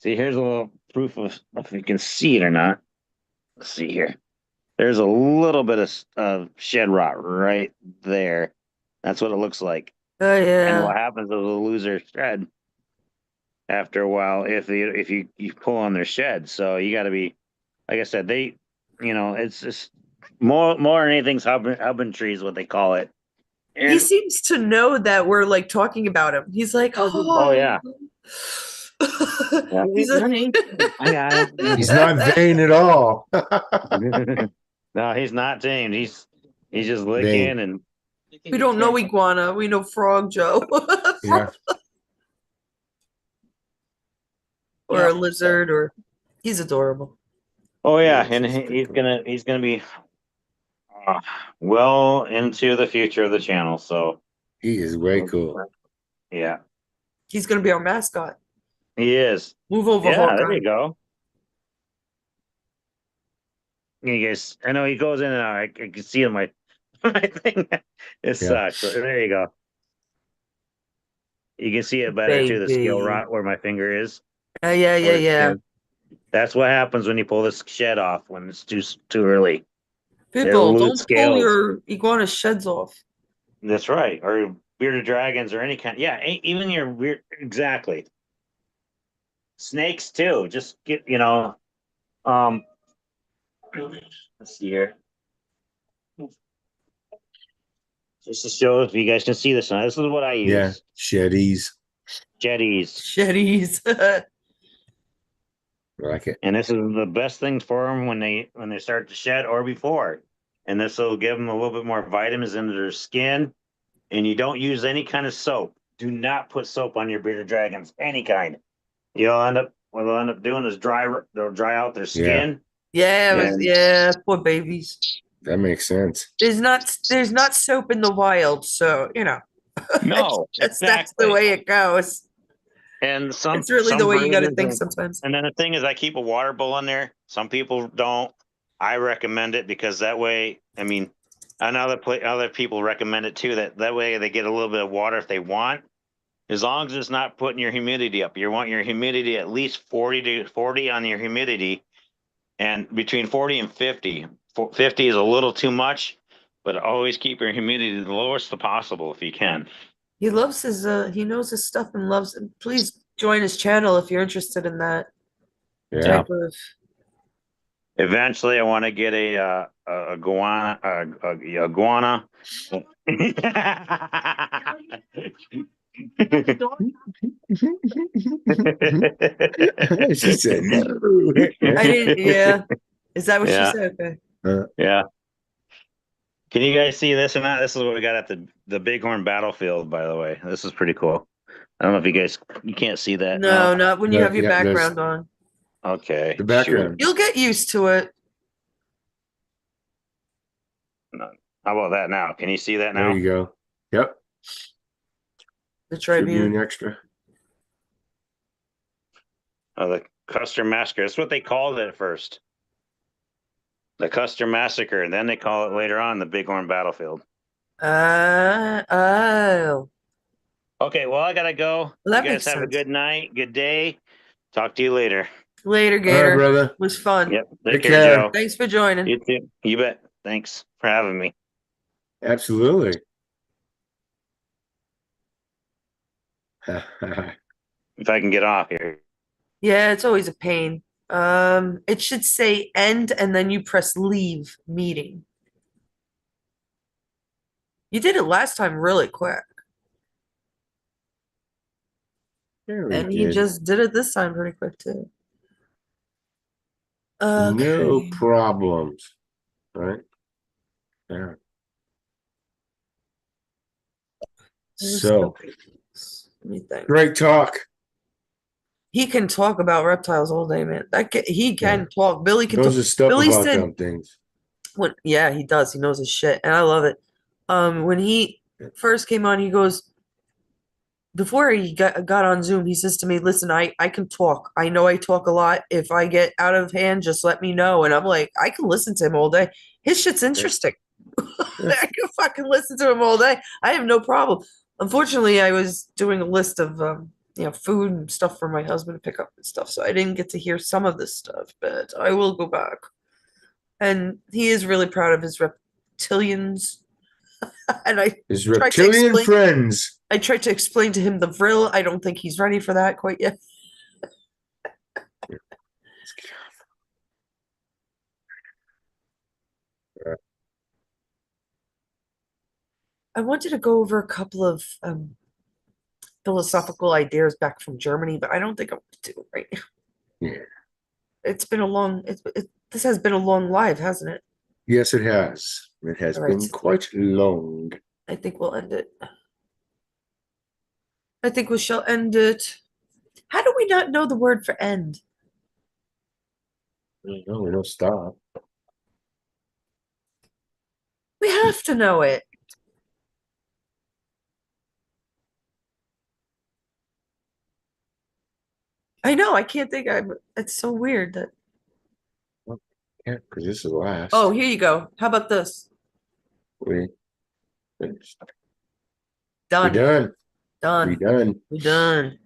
See, here's a little proof of if you can see it or not. Let's see here. There's a little bit of shed rot right there. That's what it looks like. Oh And yeah. what happens is they'll lose their shed after a while if you pull on their shed. So you got to be, like I said, it's just more than anything's hubbing trees, what they call it. He And seems to know that we're like talking about him. He's like, oh yeah, He's a, I got him. He's not vain at all. No, he's not tamed. He's just Vain. licking and we don't know iguana. We know Frog Joe. Yeah. Or a lizard, or he's adorable. oh yeah, Yes, and it's pretty cool. he's gonna be well into the future of the channel. So He is way cool. yeah, He's gonna be our mascot. he is. Move over, Yeah, there Hawkeye. you go. You guys, I know he goes in and out. I can see him. My thing. It Yeah. sucks. There you go. You can see it better too. The scale Baby. rot where my finger is. Yeah. That's what happens when you pull this shed off when it's too early. It'll People, lose don't pull scales. your iguana sheds off. That's right. Or bearded dragons or any kind. Yeah, even your weird. Exactly. Snakes too. Just get Um. Let's see here. Just to show if you guys can see this now. This is what I Yeah. use. Sheddies. Jetties. Sheddies. Like it. And this is the best thing for them when they start to shed or before. And this will give them a little bit more vitamins into their skin. And you don't use any kind of soap. Do not put soap on your bearded dragons, any kind. What they'll end up doing is they'll dry out their skin. Yeah, poor babies. That makes sense. There's not soap in the wild, so No, that's exactly. the way it goes. And It's really the way you got to think sometimes. And then the thing is, I keep a water bowl in there. Some people don't. I recommend it because that way, I mean, and other people recommend it too. That way they get a little bit of water if they want. As long as it's not putting your humidity up. You want your humidity at least 40 on your humidity, and between 40 and 50. 50 is a little too much, but always keep your humidity the lowest possible if you can. He loves he knows his stuff and loves it. Please join his channel if you're interested in that Yeah. type of. Eventually, I want to get a iguana. A iguana. She said no. I didn't. Yeah, is that what she Yeah. said? Okay. Yeah. Can you guys see this or not? This is what we got at the Bighorn battlefield, by the way. This is pretty cool. I don't know if you can't see that. No, not when you have your Yeah, background on. Okay. The background. You'll get used to it. No. How about that now? Can you see that now? There you go. Yep. The Tribune. Extra. Oh, the Custer Massacre. That's what they called it at first. The Custer Massacre. And then they call it later on the Bighorn Battlefield. Oh. Okay, well, I gotta go. Well, that you makes guys have a sense. good night, good day. Talk to you later. Later, All right, Gator. brother. It was fun. Yep. Take Take care, care. Joe. Thanks for joining. You too. You bet. Thanks for having me. Absolutely. If I can get off here. Yeah, it's always a pain. It should say end and then you press leave meeting. You did it last time really quick. And he just did it this time pretty quick too. Okay. No problems. Right? Yeah. So let me think. great talk. He can talk about reptiles all day, man. He can talk. Billy can Knows talk. his stuff Billy about said, them things. yeah, he does. He knows his shit, and I love it. When he first came on, he goes, before he got on Zoom, he says to me, "Listen, I can talk. I know I talk a lot. If I get out of hand, just let me know." And I'm like, I can listen to him all day. His shit's interesting. I can fucking listen to him all day. I have no problem. Unfortunately, I was doing a list of food and stuff for my husband to pick up and stuff, so I didn't get to hear some of this stuff, but I will go back. And he is really proud of his reptilians. And his reptilian friends. I tried to explain to him the vril. I don't think he's ready for that quite yet. I wanted to go over a couple of philosophical ideas back from Germany, but I don't think I'm going to do it right now. Yeah. It's been a long, this has been a long live, hasn't it? Yes, it has. It has All right, been quite long. I think we'll end it. I think we shall end it. How do we not know the word for end? No, we don't stop. We have to know it. I know. I can't think. It's so weird that. Yeah, because this is the last. Oh, here you go. How about this? We finished. Done. We done. Done. We done. We done.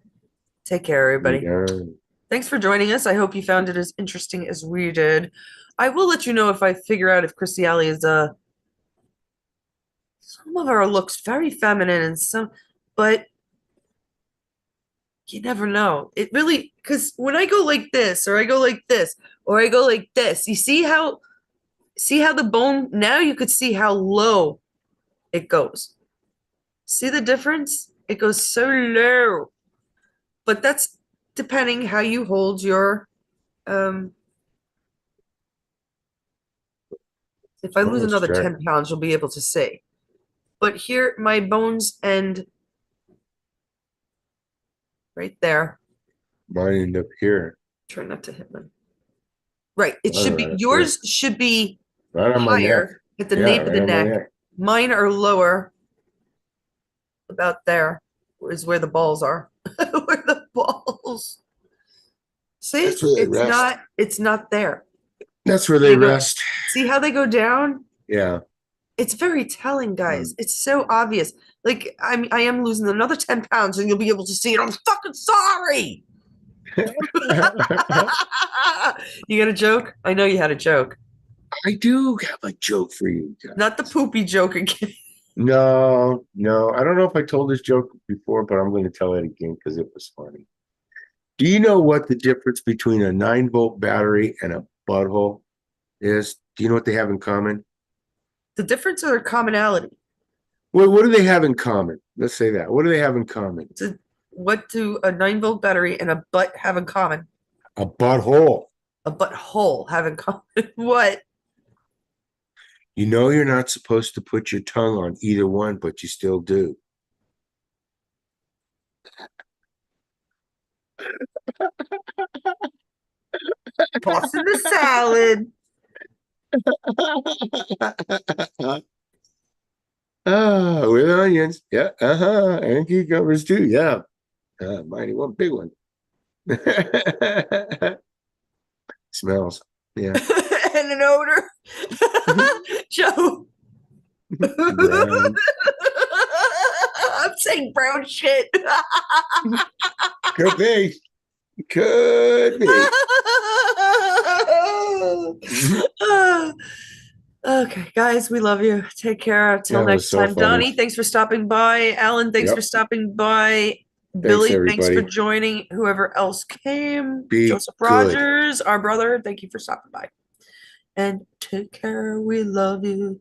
Take care, We everybody. done. Thanks for joining us. I hope you found it as interesting as we did. I will let you know if I figure out if Christy Alley is some of her looks very feminine and some, but you never know. It really, because when I go like this, or I go like this, or I go like this, you see how the bone, now you could see how low it goes. See the difference? It goes so low. But that's depending how you hold your if I lose another 10 pounds, you'll be able to see. But here my bones end right there. Mine end up here. Try not to hit them. Right. It All should be right, yours should be right on my neck. higher at the Yeah, nape of right the on my neck. neck. Mine are lower. About there is where the balls are. Where the balls. See, That's where they rest. It's not there. That's where they go- rest. See how they go down? Yeah. It's very telling, guys. It's so obvious. Like I am losing another 10 pounds and you'll be able to see it. I'm fucking sorry. You got a joke? I know you had a joke. I do have a joke for you guys. Not the poopy joke again. No. I don't know if I told this joke before, but I'm going to tell it again because it was funny. Do you know what the difference between a 9-volt battery and a butthole is? Do you know what they have in common? The difference or the commonality? Well, what do they have in common? Let's say that. What do they have in common? What do a 9-volt battery and a butt have in common? A butthole. A butthole have in common? What? You know you're not supposed to put your tongue on either one, but you still do. Tossing the salad. With onions. Yeah. And cucumbers too. Yeah. Mighty one big one. Smells. Yeah. And an odor. Joe. Brown. I'm saying brown shit. Could be. Could be. Okay, guys, we love you. Take care. Until That was next so time. funny. Donnie, thanks for stopping by. Alan, thanks Yep. for stopping by. Billy, thanks for everybody. joining. Whoever else came. Be Joseph good. Rogers, our brother, thank you for stopping by. And take care. We love you.